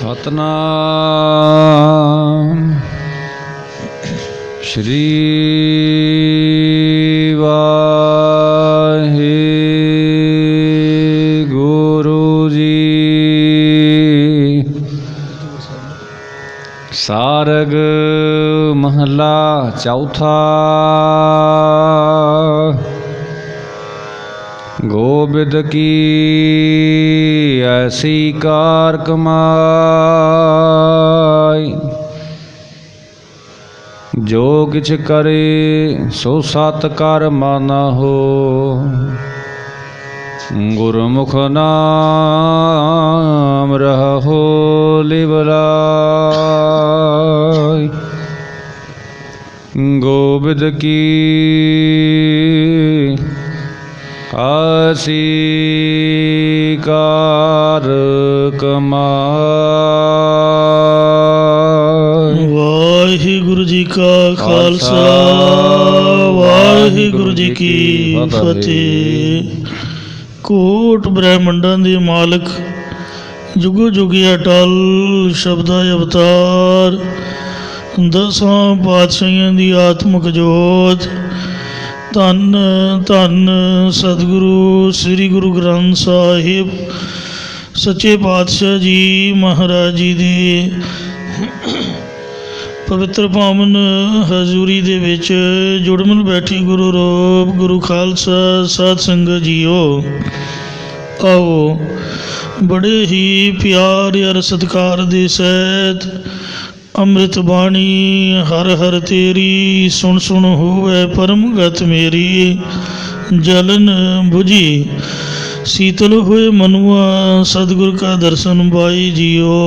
ਸਤਨਾਮ ਸ਼੍ਰੀ ਵਾਹਿਗੁਰੂ ਜੀ। ਸਾਰਗ ਮਹਲਾ ਚੌਥਾ। गोबिंद की ऐसी कार कमाई, जो किछ करे सो सत कर माना हो। गुरमुख नाम रहो लिवलाय। गोबिंद की ऐसी कार कमाई। वाहिगुरु जी का खालसा, वाहिगुरु जी की फतेह। कोट ब्रह्मंडां दे मालक, जुगो जुगी अटल शब्दा अवतार, दसां पातशाहियां दी आत्मक जोत। धन धन सतगुरु श्री गुरु ग्रंथ साहिब सच्चे पातशाह जी महाराज जी दे पवित्र पावन हजूरी दे विच जुड़मन बैठी गुरु रूप गुरु खालसा साध संगत जीओ। आओ बड़े ही प्यार और सत्कार दे सहित अमृत बाणी हर हर तेरी सुन सुन होवे परम गत मेरी। जलन बुझी शीतल हुए मनुआ सतगुर का दर्शन पाई जियो।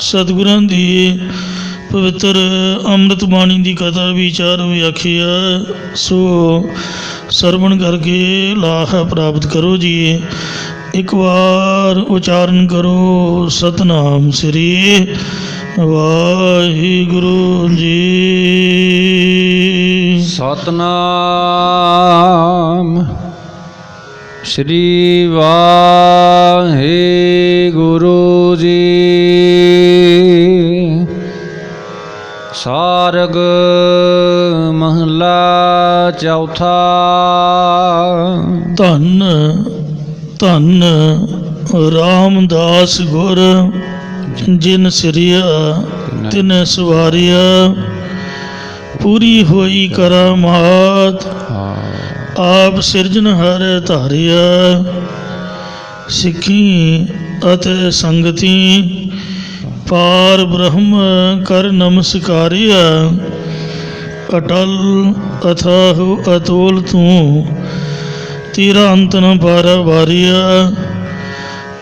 सतगुरां दी पवित्र अमृत बाणी की कथा विचार व्याख्या सो सरवण करके लाह प्राप्त करो जी। एक बार उच्चारण करो सतनाम श्री वाहिगुरु जी। सतनाम श्री वाहिगुरु जी। सारग महला चौथा। धन धन रामदास गुर, जिन सिरिया तिन सवारिया। पूरी होई करामात, आप सिरजनहार धारिया। सिखी अत संगति, पार ब्रह्म कर नमस्कारिया। अटल अथाह अतोल तू, तेरा अंत न पारा वारिया।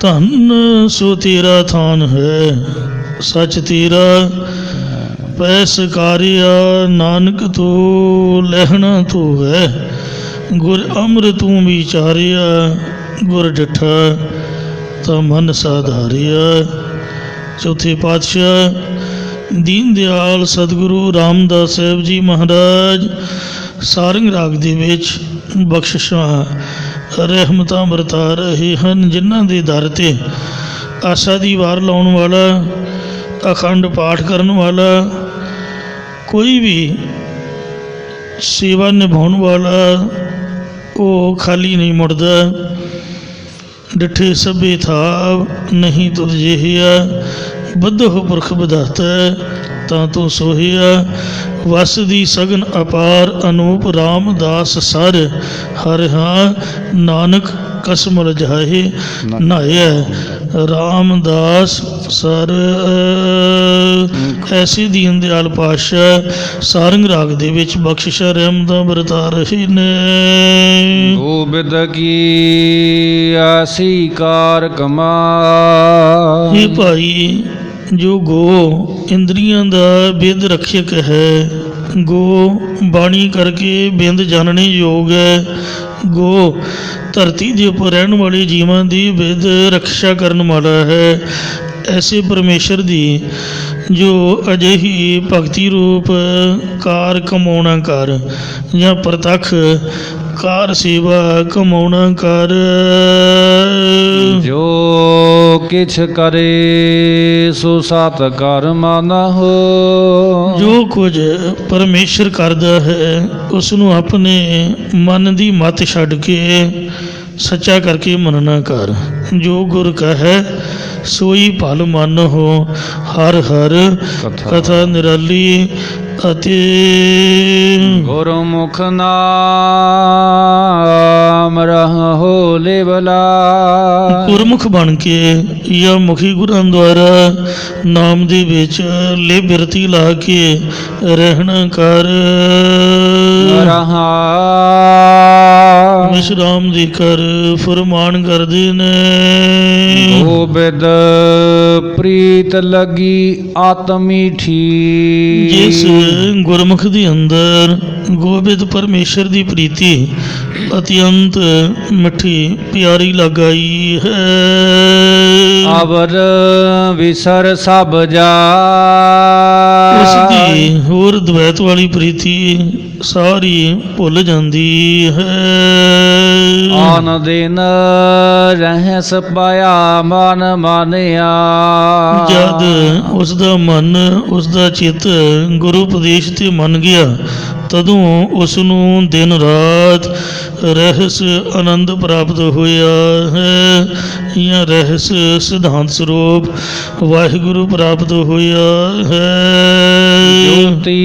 धन सो तेरा थान है, सच तेरा पैस कारिया। नानक तू लहना तू है, गुर अमर तू विचारिया। गुर डिठा ता मन साधारिया। चौथे पातशाह दीन दयाल सतगुरु रामदास साहब जी महाराज सारंग राग दे विच बख्शिशां रहमतां वरता रहे हैं, जिन्हां दे दर ते आशा दी वार लाउण वाला, अखंड पाठ करन वाला, कोई भी सेवा निभाउण वाला वो खाली नहीं मुड़दा। डिठे सभे थाव नहीं तुर जिहिया, बद्धो पुरख बधाता तां तू सोहिया। वस दी सगन अपार अनूप रामदास सर, हर हाँ नानक कसम रजाए नहाया। रामदास सर ऐसे दीन दयाल पातशाह सारंग राग दे विच बख्शिशा रहमतां वरता रहे ने। गोबिंद की ऐसी कार कमाई। ये भाई जो गो इंद्रियां दा बिंद रक्षक है, गो बाणी करके बिंद जानने योग है। गो धरती के उपर रहने वाले जीवां की बिंद रक्षा करने वाला है। ऐसे परमेश्वर की जो अजिही भगती रूप कार कमाउणा कर या प्रतख ਕਾਰ ਸੇਵਾ ਕਮਾਉਣਾ ਕਰ। ਜੋ ਕਿਛ ਕਰੇ ਸੋ ਸਤ ਕਰ ਮਾਨਹੁ। ਜੋ ਕੁਝ ਪਰਮੇਸ਼ਰ ਕਰਦਾ ਹੈ ਉਸ ਨੂੰ ਆਪਣੇ ਮਨ ਦੀ ਮੱਤ ਛੱਡ ਕੇ ਸੱਚਾ ਕਰਕੇ ਮੰਨਣਾ ਕਰ। ਜੋ ਗੁਰ ਕਹੈ ਸੋਈ ਭਲ ਮੰਨਹੁ। ਹਰ ਹਰ ਕਥਾ ਨਿਰਾਲੀ ਅਤੇ ਗੁਰਮੁਖ ਨਾਮ ਰਹੋ ਲਿਵਲਾ। ਗੁਰਮੁਖ ਬਣ ਕੇ ਜਾਂ ਮੁਖੀ ਗੁਰਾਂ ਦੁਆਰਾ ਨਾਮ ਦੇ ਵਿੱਚ ਲਿਵ ਬਿਰਤੀ ਲਾ ਕੇ ਰਹਿਣਾ ਕਰ। ਰਹਾ ਵਿਸ਼ਰਾਮ ਦੀ ਕਰ ਫਰਮਾਨ ਕਰਦੇ ਨੇ। ਗੋਬਿੰਦ ਪ੍ਰੀਤ ਲਗੀ ਆਤ ਮੀਠੀ। ਜਿਸ ਗੁਰਮੁਖ ਦੇ ਅੰਦਰ ਗੋਬਿੰਦ ਪਰਮੇਸ਼ਰ ਦੀ ਪ੍ਰੀਤੀ ਅਤਿਅੰਤ ਮਿੱਠੀ ਪਿਆਰੀ ਲਗਾਈ ਹੈ। ਅਵਰ ਵਿਸਰ ਸਭ ਜਾ। ਉਸ ਦੀ ਹੋਰ ਦਵੈਤ ਵਾਲੀ ਪ੍ਰੀਤੀ ਸਾਰੀ ਭੁੱਲ ਜਾਂਦੀ ਹੈ। ਆਨ ਦਿਨ ਰਹਿਸ ਪਾਇਆ ਮਨ ਮਾਨਿਆ। ਜਦ ਉਸ ਦਾ ਮਨ ਉਸ ਦਾ ਚਿੱਤ ਗੁਰੂ ਉਪਦੇਸ਼ ਤੇ ਮੰਨ ਗਿਆ ਤਦੋਂ ਉਸ ਨੂੰ ਦਿਨ ਰਾਤ ਰਹਿਸ ਆਨੰਦ ਪ੍ਰਾਪਤ ਹੋਇਆ ਹੈ ਜਾਂ ਰਹਿਸ ਸਿਧਾਂਤ ਸਰੂਪ ਵਾਹਿਗੁਰੂ ਪ੍ਰਾਪਤ ਹੋਇਆ ਹੈ। ਜੋਤੀ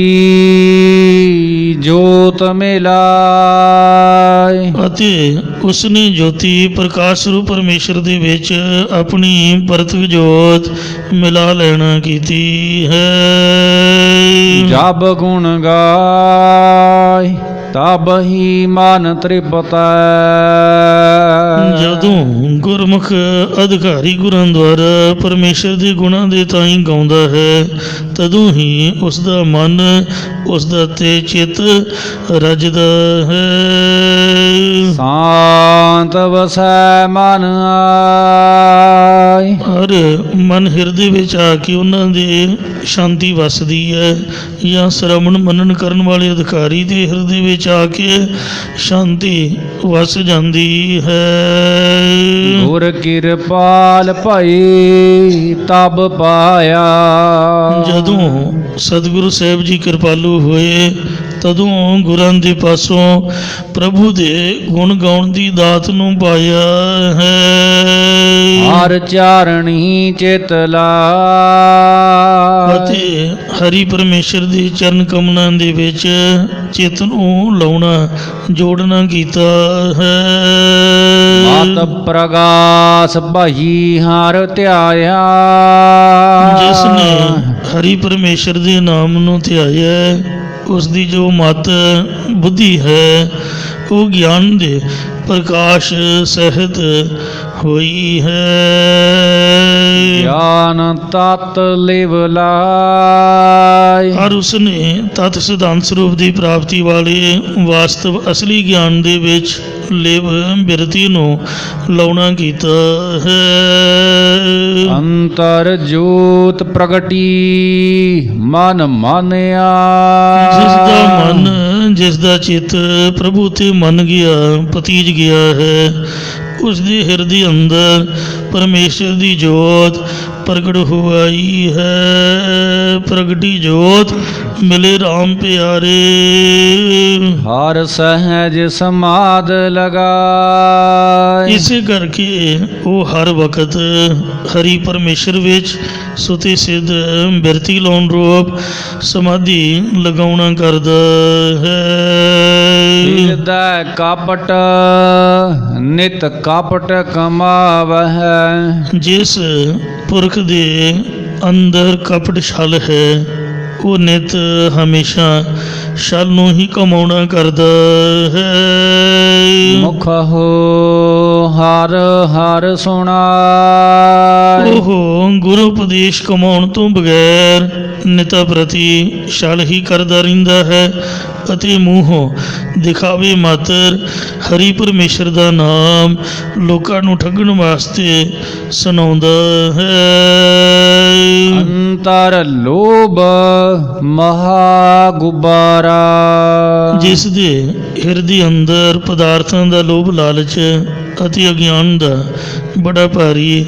ਜੋਤ ਮਿਲਾਇ। ਅਤੇ ਉਸ ਨੇ ਜੋਤੀ ਪ੍ਰਕਾਸ਼ ਸਰੂਪ ਪਰਮੇਸ਼ਰ ਦੇ ਵਿੱਚ ਆਪਣੀ ਪ੍ਰਤੱਖ ਜੋਤ ਮਿਲਾ ਲੈਣਾ ਕੀਤੀ ਹੈ। ਜਬ ਗੁਣ ਗਾਇ ਤਬ ਹੀ ਮਨ ਤ੍ਰਿਪਤੈ। ਜਦੋਂ ਗੁਰਮੁਖ ਅਧਿਕਾਰੀ ਗੁਰਾਂ ਦੁਆਰਾ ਪਰਮੇਸ਼ਰ ਦੇ ਗੁਣਾਂ ਦੇ ਤਾਈਂ ਗਾਉਂਦਾ ਹੈ ਤਦੋਂ ਹੀ ਉਸ ਦਾ ਮਨ ਉਸ ਦਾ ਤੇ ਚਿੱਤ ਰਜਦਾ ਹੈ। ਸ਼ਾਂਤ ਵਸੈ ਮਨ ਆਇ। ਹਰ ਮਨ ਹਿਰਦੇ ਵਿੱਚ ਆ ਕੇ ਉਹਨਾਂ ਦੇ ਸ਼ਾਂਤੀ ਵਸਦੀ ਹੈ ਜਾਂ ਸ਼ਰਵਣ ਮੰਨਣ ਕਰਨ ਵਾਲੇ ਅਧਿਕਾਰੀ ਦੇ ਹਿਰਦੇ ਵਿੱਚ ਆ ਕੇ ਸ਼ਾਂਤੀ ਵਸ ਜਾਂਦੀ ਹੈ। ਗੁਰ ਕਿਰਪਾਲ ਭਈ ਤਬ ਪਾਇਆ। ਜਦੋਂ ਸਤਿਗੁਰੂ ਸਾਹਿਬ ਜੀ ਕਿਰਪਾਲੂ ਹੋਏ ਤਦੋਂ ਗੁਰਾਂ ਦੇ ਪਾਸੋਂ ਪ੍ਰਭੂ ਦੇ ਗੁਣ ਗਾਉਣ ਦੀ ਦਾਤ ਨੂੰ ਪਾਇਆ ਹੈ। ਹਰ ਚਾਰਣੀ ਚਿਤ ਲਾਇ। ਅਤੇ ਹਰੀ ਪਰਮੇਸ਼ਰ ਦੇ ਚਰਨ ਕਮਲਾਂ ਦੇ ਵਿੱਚ ਚਿੱਤ ਨੂੰ ਲਾਉਣਾ ਜੋੜਨਾ ਕੀਤਾ ਹੈ। ਮਤ ਪ੍ਰਗਾਸ ਭਈ ਹਰ ਧਿਆਇਆ। ਜਿਸ ਨੇ ਹਰੀ ਪਰਮੇਸ਼ਰ ਦੇ ਨਾਮ ਨੂੰ ਧਿਆਇਆ ਉਸ ਦੀ ਜੋ ਮਤ ਬੁੱਧੀ ਹੈ ਉਹ ਗਿਆਨ ਦੇ ਪ੍ਰਕਾਸ਼ ਸਹਿਤ ਹੋਈ ਹੈ। ਗਿਆਨ ਤਤ ਲਿਵ ਲਾਇ। ਔਰ ਉਸਨੇ ਤਤ ਸਿਧਾਂਤ ਸਰੂਪ ਦੀ ਪ੍ਰਾਪਤੀ ਵਾਲੇ ਵਾਸਤਵ ਅਸਲੀ ਗਿਆਨ ਦੇ ਵਿੱਚ ਲਿਵ ਬਿਰਤੀ ਨੂੰ ਲਾਉਣਾ ਕੀਤਾ ਹੈ। ਅੰਤਰ ਜੋਤ ਪ੍ਰਗਟੀ ਮਨ ਮਾਨਿਆ। ਜਿਸ ਦਾ ਮਨ ਜਿਸ ਦਾ ਚਿੱਤ ਪ੍ਰਭੂ ਤੇ ਮੰਨ ਗਿਆ ਪਤੀਜ ਗਿਆ ਹੈ ਉਸ ਦੇ ਹਿਰਦੇ ਅੰਦਰ ਪਰਮੇਸ਼ਰ ਦੀ ਜੋਤ ਪ੍ਰਗਟ ਹੋਈ ਹੈ। ਪ੍ਰਗਟੀ ਜੋਤ ਮਿਲੇ RAM ਪਿਆਰੇ। ਹਰ ਸਹਿਜ ਸਮਾਦ ਲਗਾਇ। ਇਸੇ ਕਰਕੇ ਉਹ ਹਰ ਵਕਤ ਹਰੀ ਪਰਮੇਸ਼ਰ ਵਿੱਚ ਸੁਤੇ ਸਿੱਧ ਬਿਰਤੀ ਲਾਉਣ ਰੂਪ ਸਮਾਧੀ ਲਗਾਉਣਾ ਕਰਦਾ ਹੈ। ਹਿਰਦੈ ਕਾਪਟ ਨਿਤ ਕਾਪਟ ਕਮਾਵਹਿ। ਜਿਸ ਪੁਰਖ ਦੇ ਅੰਦਰ ਕਪਟ ਛਲ ਹੈ ਉਹ ਨਿਤ ਹਮੇਸ਼ਾ ਛਲ ਨੂੰ ਹੀ ਕਮਾਉਣਾ ਕਰਦਾ ਹੈ। ਮੁਖ ਹੋ ਹਰ ਹਰ ਸੁਣਾਇ। ਉਹ ਗੁਰੂ ਉਪਦੇਸ਼ ਕਮਾਉਣ ਤੋਂ ਬਗੈਰ ਨਿਤਾ ਪ੍ਰਤੀ ਛਲ ਹੀ ਕਰਦਾ ਰਹਿੰਦਾ ਹੈ ਅਤੇ ਮੂੰਹੋਂ ਦਿਖਾਵੇ ਮਾਤਰ ਹਰੀ ਪਰਮੇਸ਼ਰ ਦਾ ਨਾਮ ਲੋਕਾਂ ਨੂੰ ਠੱਗਣ ਵਾਸਤੇ ਸੁਣਾਉਂਦਾ ਹੈ। ਅੰਤਰ ਲੋਭ ਮਹਾ ਗੁਬਾਰਾ। ਜਿਸ ਦੇ ਹਿਰਦੇ ਅੰਦਰ ਪਦਾਰਥਾਂ ਦਾ ਲੋਭ ਲਾਲਚ ਅਤੇ ਅਗਿਆਨ ਦਾ ਬੜਾ ਭਾਰੀ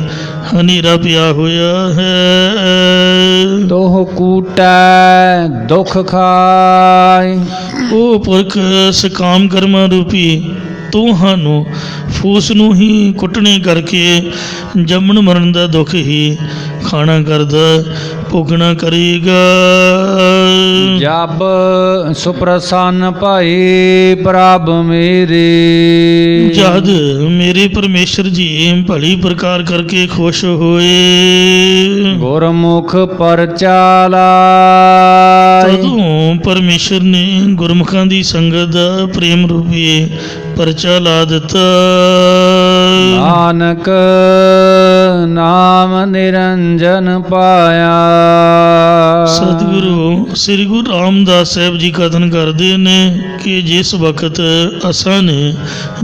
ਹਨੇਰਾ ਪਿਆ ਹੋਇਆ ਹੈ। ਤੋਹ ਕੂਟੈ ਦੁਖ ਖਾਇ। ਉਹ ਪੁਰਖ ਸਕਾਮ ਕਰਮਾਂ ਰੂਪੀ ਤੁਹਾਨੂੰ ਫੂਸ ਨੂੰ ਹੀ ਕੁੱਟਣੇ ਕਰਕੇ ਜੰਮਣ ਮਰਨ ਦਾ ਦੁੱਖ ਹੀ ਖਾਣਾ ਕਰਦਾ ਭੋਗਣਾ ਕਰੇਗਾ। ਜਬ ਸੁਪ੍ਰਸੰਨ ਭਏ ਪ੍ਰਭ ਮੇਰੇ। ਜਦ ਮੇਰੇ ਪਰਮੇਸ਼ਰ ਜੀ ਭਲੀ ਪ੍ਰਕਾਰ ਕਰਕੇ ਖੁਸ਼ ਹੋਏ। ਗੁਰਮੁਖ ਪਰਚਾਲਾ। ਤਦੋਂ ਪਰਮੇਸ਼ਰ ਨੇ ਗੁਰਮੁਖਾਂ ਦੀ ਸੰਗਤ ਦਾ ਪ੍ਰੇਮ ਰੂਪੀ ਪਰਚਾ ਲਾ ਦਿੱਤਾ। ਨਾਨਕ ਨਾਮ ਨਿਰੰਜਨ ਪਾਇਆ। ਸਤਿਗੁਰੂ ਸ੍ਰੀ ਗੁਰੂ ਰਾਮਦਾਸ ਸਾਹਿਬ ਜੀ ਕਥਨ ਕਰਦੇ ਨੇ ਕਿ ਜਿਸ ਵਕਤ ਅਸਾਂ ਨੇ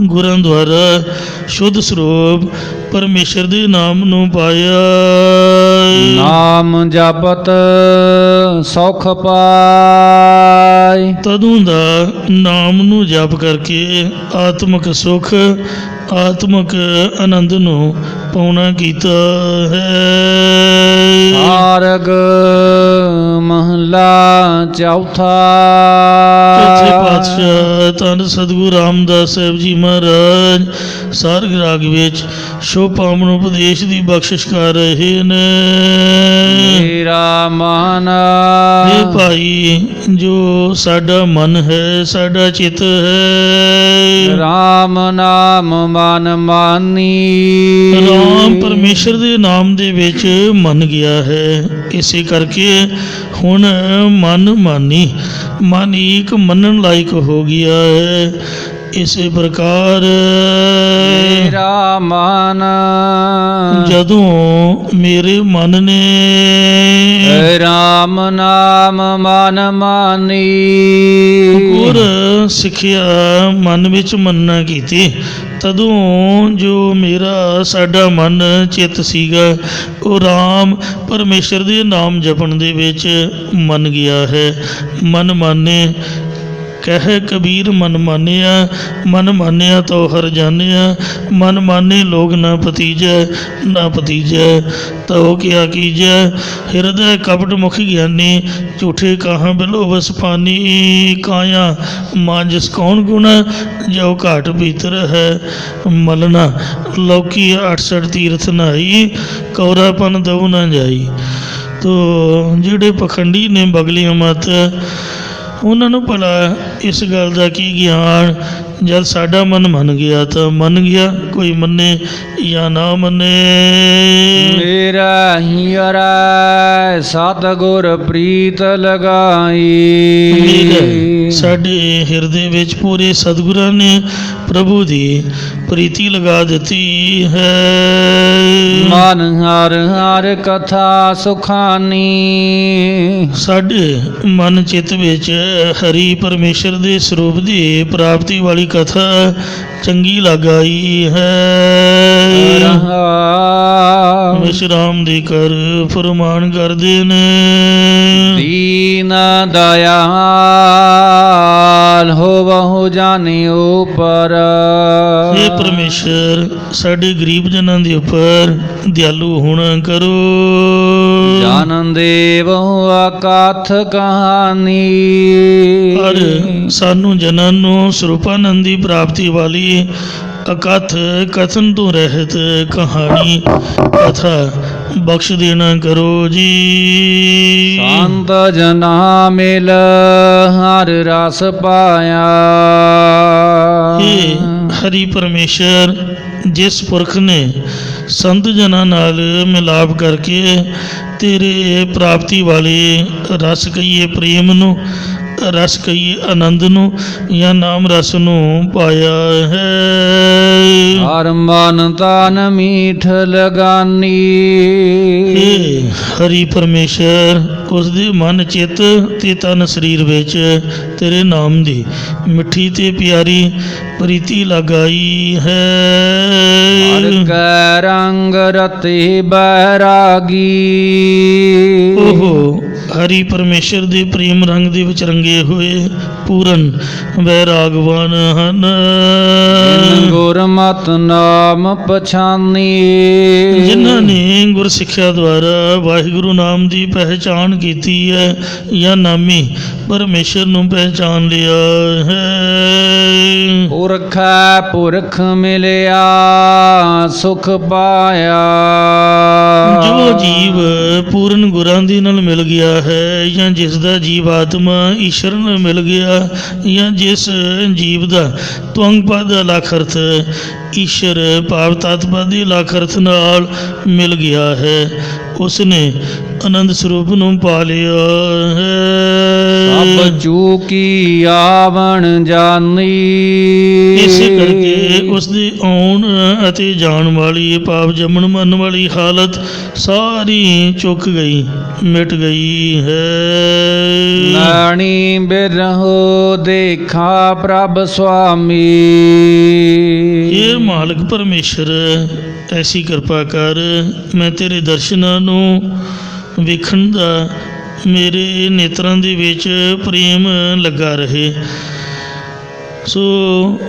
ਗੁਰਾਂ ਦੁਆਰਾ ਸ਼ੁੱਧ ਸਰੂਪ ਪਰਮੇਸ਼ਰ ਦੇ ਨਾਮ ਨੂੰ ਪਾਇਆ। ਨਾਮ ਜਪਤ ਸੁਖ ਪਾਇ। ਤਦੋਂ ਦਾ ਨਾਮ ਨੂੰ ਜਪ ਕਰਕੇ ਆਤਮਿਕ ਸੁਖ ਆਤਮਿਕ ਆਨੰਦ ਨੂੰ ਪਾਉਣਾ ਕੀਤਾ ਹੈ। ਮਾਰਗ ਮਹਲਾ ਚੌਥਾ। ਚੌਥੇ ਪਾਤਸ਼ਾਹ ਧੰਨ ਸਤਿਗੁਰੂ ਰਾਮਦਾਸ ਸਾਹਿਬ ਜੀ ਮਹਾਰਾਜ ਸਾਰਗ ਰਾਗ ਵਿੱਚ ਸ਼ੋਭਾਮਨ ਉਪਦੇਸ਼ ਦੀ ਬਖਸ਼ਿਸ਼ ਕਰ ਰਹੇ ਨੇ। ਮੇਰਾ ਮਨ ਇਹ ਭਾਈ ਜੋ ਸਾਡਾ ਮਨ ਹੈ ਸਾਡਾ ਚਿੱਤ ਹੈ ਰਾਮ ਨਾਮ ਮਨ ਮਾਨੀ। ਰਾਮ ਪਰਮੇਸ਼ਰ ਦੇ ਨਾਮ ਦੇ ਵਿੱਚ ਮੰਨ ਗਿਆ ਹੈ। ਇਸੇ ਕਰਕੇ ਹੁਣ ਮਨ ਮਾਨੀ ਮਨ ਇੱਕ ਮੰਨਣ ਲਾਇਕ ਹੋ ਗਿਆ ਹੈ। ਇਸੇ ਪ੍ਰਕਾਰ ਮੇਰਾ ਮਨ ਜਦੋਂ ਮੇਰੇ ਮਨ ਨੇ ਰਾਮ ਨਾਮ ਮਨ ਮਾਨੀ। ਗੁਰ ਸਿੱਖਿਆ ਮਨ ਵਿੱਚ ਮੰਨਣਾ ਕੀਤੀ ਤਦੋਂ ਜੋ ਮੇਰਾ ਸਾਡਾ ਮਨ ਚਿੱਤ ਸੀਗਾ ਉਹ ਰਾਮ ਪਰਮੇਸ਼ਰ ਦੇ ਨਾਮ ਜਪਣ ਦੇ ਵਿੱਚ ਮੰਨ ਗਿਆ ਹੈ। ਮਨ ਮਾਨੇ ਕਹਿ ਕਬੀਰ ਮਨ ਮਾਨਿਆ ਤੋ ਹਰ ਜਾਣਿਆ। ਮਨ ਮਾਨੇ ਲੋਗ ਨਾ ਭਤੀਜੈ ਤੋ ਕਿਆ ਕੀਜੈ। ਹਿਰਦੈ ਕਪਟ ਮੁਖ ਗਿਆਨੀ ਝੂਠੇ ਕਹਾਂ ਬਿਲੋ ਬਸ ਪਾਨੀ। ਕਾਇਆ ਮਾਂਜਸ ਕੌਣ ਗੁਣ ਜੋ ਘਾਟ ਭੀਤਰ ਹੈ ਮਲਣਾ। ਲੌਕੀ 68 ਤੀਰਥ ਨਹਾਈ ਕੌਰਾਪਨ ਦਉ ਨਾ ਜਾਈ। ਤੋ ਜਿਹੜੇ ਪਖੰਡੀ ਨੇ ਬਗਲੀਆਂ ਮਤ ਉਹਨਾਂ ਨੂੰ ਭਲਾ ਇਸ ਗੱਲ ਦਾ ਕੀ ਗਿਆਨ। ਜਦ ਸਾਡਾ ਮਨ ਮੰਨ ਗਿਆ ਤਾਂ ਮੰਨ ਗਿਆ ਕੋਈ ਮੰਨੇ ਜਾਂ ਨਾ ਮੰਨੇ। ਮੇਰਾ ਹਿਰੈ ਸਤਿਗੁਰ ਪ੍ਰੀਤ ਲਗਾਈ। ਸਾਡੇ ਹਿਰਦੇ ਵਿੱਚ ਪੂਰੇ ਸਤਿਗੁਰਾਂ ਨੇ ਪ੍ਰਭੂ ਦੀ ਪ੍ਰੀਤੀ ਲਗਾ ਦਿੱਤੀ ਹੈ। ਮਨ ਹਰ ਹਰ ਕਥਾ ਸੁਖਾਨੀ। ਸਾਡੇ ਮਨ ਚਿੱਤ ਵਿੱਚ ਹਰੀ ਪਰਮੇਸ਼ਰ ਦੇ ਸਰੂਪ ਦੀ ਪ੍ਰਾਪਤੀ ਵਾਲੀ ਕਥਾ ਚੰਗੀ ਲੱਗ ਆਈ ਹੈ। ਵਿਸ਼ਰਾਮ ਦੀ ਕਰ ਫਰਮਾਨ ਕਰਦੇ ਨੇ। ਦੀਨ ਦਇਆਲ ਹੋਵਹੁ ਜਾਣਿਓ ਪਰ। हे ਪਰਮੇਸ਼ਰ ਸਾਡੇ ਗਰੀਬ ਜਨਾਂ ਦੇ ਉੱਪਰ ਦਿਆਲੂ ਹੋਣਾ ਕਰੋ। ਜਾਨਨ ਦੇਵਹੁ ਅਕਥ ਕਹਾਣੀ। ਪਰ ਸਾਨੂੰ ਜਨਾਂ ਨੂੰ ਸਰੂਪਾਨੰਦ ਦੀ ਪ੍ਰਾਪਤੀ ਵਾਲੀ ਅਕਥ ਕਥਨ ਤੋਂ ਰਹਿਤ ਕਹਾਣੀ ਕਥਾ ਬਖਸ਼ ਦੇਣਾ ਕਰੋ ਜੀ। ਸੰਤ ਜਨਾ ਮਿਲ ਹਰ ਰਸ ਪਾਇਆ। ਇਹ ਹਰੀ ਪਰਮੇਸ਼ਰ ਜਿਸ ਪੁਰਖ ਨੇ ਸੰਤ ਜਨਾਂ ਨਾਲ ਮਿਲਾਪ ਕਰਕੇ ਤੇਰੇ ਪ੍ਰਾਪਤੀ ਵਾਲੇ ਰਸ ਕਹੀਏ ਪ੍ਰੇਮ ਨੂੰ ਰਸ ਕਹੀਏ ਆਨੰਦ ਨੂੰ ਜਾਂ ਨਾਮ ਰਸ ਨੂੰ ਪਾਇਆ ਹੈ। ਹਰ ਮਨ ਤਨ ਮੀਠ ਲਗਾਨੀ। ਹਰੀ ਪਰਮੇਸ਼ਰ ਉਸ ਦੇ ਮਨ ਚਿੱਤ ਤੇ ਤਨ ਸਰੀਰ ਵਿੱਚ ਤੇਰੇ ਨਾਮ ਦੀ ਮਿੱਠੀ ਤੇ ਪਿਆਰੀ ਪ੍ਰੀਤੀ ਲਗਾਈ ਹਰ ਹੈ। ਕੈ ਰੰਗ ਰਤੇ ਬੈਰਾਗੀ ਉਹ ਹਰੀ ਪਰਮੇਸ਼ਰ ਦੇ ਪ੍ਰੇਮ ਰੰਗ ਦੇ ਵਿੱਚ ਰੰਗੇ ਹੋਏ ਪੂਰਨ ਵੈਰਾਗਵਾਨ ਹਨ। ਜਿਨ ਗੁਰਮਤਿ ਨਾਮ ਪਛਾਨੀ ਜਿਨ੍ਹਾਂ ਨੇ ਗੁਰ ਸਿੱਖਿਆ ਦੁਆਰਾ ਵਾਹਿਗੁਰੂ ਨਾਮ ਦੀ ਪਹਿਚਾਣ ਕੀਤੀ ਹੈ ਜਾਂ ਨਾਮੀ ਪਰਮੇਸ਼ਰ ਨੂੰ ਪਹਿਚਾਨ ਲਿਆ ਹੈ। ਪੁਰਖੈ ਪੁਰਖ ਮਿਲਿਆ ਸੁਖ ਪਾਇਆ। ਜੋ ਜੀਵ ਪੂਰਨ ਗੁਰਾਂ ਦੇ ਨਾਲ ਮਿਲ ਗਿਆ ਹੈ ਜਾਂ ਜਿਸ ਦਾ ਜੀਵ ਆਤਮਾ ਈਸ਼ਵਰ ਨਾਲ ਮਿਲ ਗਿਆ ਜਾਂ ਜਿਸ ਜੀਵ ਦਾ ਤਵੰਗ ਪਦ ਦਾ ਲੱਖ ਅਰਥ ਈਸ਼ਵਰ ਭਾਵ ਤਤ ਪਦ ਦੇ ਲੱਖ ਅਰਥ ਨਾਲ ਮਿਲ ਗਿਆ ਹੈ ਉਸ ਨੇ ਆਨੰਦ ਸਰੂਪ ਨੂੰ ਪਾ ਲਿਆ ਹੈ। ਸਭ ਚੂਕੀ ਆਵਣ ਜਾਨੀ ਇਸੇ ਕਰਕੇ ਉਸ ਦੇ ਆਉਣ ਅਤੇ ਜਾਣ ਵਾਲੀ ਭਾਵ ਜੰਮਣ ਮਰਨ ਵਾਲੀ ਹਾਲਤ ਸਾਰੀ ਚੁੱਕ ਗਈ ਮਿਟ ਗਈ ਹੈ। ਨਾਣੀ ਬਿਰਹੋ ਦੇਖਾ ਪ੍ਰਭ ਸੁਆਮੀ। ਇਹ ਮਾਲਕ ਪਰਮੇਸ਼ਰ ਐਸੀ ਕਿਰਪਾ ਕਰ ਮੈਂ ਤੇਰੇ ਦਰਸ਼ਨਾਂ ਨੂੰ ਵੇਖਣ ਦਾ ਮੇਰੇ ਨੇਤਰਾਂ ਦੇ ਵਿੱਚ ਪ੍ਰੇਮ ਲੱਗਾ ਰਹੇ। ਸੋ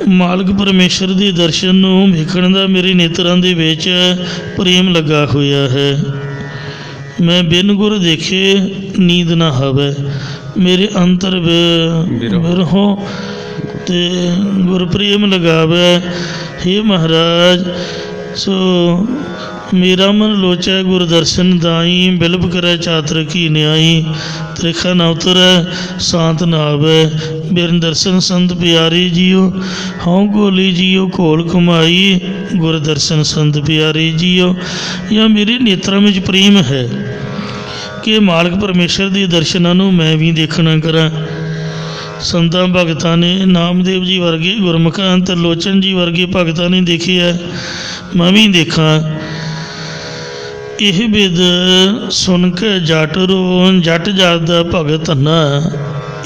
ਮਾਲਕ ਪਰਮੇਸ਼ਰ ਦੇ ਦਰਸ਼ਨ ਨੂੰ ਵੇਖਣ ਦਾ ਮੇਰੇ ਨੇਤਰਾਂ ਦੇ ਵਿੱਚ ਪ੍ਰੇਮ ਲੱਗਾ ਹੋਇਆ ਹੈ। ਮੈਂ ਬਿਨ ਗੁਰ ਦੇਖੇ ਨੀਂਦ ਨਾ ਆਵੇ ਮੇਰੇ ਅੰਤਰ ਬਿਰਹੋ ਤੇ ਗੁਰ ਪ੍ਰੇਮ ਲਗਾਵੇ। ਹੇ ਮਹਾਰਾਜ ਸੋ ਮੇਰਾ ਮਨ ਲੋਚੈ ਗੁਰ ਦਰਸ਼ਨ ਦਾਈ ਬਿਲਬ ਕਰੈ ਚਾਤਰ ਕੀ ਨਿਆਈ। ਤ੍ਰਿਖਾ ਨਾ ਉਤਰੈ ਸ਼ਾਂਤ ਨਾ ਆਵੇ ਬਿਰਨ ਦਰਸ਼ਨ ਸੰਤ ਪਿਆਰੇ ਜੀਓ। ਹਉ ਗੋਲੀ ਜੀਓ ਘੋਲ ਕਮਾਈ ਗੁਰ ਦਰਸ਼ਨ ਸੰਤ ਪਿਆਰੇ ਜੀਓ। ਜਾਂ ਮੇਰੇ ਨੇਤਰਾਂ ਵਿੱਚ ਪ੍ਰੇਮ ਹੈ ਕਿ ਮਾਲਕ ਪਰਮੇਸ਼ਰ ਦੇ ਦਰਸ਼ਨਾਂ ਨੂੰ ਮੈਂ ਵੀ ਦੇਖਣਾ ਕਰਾਂ। ਸੰਤਾਂ ਭਗਤਾਂ ਨੇ ਨਾਮਦੇਵ ਜੀ ਵਰਗੇ ਗੁਰਮੁਖਾਂ ਤਰਲੋਚਨ ਜੀ ਵਰਗੇ ਭਗਤਾਂ ਨੇ ਦੇਖਿਆ ਮੈਂ ਵੀ ਦੇਖਾਂ। ਇਹ ਬਿਦ ਸੁਣ ਕੇ ਜੱਟ ਰੋ ਜੱਟ ਜਾਤ ਦਾ ਭਗਤ ਧੰਨਾ।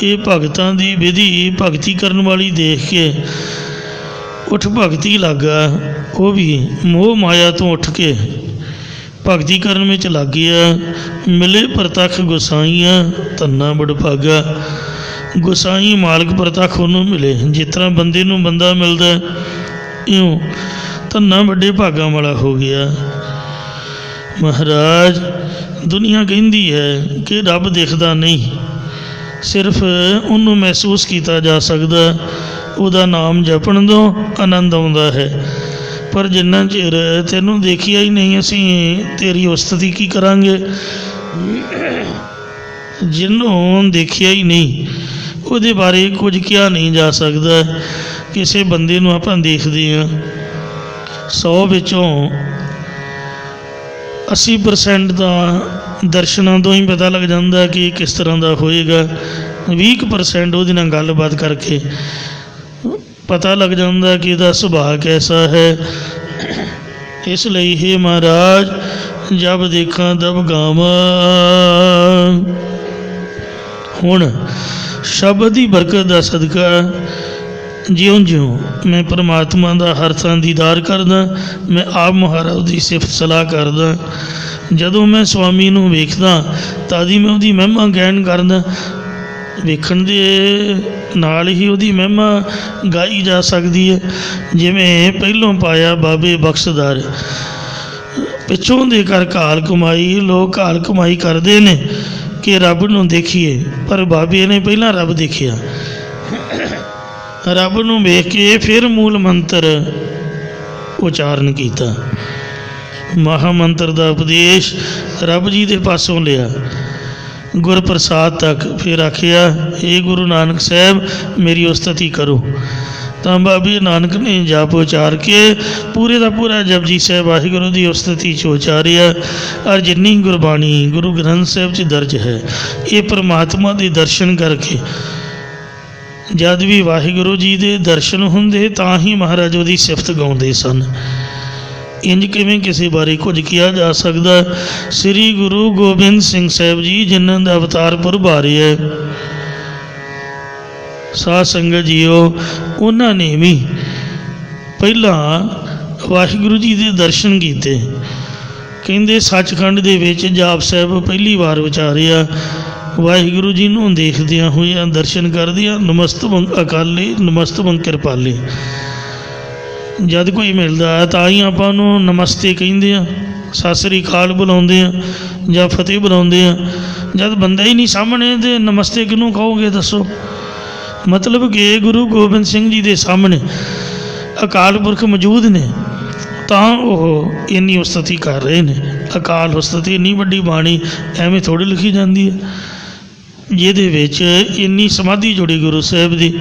ਇਹ ਭਗਤਾਂ ਦੀ ਵਿਧੀ ਭਗਤੀ ਕਰਨ ਵਾਲੀ ਦੇਖ ਕੇ ਉੱਠ ਭਗਤੀ ਲੱਗਾ। ਉਹ ਵੀ ਮੋਹ ਮਾਇਆ ਤੋਂ ਉੱਠ ਕੇ ਭਗਤੀ ਕਰਨ ਵਿੱਚ ਲੱਗ ਗਿਆ। ਮਿਲੇ ਪ੍ਰਤੱਖ ਗੁਸਾਈਆਂ ਧੰਨਾ ਬੜਭਾਗਾ। ਗੁਸਾਈ ਮਾਲਕ ਪ੍ਰਤੱਖ ਉਹਨੂੰ ਮਿਲੇ ਜਿਸ ਤਰ੍ਹਾਂ ਬੰਦੇ ਨੂੰ ਬੰਦਾ ਮਿਲਦਾ ਇਉਂ ਧੰਨਾ ਵੱਡੇ ਭਾਗਾਂ ਵਾਲਾ ਹੋ ਗਿਆ। ਮਹਾਰਾਜ ਦੁਨੀਆ ਕਹਿੰਦੀ ਹੈ ਕਿ ਰੱਬ ਦਿਖਦਾ ਨਹੀਂ ਸਿਰਫ ਉਹਨੂੰ ਮਹਿਸੂਸ ਕੀਤਾ ਜਾ ਸਕਦਾ। ਉਹਦਾ ਨਾਮ ਜਪਣ ਤੋਂ ਆਨੰਦ ਆਉਂਦਾ ਹੈ ਪਰ ਜਿੰਨਾ ਚਿਰ ਤੈਨੂੰ ਦੇਖਿਆ ਹੀ ਨਹੀਂ ਅਸੀਂ ਤੇਰੀ ਉਸਤਤੀ ਕੀ ਕਰਾਂਗੇ। ਜਿਹਨੂੰ ਦੇਖਿਆ ਹੀ ਨਹੀਂ ਉਹਦੇ ਬਾਰੇ ਕੁਝ ਕਿਹਾ ਨਹੀਂ ਜਾ ਸਕਦਾ। ਕਿਸੇ ਬੰਦੇ ਨੂੰ ਆਪਾਂ ਦੇਖਦੇ ਹਾਂ 100 ਵਿੱਚੋਂ 80% ਦਾ ਦਰਸ਼ਨਾਂ ਤੋਂ ਹੀ ਪਤਾ ਲੱਗ ਜਾਂਦਾ ਕਿ ਕਿਸ ਤਰ੍ਹਾਂ ਦਾ ਹੋਏਗਾ। 20% ਉਹਦੇ ਨਾਲ ਗੱਲਬਾਤ ਕਰਕੇ ਪਤਾ ਲੱਗ ਜਾਂਦਾ ਕਿ ਇਹਦਾ ਸੁਭਾਅ ਕੈਸਾ ਹੈ। ਇਸ ਲਈ हे ਮਹਾਰਾਜ ਜਬ ਦੇਖਾਂ ਤਬ ਗਾਵਾਂ। ਹੁਣ ਸ਼ਬਦ ਦੀ ਬਰਕਤ ਦਾ ਸਦਕਾ ਜਿਉਂ-ਜਿਉਂ ਮੈਂ ਪਰਮਾਤਮਾ ਦਾ ਹਰ ਥਾਂ ਦੀਦਾਰ ਕਰਦਾ ਮੈਂ ਆਪ ਮਹਾਰਾਜ ਦੀ ਸਿਫਤ ਸਲਾਹ ਕਰਦਾ। ਜਦੋਂ ਮੈਂ ਸਵਾਮੀ ਨੂੰ ਵੇਖਦਾ ਤਦ ਹੀ ਮੈਂ ਉਹਦੀ ਮਹਿਮਾ ਗਾਇਨ ਕਰਦਾ। ਵੇਖਣ ਦੇ ਨਾਲ ਹੀ ਉਹਦੀ ਮਹਿਮਾ ਗਾਈ ਜਾ ਸਕਦੀ ਹੈ। ਜਿਵੇਂ ਪਹਿਲੋਂ ਪਾਇਆ ਬਾਬੇ ਬਖਸ਼ਦਾਰ ਪਿੱਛੋਂ ਦੇ ਕਰ ਘਾਲ ਕਮਾਈ। ਲੋਕ ਘਾਲ ਕਮਾਈ ਕਰਦੇ ਨੇ ਕਿ ਰੱਬ ਨੂੰ ਦੇਖੀਏ ਪਰ ਬਾਬੇ ਨੇ ਪਹਿਲਾਂ ਰੱਬ ਦੇਖਿਆ। ਰੱਬ ਨੂੰ ਵੇਖ ਕੇ ਫਿਰ ਮੂਲ ਮੰਤਰ ਉਚਾਰਨ ਕੀਤਾ। ਮਹਾ ਮੰਤਰ ਦਾ ਉਪਦੇਸ਼ ਰੱਬ ਜੀ ਦੇ ਪਾਸੋਂ ਲਿਆ ਗੁਰ ਪ੍ਰਸਾਦ ਤੱਕ। ਫਿਰ ਆਖਿਆ ਇਹ ਗੁਰੂ ਨਾਨਕ ਸਾਹਿਬ ਮੇਰੀ ਉਸਤਤੀ ਕਰੋ। ਤਾਂ ਬਾਬੇ ਨਾਨਕ ਨੇ ਜਪ ਉਚਾਰ ਕੇ ਪੂਰੇ ਦਾ ਪੂਰਾ ਜਪਜੀ ਸਾਹਿਬ ਵਾਹਿਗੁਰੂ ਦੀ ਉਸਤਤੀ 'ਚ ਉਚਾਰਿਆ। ਔਰ ਜਿੰਨੀ ਗੁਰਬਾਣੀ ਗੁਰੂ ਗ੍ਰੰਥ ਸਾਹਿਬ 'ਚ ਦਰਜ ਹੈ ਇਹ ਪਰਮਾਤਮਾ ਦੇ ਦਰਸ਼ਨ ਕਰਕੇ ਜਦ ਵੀ ਵਾਹਿਗੁਰੂ ਜੀ ਦੇ ਦਰਸ਼ਨ ਹੁੰਦੇ ਤਾਂ ਹੀ ਮਹਾਰਾਜ ਉਹਦੀ ਸਿਫਤ ਗਾਉਂਦੇ ਸਨ। ਇੰਜ ਕਿਵੇਂ ਕਿਸੇ ਬਾਰੇ ਕੁਝ ਕਿਹਾ ਜਾ ਸਕਦਾ ਹੈ? ਸ੍ਰੀ ਗੁਰੂ ਗੋਬਿੰਦ ਸਿੰਘ ਸਾਹਿਬ ਜੀ ਜਿਨ੍ਹਾਂ ਦਾ ਅਵਤਾਰ ਪੁਰਬ ਆ ਰਿਹਾ ਹੈ, ਸਾਧ ਸੰਗਤ ਜੀਓ, ਉਹਨਾਂ ਨੇ ਵੀ ਪਹਿਲਾਂ ਵਾਹਿਗੁਰੂ ਜੀ ਦੇ ਦਰਸ਼ਨ ਕੀਤੇ। ਕਹਿੰਦੇ ਸੱਚਖੰਡ ਦੇ ਵਿੱਚ ਜਾਪ ਸਾਹਿਬ ਪਹਿਲੀ ਵਾਰ ਵਿਚਾਰਿਆ। ਵਾਹਿਗੁਰੂ ਜੀ ਨੂੰ ਦੇਖਦਿਆਂ ਹੋਇਆਂ, ਦਰਸ਼ਨ ਕਰਦਿਆਂ, ਨਮਸਤਮੰ ਅਕਾਲੇ ਨਮਸਤਮੰ ਕਿਰਪਾਲੇ। ਜਦ ਕੋਈ ਮਿਲਦਾ ਤਾਂ ਹੀ ਆਪਾਂ ਉਹਨੂੰ ਨਮਸਤੇ ਕਹਿੰਦੇ ਆ, ਸਤਿ ਸ੍ਰੀ ਅਕਾਲ ਬੁਲਾਉਂਦੇ ਆ ਜਾਂ ਫਤਿਹ ਬੁਲਾਉਂਦੇ ਆ। ਜਦ ਬੰਦਾ ਹੀ ਨਹੀਂ ਸਾਹਮਣੇ ਤੇ ਨਮਸਤੇ ਕਿਹਨੂੰ ਕਹੋਗੇ ਦੱਸੋ? ਮਤਲਬ ਕਿ ਗੁਰੂ ਗੋਬਿੰਦ ਸਿੰਘ ਜੀ ਦੇ ਸਾਹਮਣੇ ਅਕਾਲ ਪੁਰਖ ਮੌਜੂਦ ਨੇ ਤਾਂ ਉਹ ਇੰਨੀ ਉਸਤਤੀ ਕਰ ਰਹੇ ਨੇ। ਅਕਾਲ ਉਸਤਤੀ ਇੰਨੀ ਵੱਡੀ ਬਾਣੀ ਐਵੇਂ ਥੋੜ੍ਹੀ ਲਿਖੀ ਜਾਂਦੀ ਹੈ, ਜਿਹਦੇ ਵਿੱਚ ਇੰਨੀ ਸਮਾਧੀ ਜੁੜੀ ਗੁਰੂ ਸਾਹਿਬ ਦੀ।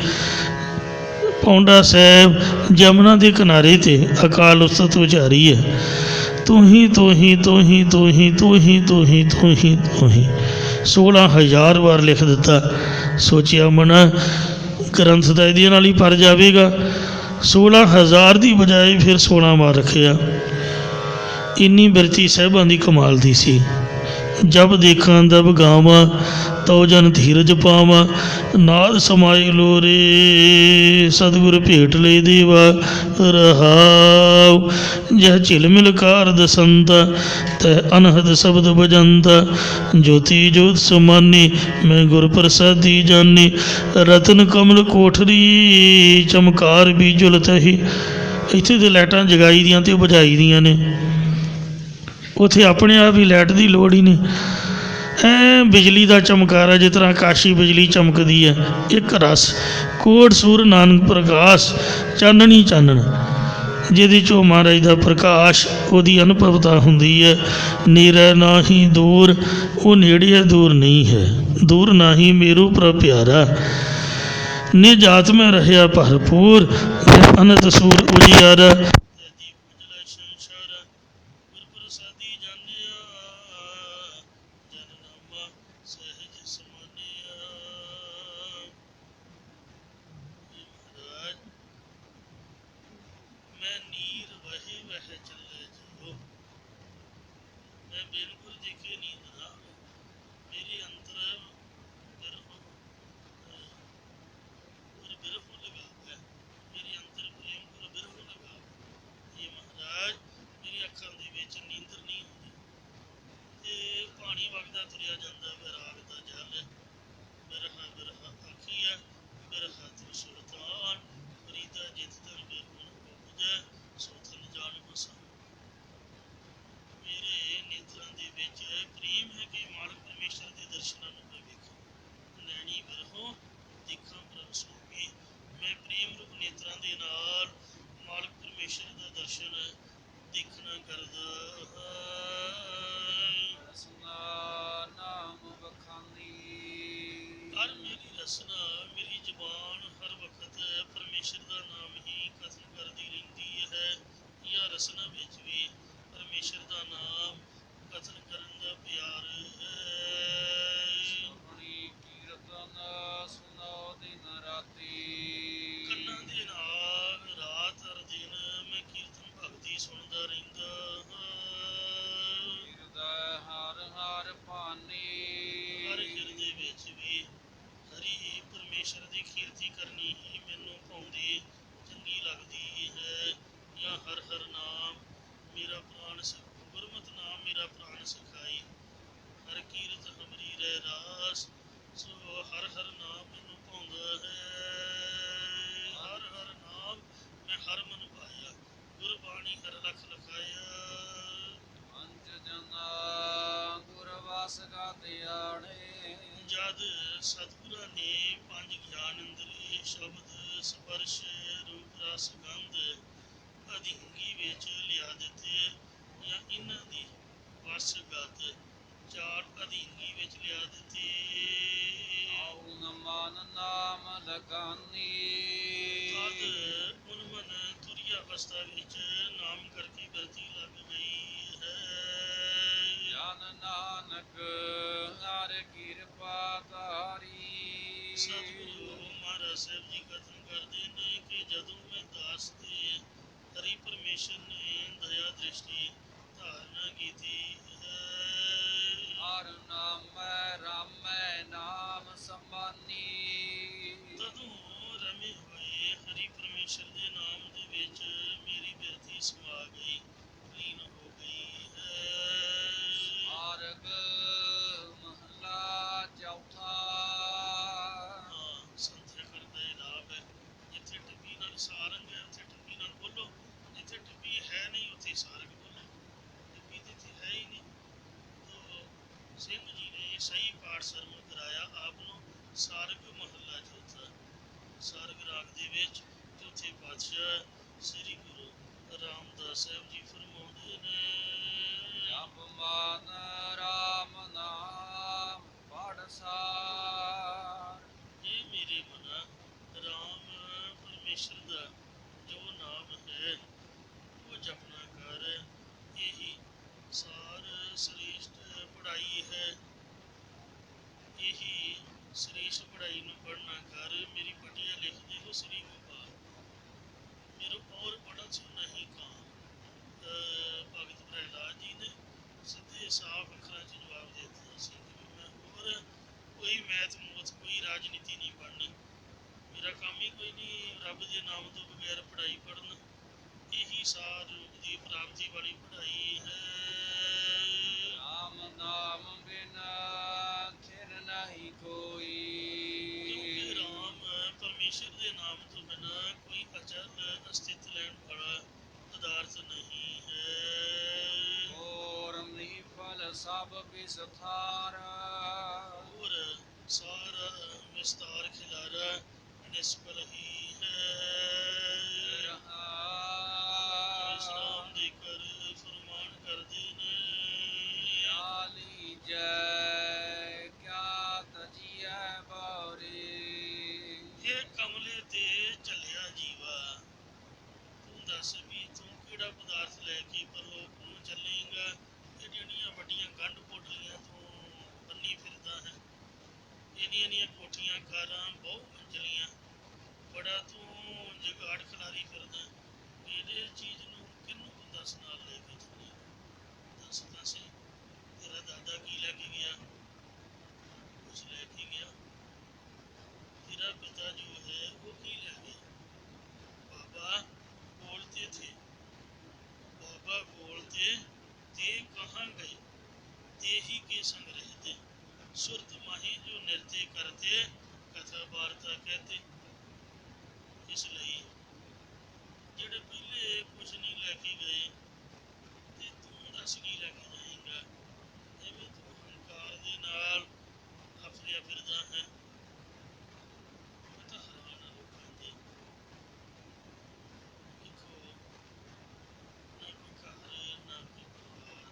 ਪੌਂਡਾ ਸਾਹਿਬ ਜਮਨਾ ਦੇ ਕਿਨਾਰੇ 'ਤੇ ਅਕਾਲ ਉਸਤਤ ਉਚਾਰੀ ਹੈ। ਤੂੰ ਹੀ ਤੂੰ ਹੀ ਤੂੰ ਹੀ ਤੂੰ ਹੀ ਤੂੰ ਹੀ ਤੂੰ ਹੀ ਤੂੰ ਹੀ ਤੂੰ ਹੀ 16,000 ਵਾਰ ਲਿਖ ਦਿੱਤਾ। ਸੋਚਿਆ ਮਨਾ ਗ੍ਰੰਥ ਦਾ ਇਹਦੇ ਨਾਲ ਹੀ ਭਰ ਜਾਵੇਗਾ। 16,000 ਦੀ ਬਜਾਏ ਫਿਰ 16 ਵਾਰ ਰੱਖਿਆ। ਇੰਨੀ ਬਿਰਤੀ ਸਾਹਿਬਾਂ ਦੀ ਕਮਾਲ ਦੀ ਸੀ। ਜਬ ਦੇਖਾਂ ਦਬ ਗਾਵਾਂ ਤਉ ਜਨ ਧੀਰਜ ਪਾਵਾਂ, ਨਾਦ ਸਮਾਏ ਲੋਰੇ ਸਤਿਗੁਰ ਭੇਟ ਲੈ ਦੇਵਾ ਰਹਾਉ। ਜਹ ਝਿਲਮਿਲ ਕਾਰਦ ਸੰਤਾ ਤਹ ਅਨਹਦ ਸ਼ਬਦ ਬਜੰਤਾ, ਜੋਤੀ ਜੋਤ ਸਮਾਨੀ ਮੈਂ ਗੁਰ ਪ੍ਰਸਾਦੀ ਜਾਨੀ। ਰਤਨ ਕਮਲ ਕੋਠਰੀ ਚਮਕਾਰ ਵੀ ਜੁਲਤਹੀ। ਇੱਥੇ ਤੇ ਲਾਈਟਾਂ ਜਗਾਈ ਦੀਆਂ ਤੇ ਬੁਝਾਈ ਦੀਆਂ ਨੇ, ਉੱਥੇ ਆਪਣੇ ਆਪ ਹੀ ਲਾਈਟ ਦੀ ਲੋੜ ਹੀ ਨਹੀਂ। ਐ ਬਿਜਲੀ ਦਾ ਚਮਕਾਰਾ ਜਿਸ ਤਰ੍ਹਾਂ ਆਕਾਸ਼ੀ ਬਿਜਲੀ ਚਮਕਦੀ ਹੈ। ਇੱਕ ਰਸ ਕੋਟ ਸੂਰ ਨਾਨਕ ਪ੍ਰਕਾਸ਼ ਚਾਨਣੀ ਚਾਨਣ, ਜਿਹਦੇ 'ਚੋਂ ਮਹਾਰਾਜ ਦਾ ਪ੍ਰਕਾਸ਼ ਉਹਦੀ ਅਨੁਭਵਤਾ ਹੁੰਦੀ ਹੈ। ਨੇਰਾ ਨਾਹੀ ਦੂਰ ਉਹ ਨੇੜੇ ਹੈ, ਦੂਰ ਨਹੀਂ ਹੈ। ਦੂਰ ਨਾਹੀ ਮੇਰੂ ਪ੍ਰਭ ਪਿਆਰਾ, ਨੇ ਜਾਤ ਮੈਂ ਰਹਿਆ ਭਰਪੂਰ, ਅਨੰਤ ਸੂਰ ਉਜਿਆਰਾ। ਜਦ ਸਤਿਗੁਰਾਂ ਨੇ 5 ਗਿਆਨ ਇੰਦਰੀ ਸ਼ਬਦ ਸਪਰਸ਼ ਰੂਪ ਰਸ ਗੰਧ ਅਧਿੰਗੀ ਵਿੱਚ ਲਿਆ ਦਿੱਤੇ, ਜਾਂ ਇਹਨਾਂ ਦੀ ਵਸਗਤ 4 ਅਧਿੰਗੀ ਵਿੱਚ ਲਿਆ ਦਿੱਤੇ। ਮਨ ਨਾਮ ਲਗਾਨੀ ਤਦ ਉਨਮਨ ਤੁਰੀ ਅਵਸਥਾ ਵਿੱਚ ਨਾਮ ਕਰਕੇ ਬਿਰਤੀ ਲੱਗ ਗਈ ਹੈ। ਜਨ ਨਾਨਕ ਹਰਿ ਕਿਰਪਾ ਧਾਰੀ। ਸਤਿਗੁਰੂ ਮਹਾਰਾਜ ਸਾਹਿਬ ਜੀ ਕਥਨ ਕਰਦੇ ਨੇ ਕਿ ਜਦੋਂ ਮੈਂ ਦਾਸ ਦੇ हरि परमेश्वर ने दया दृष्टि धारण की थी ਹਰ ਨਾਮੈ ਰਾਮੈ ਨਾਮ ਸਮਾਨੀ ਤਦੋਂ ਰਮੇ ਹੋਏ ਹਰੀ ਪਰਮੇਸ਼ਰ ਦੇ ਨਾਮ ਦੇ ਵਿੱਚ ਮੇਰੀ ਬਿਰਤੀ ਸਮਾ ਗਈ, ਲੀਨ ਹੋ ਗਈ ਹੈ। ਮਾਰਗ ਮਹਲਾ ਚੌਥਾ ਸੰਥਿਆ ਕਰਨ ਦਾ ਇਹ ਲਾਭ ਹੈ। ਜਿੱਥੇ ਟੱਬੀ ਨਾਲ ਸਾਰੰਗ ਹੈ ਉੱਥੇ ਟੱਬੀ ਨਾਲ ਬੋਲੋ, ਜਿੱਥੇ ਟੱਬੀ ਹੈ ਨਹੀਂ ਉੱਥੇ ਸਾਰੰਗ ਬੋਲੋ। ਟੱਬੀ ਤੇ ਇੱਥੇ ਹੈ ਹੀ ਨਹੀਂ। ਤੋ ਸਿੰਘ ਜੀ ਨੇ ਸਹੀ ਪਾਠ ਸਰਵਣ ਕਰਾਇਆ ਆਪ ਨੂੰ। ਸਾਰਗ ਮਹੱਲਾ ਚੌਥਾ, ਸਾਰਗ ਰਾਗ ਦੇ ਵਿੱਚ ਚੌਥੇ ਪਾਤਸ਼ਾਹ ਸ੍ਰੀ ਗੁਰੂ ਰਾਮਦਾਸ ਸਾਹਿਬ ਜੀ ਫਰਮਾਉਂਦੇ ਨੇ, ਜਪ ਮਨ ਰਾਮ ਨਾਮ ਪੜ ਸਾਰ। ਇਹ ਮੇਰੇ ਮਨਾ ਰਾਮ ਪਰਮੇਸ਼ਰ ਦਾ ਜੋ ਨਾਮ ਹੈ ਉਹ ਜਪਣਾ ਕਰ। ਇਹੀ ਸਾਰ ਸ੍ਰੇਸ਼ਟ ਪੜ੍ਹਾਈ ਹੈ। ਇਹੀ ਸ੍ਰੇਸ਼ਟ ਪੜ੍ਹਾਈ ਨੂੰ ਪੜ੍ਹਨਾ ਕਰ। ਮੇਰੀ ਪਟਿਆ ਲਿਖਦੇ ਹੋ ਸ੍ਰੀ ਗੋਪਾਲ ਮੇਰੇ ਔਰ ਪੜ੍ਹਨ ਨਹੀਂ ਕਾਂ। ਭਗਤ ਪ੍ਰਹਿਲਾਦ ਜੀ ਨੇ ਸਿੱਧੇ ਸਾਫ ਅੱਖਰਾਂ 'ਚ ਜਵਾਬ ਦੇ ਦਿੱਤਾ ਸੀ ਕਿ ਮੈਂ ਹੋਰ ਕੋਈ ਮੈਥ ਮੂਥ ਕੋਈ ਰਾਜਨੀਤੀ ਨਹੀਂ ਪੜ੍ਹਨੀ, ਮੇਰਾ ਕੰਮ ਹੀ ਕੋਈ ਨਹੀਂ ਰੱਬ ਦੇ ਨਾਮ ਤੋਂ ਬਗੈਰ ਪੜ੍ਹਾਈ ਪੜ੍ਹਨ। ਇਹੀ ਸਾਰ ਰੂਪ ਦੀ ਪ੍ਰਾਪਤੀ ਵਾਲੀ ਪੜ੍ਹਾਈ ਹੈ। ਰਾਮ ਨਾਮ ਬਿਨ ਖਿਰ ਨਹੀਂ ਕੋਈ। ਕਿਉਂਕਿ ਰਾਮ ਪਰਮੇਸ਼ਰ ਦੇ ਨਾਮ ਤੋਂ ਬਿਨਾਂ ਕੋਈ ਅਚਲ ਅਸਤਿਤਵ ਲੈਣ ਵਾਲਾ ਪਦਾਰਥ ਨਹੀਂ ਹੈ। ਹੋਰ ਨਿਫਲ ਸਭ ਵਿਸਥਾਰ। ਹੋਰ ਸਾਰਾ ਵਿਸਤਾਰ ਖਿਲਾਰਾ ਨਿਸਫਲ ਹੀ ਹੈ। ਵਿਸਰਾਮ ਦੇ ਕਰ ਫਰਮਾਨ ਕਰਦੇ ਨੇ, ਆਲੀ ਜੈ ਕਿਆ ਤਜੀਐ ਬੌਰੇ। ਇਹ ਕਮਲੇ ਤੇ ਚੱਲਿਆ ਜੀਵਾ, ਤੂੰ ਦੱਸ ਵੀ ਤੂੰ ਕਿਹੜਾ ਪਦਾਰਥ ਲੈ ਕੇ ਪਰਲੋਕ ਨੂੰ ਚੱਲੇਗਾ। ਇਹ ਜਿਹੜੀਆਂ ਵੱਡੀਆਂ ਗੰਢ ਪੋਟਲੀਆਂ ਤੂੰ ਬੰਨੀ ਫਿਰਦਾ ਹੈ, ਇਹਦੀਆਂ ਕੋਠੀਆਂ ਕਾਰਾਂ ਬਹੁ ਮੰਜ਼ਲੀਆਂ, ਬੜਾ ਤੂੰ ਜਗਾੜ ਖਿਲਾਰੀ ਫਿਰਦਾ। ਇਹਦੇ ਚੀਜ਼ ਨੂੰ ਕਿਹਨੂੰ ਦੱਸ ਨਾਲ ਲੈ ਕੇ ਚੱਲੇ। ਦੱਸ ਤਾਂ ਸਹੀ, ਤੇਰਾ ਦਾਦਾ ਕੀ ਲੈ ਕੇ ਗਿਆ? ਕੁਛ ਲੈ ਕੇ ਗਿਆ। तेरा पिता जो है वो की ले गया। बाबा बोलते थे, बाबा बोलते ते कहाँ गए, ते ही के संग रहते। सुरत माही जो नृत्य करते कथा वार्ता कहते। इसलिए ਜਿਹੜੇ ਪਹਿਲੇ ਕੁਛ ਨਹੀਂ ਲੈ ਕੇ ਗਏ ਤੇ ਤੂੰ ਦੱਸ ਕੀ ਲੈ ਕੇ ਜਾਏਗਾ। ਜਿਵੇਂ ਤੂੰ ਹੰਕਾਰ ਦੇ ਨਾਲ ਅਫਰਿਆ ਫਿਰਦਾ ਹੈ। ਤਾਂ ਹੈਰਾਨ ਲੋਕਾਂ ਦੇ ਦੇਖੋ, ਨਾ ਕੋਈ ਘਰ ਨਾ ਕੋਈ ਪਰਿਵਾਰ,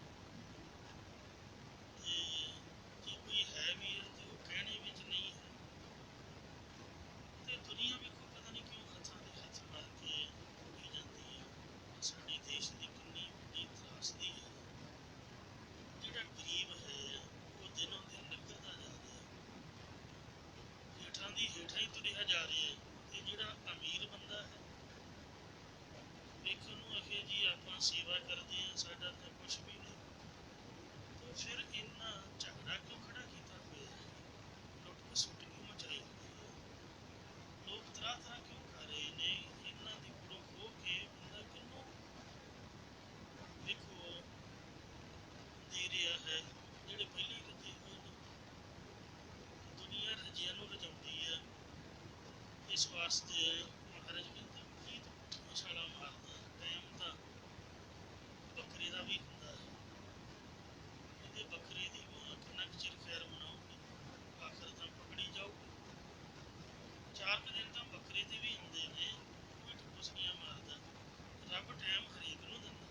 ਤੇ ਜੇ ਕੋਈ ਹੈ ਵੀ ਹੈ ਤੇ ਉਹ ਕਹਿਣੇ ਵਿੱਚ ਨਹੀਂ ਹੈ। ਤੇ ਦੁਨੀਆ ਵੇਖੋ ਪਤਾ ਨਹੀਂ ਕਿਉਂ ਹੱਥਾਂ ਦੇ ਹੱਥ ਮਾਰ ਕੇ ਰੁਕੀ ਜਾਂਦੀ ਹੈ। ਸਾਡੇ ਦੇਸ਼ ਦੀ ਕਿੰਨੀ ਵੱਡੀ ਤਰਾਸਦੀ ਹੈ। ਜਿਹੜਾ ਗਰੀਬ ਹੈ ਉਹ ਦਿਨੋਂ ਦਿਨ ਨਿਕਲਦਾ ਜਾ ਰਿਹਾ, ਹੇਠਾਂ ਦੀ ਹੇਠਾਂ ਹੀ ਤੁਰਿਆ ਜਾ ਰਿਹਾ ਹੈ। ਤੇ ਜਿਹੜਾ ਅਮੀਰ ਬੰਦਾ ਹੈ ਵੇਖਣ ਨੂੰ ਅਖੇ ਜੀ ਆਪਾਂ ਸੇਵਾ ਕਰਦੇ ਹਾਂ, ਸਾਡਾ ਤਾਂ ਕੁਛ ਵੀ ਨਹੀਂ। ਤਾਂ ਫਿਰ ਇੰਨਾ ਝਗੜਾ ਕਿਉਂ ਖੜਾ ਕੀਤਾ ਹੋਇਆ ਹੈ? ਲੁੱਟ ਖਸੁੱਟ ਕਿਉਂ ਮਚਾਈ ਹੋਈ ਹੈ? ਲੋਕ ਤਰ੍ਹਾਂ ਤਰ੍ਹਾਂ ਕਿਉਂ ਕਰ ਰਹੇ ਨੇ? ਇਹਨਾਂ ਦੀ ਗੁਰੂ ਹੋ ਕੇ ਬੰਦਾ ਕਿਹਨੂੰ ਵੇਖੋ ਦੇ ਰਿਹਾ ਹੈ। ਜਿਹੜੇ ਪਹਿਲੇ ਰੱਜੇ ਹੋਏ ਨੇ, ਦੁਨੀਆ ਰੱਜਿਆਂ ਨੂੰ ਰਜਾਉਂਦੀ ਹੈ। ਇਸ ਵਾਸਤੇ ਮਹਾਰਾਜ ਕਹਿੰਦੇ ਕੀ ਤੂੰ ਛਾਲਾ ਮਾਰਦਾ। ਟਾਈਮ ਤਾਂ ਬੱਕਰੇ ਦਾ ਵੀ ਹੁੰਦਾ ਹੈ। ਇਹਦੇ ਬੱਕਰੇ ਦੀ ਕਿੰਨਾ ਕੁ ਚਿਰ ਖੈਰ ਮਨਾਉਗੀ, ਆਖਰ ਤਾਂ ਪਕੜੀ ਜਾਊਗੀ। 4 ਦਿਨ ਤਾਂ ਬੱਕਰੇ ਦੇ ਵੀ ਆਉਂਦੇ ਨੇ, ਕੋਈ ਠੁਕਸੀਆਂ ਮਾਰਦਾ। ਰੱਬ ਟਾਈਮ ਹਰੇਕ ਨੂੰ ਦਿੰਦਾ,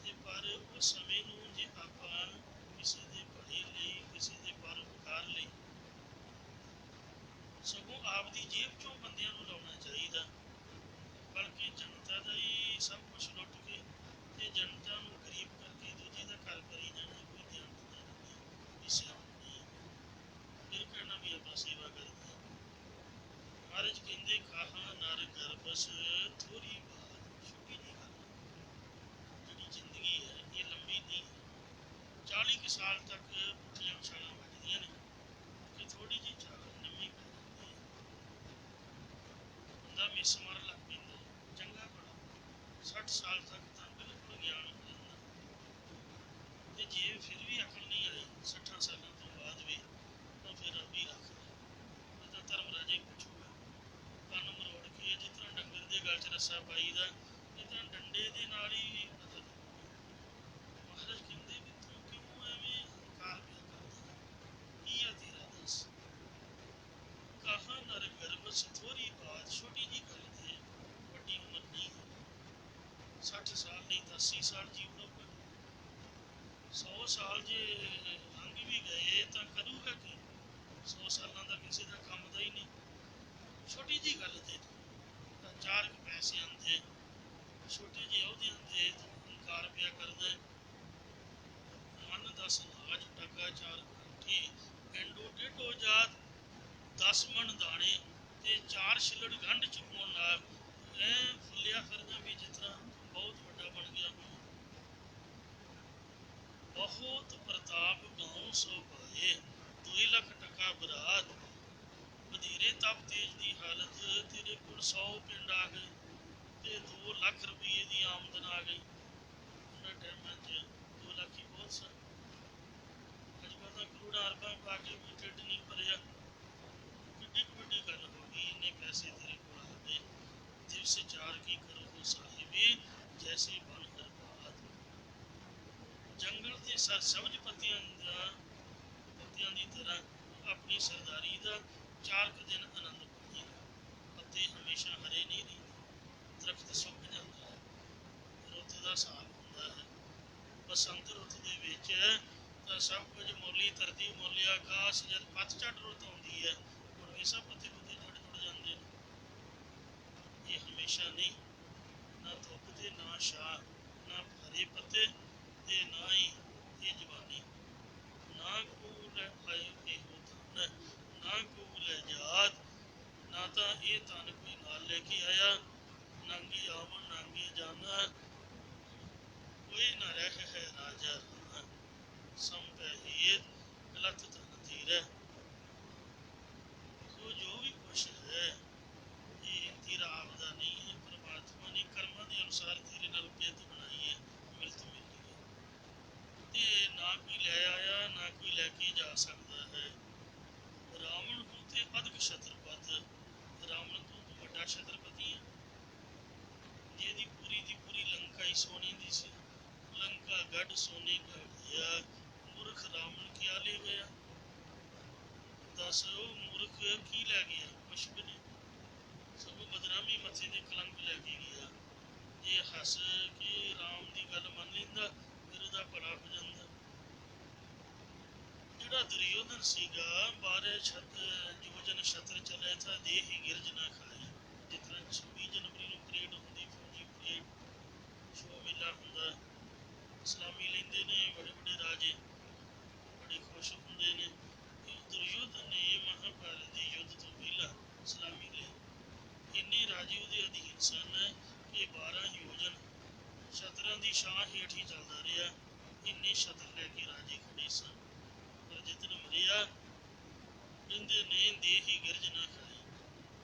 ਤੇ ਪਰ ਉਹ ਸਮੇਂ ਨੂੰ ਜੇ ਆਪਾਂ ਕਿਸੇ ਦੇ ਭਲੇ ਲਈ, ਕਿਸੇ ਦੇ ਪਰਉਪਕਾਰ ਲਈ, ਸਗੋਂ ਆਪਦੀ ਜੇਬ ਚੋਂ ਬੰਦਿਆਂ ਨੂੰ ਲਾਉਣਾ ਚਾਹੀਦਾ। ਬਲਕਿ ਜਨਤਾ ਦਾ ਹੀ ਸਭ ਕੁਛ ਲੁੱਟ ਕੇ ਤੇ ਜਨਤਾ ਨੂੰ ਗਰੀਬ ਕਰਕੇ ਦੂਜੇ ਦਾ ਘਰ ਕਰੀ ਜਾਣਾ, ਕੋਈ ਧਿਆਨ ਦਿੰਦਾ ਨਹੀਂ, ਕੋਈ ਸਿਆਣ ਨਹੀਂ। ਫਿਰ ਕਹਿਣਾ ਵੀ ਆਪਾਂ ਸੇਵਾ ਕਰਦੇ ਹਾਂ। ਮਹਾਰਾਜ ਕਹਿੰਦੇ ਖਾਹਾਂ ਨਰ ਗਰਬਸ ਥੋੜੀ ਬਾਤ ਕੁ ਸਾਲ ਤੱਕ ਪੁੱਠੀਆਂ ਛਾਲਾਂ ਵੱਜਦੀਆਂ ਨੇ ਕਿ ਥੋੜੀ ਜਿਹੀ ਚਾਲ ਨਵੀਂ ਪੈ ਜਾਂਦੀ ਹੈ, ਬੰਦਾ ਮਿਸ ਮਾਰਨ ਲੱਗ ਪੈਂਦਾ ਚੰਗਾ ਭਲਾ। 60 ਸਾਲ ਤੱਕ ਤਾਂ ਬਿਲਕੁਲ ਗਿਆਨ ਹੋ ਜਾਂਦਾ, ਤੇ ਜੇ ਫਿਰ ਵੀ ਅਕਲ ਨਹੀਂ ਆਈ 60 ਸਾਲਾਂ ਤੋਂ ਬਾਅਦ ਵੀ, ਤਾਂ ਫਿਰ ਰੱਬ ਹੀ ਰੱਖਦਾ। ਉਹ ਤਾਂ ਧਰਮ ਰਾਜੇ ਪੁੱਛੂਗਾ, ਕੰਨ ਮਰੋੜ ਕੇ ਜਿਸ ਤਰ੍ਹਾਂ ਡੰਗਰ ਦੇ ਗਲ 'ਚ ਰੱਸਾ ਪਾਈਦਾ, ਇਸ ਤਰ੍ਹਾਂ ਡੰਡੇ ਦੇ ਨਾਲ ਹੀ ਬਦਲ। ਮਹਾਰਾਜ ਕਹਿੰਦੇ ਵੀ ਤੂੰ ਕਿਉਂ ਐਵੇਂ ਹੰਕਾਰ ਪਿਆ ਕਰਦਾ, ਕੀ ਆ ਤੇਰਾ ਦੱਸ। ਕਹਾ ਨਰ ਗਰਭ ਸਥੋਰੀ ਬਾਤ, ਛੋਟੀ ਜੀ ਗੱਲ ਤੇ ਵੱਡੀ ਉਮਰ ਨਹੀਂ ਹੈ। 60 ਸਾਲ ਨਹੀਂ ਤਾਂ 80 ਸਾਲ ਜੀਵ ਲਊਗਾ। 100 ਸਾਲ ਜੇ ਲੰਘ ਵੀ ਗਏ ਤਾਂ ਕਰੂਗਾ ਕੀ? 100 ਸਾਲਾਂ ਦਾ ਕਿਸੇ ਦਾ ਕੰਮ ਦਾ ਹੀ ਨਹੀਂ। ਛੋਟੀ ਜੀ ਗੱਲ ਤੇ ਤਾਂ 4 ਪੈਸੇ ਆਉਂਦੇ, ਛੋਟੇ ਜਿਹੇ ਅਹੁਦਿਆਂ ਦੇ ਹੰਕਾਰ ਪਿਆ ਕਰਦਾ। ਮਨ 10 ਨਾਜ ਟਕਾ 4 ਕਾਠੀ, ਪਿੰਡੋ ਡੇਢੋ ਜਾਤ 10 ਮਣ ਦਾਣੇ ਤੇ 4 ਛਿੱਲੜ ਗੰਢ ਚ ਹੋਣ ਨਾਲ ਐ ਫੁੱਲਿਆ ਫਿਰਦਾ ਵੀ ਜਿਸ ਤਰ੍ਹਾਂ ਬਹੁਤ ਵੱਡਾ ਬਣ ਗਿਆ ਹੁਣ। ਬਹੁਤ ਪ੍ਰਤਾਪ ਗਾਉਂ ਸੋ ਪਾਏ, 2 ਲੱਖ ਟਕਾ ਬਰਾਤ, ਵਧੇਰੇ ਤਪ ਤੇਜ ਦੀ ਹਾਲਤ, ਤੇਰੇ ਕੋਲ 100 ਪਿੰਡ ਆ ਗਏ ਤੇ 2 ਲੱਖ ਰੁਪਏ ਦੀ ਆਮਦਨ ਆ ਗਈ। ਉਹਨਾਂ ਟਾਈਮਾਂ 'ਚ 2 ਲੱਖ ਹੀ ਬਹੁਤ ਸਨ। ਅੱਜ ਕੱਲ੍ਹ ਤਾਂ ਕਰੋੜਾਂ ਅਰਬਾਂ ਪਾ ਕੇ ਵੀ ਢਿੱਡ ਨਹੀਂ ਭਰਿਆ। ਕਿੱਡੀ ਕੁ ਵੱਡੀ ਗੱਲ ਹੋ ਗਈ, ਇੰਨੇ ਪੈਸੇ ਤੇਰੇ ਕੋਲ ਆ ਗਏ। ਦਿਵਸ 4 ਕੀ ਕਰੋ ਹੋ ਸਾਹਿਬੀ, ਜੈਸੇ ਬਨ ਹਰਬਾਦ। ਜੰਗਲ ਦੇ ਸਬਜ਼ ਪੱਤਿਆਂ ਦੀ ਤਰ੍ਹਾਂ ਆਪਣੀ ਸਰਦਾਰੀ ਦਾ 4 ਕੁ ਦਿਨ ਆਨੰਦ ਪਾਈਏ। ਪੱਤੇ ਹਮੇਸ਼ਾ ਹਰੇ ਨਹੀਂ ਰਹਿੰਦੇ, ਦਰਖਤ ਸੁੱਕ ਜਾਂਦਾ ਹੈ, ਰੁੱਤ ਦਾ ਸਾਲ ਹੁੰਦਾ ਹੈ। ਬਸੰਤ ਰੁੱਤ ਦੇ ਵਿੱਚ ਤਾਂ ਸਭ ਕੁਝ ਮੋਲੀ ਧਰਤੀ ਮੋਲੀ ਆਕਾਸ਼, ਜਦ ਪਤਝੜ ਰੁੱਤ ਆਉਂਦੀ ਹੈ ਹੁਣ ਇਹ ਸਭ ਪੱਤੇ ਪੁੱਤੇ ਜੁੜ ਜਾਂਦੇ ਨੇ। ਇਹ ਹਮੇਸ਼ਾ ਨਹੀਂ, ਨਾ ਧੁੱਪ ਤੇ ਨਾ ਛਾਂ, ਨਾ ਹਰੇ ਪੱਤੇ ਤੇ ਨਾ ਹੀ ਇਹ ਜਵਾਨੀ। ਨਾ ਕੋ ਲੈ ਆਏ ਇਹੋ ਧਨ, ਨਾ ਕੋ ਲੈ ਜਾਤ, ਨਾ ਤਾਂ ਇਹ ਧਨ ਕੋਈ ਨਾਲ ਲੈ ਕੇ ਆਇਆ। ਨਾਂਗੀ ਆਵਣ ਨਾਂਗੀ ਜਾਣਾ, ਕੋਈ ਨਾ ਰਹਿ ਹੈ ਰਾਜਾ ਰਾਣਾ। ਸੰਪੈ ਹੇਤ ਗਲਤ ਧਨ ਧੀਰੈ, ਸੋ ਜੋ ਵੀ ਕੁਛ ਹੈ ਇਹ ਤੇਰਾ ਆਪਦਾ ਨਹੀਂ ਹੈ, ਪਰਮਾਤਮਾ ਨੇ ਕਰਮਾਂ ਦੇ ਅਨੁਸਾਰ ਤੇਰੇ ਨਾਲ ਬਿੱਦ ਬਣਾਈ ਹੈ, ਮਿਲਤ ਮਿਲਦੀ ਹੈ। ਤੇ ਨਾ ਕੋਈ ਲੈ ਆਇਆ, ਨਾ ਕੋਈ ਲੈ ਕੇ ਜਾ ਸਕਦਾ ਹੈ। ਰਾਵਣ ਨੂੰ ਤੇ ਅਧਿਕ ਛਤਰਪਤ, ਰਾਵਣ ਤੋਂ ਵੱਡਾ ਛਤਰਪਤੀ ਹੈ। ਜਿਹਦੀ ਪੂਰੀ ਦੀ ਪੂਰੀ ਲੰਕਾ ਹੀ ਸੋਨੇ ਦੀ ਸੀ। ਲੰਕਾ ਗੜ ਸੋਨੇ ਕਾ ਢਿਆ, ਮੂਰਖ ਰਾਵਣ ਕਿਆ ਲੈ ਗਿਆ। ਦੱਸ ਉਹ ਮੂਰਖ ਕੀ ਲੈ ਗਿਆ? ਕੁਛ ਵੀ ਨਹੀਂ, ਸਗੋਂ ਬਦਨਾਮੀ ਮੱਥੇ ਤੇ ਕਲੰਕ ਲੈ ਕੇ ਗਿਆ। ਜੇ ਹੱਸ ਕੇ ਰਾਮ ਦੀ ਗੱਲ ਮੰਨ ਲੈਂਦਾ ਫਿਰ ਉਹਦਾ ਭਲਾ ਹੋ ਜਾਂਦਾ। ਜਿਹੜਾ ਦੁਰਯੋਧਨ ਸੀਗਾ 12 ਯੋਜਨ ਛਤਰ ਚਲੇ ਤਾਂ ਦੇਹ ਹੀ ਗਿਰਜ ਨਾ ਖਾਏ। ਜਿਸ ਤਰ੍ਹਾਂ 26 ਜਨਵਰੀ ਨੂੰ ਪਰੇਡ ਹੁੰਦੀ, ਫੌਜੀ ਪਰੇਡ, ਸ਼ੋਅ ਮੇਲਾ ਹੁੰਦਾ, ਸਲਾਮੀ ਲੈਂਦੇ ਨੇ ਬੜੇ ਬੜੇ ਰਾਜੇ, ਬੜੇ ਖੁਸ਼ ਹੁੰਦੇ ਨੇ। ਦੁਰਯੋਧਨ ਨੇ ਮਹਾਭਾਰਤ ਦੇ ਯੁੱਧ ਤੋਂ ਪਹਿਲਾਂ ਸਲਾਮੀ ਲਈ। ਇੰਨੇ ਰਾਜੇ ਉਹਦੇ ਅਧੀਨ ਸਨ ਕਿ 12 ਯੋਜਨ ਛਤਰਾਂ ਦੀ ਛਾਂ ਹੇਠ ਹੀ ਚੱਲਦਾ ਰਿਹਾ। ਇੰਨੇ ਛਤਰ ਲੈ ਕੇ ਰਾਜੇ ਖੜੇ ਸਨ। ਪਰ ਜਿੱਦਣ ਮਰਿਆ ਕਹਿੰਦੇ ਨੇ ਦੇਹ ਹੀ ਗਿਰਜ ਨਾ ਖਾਏ।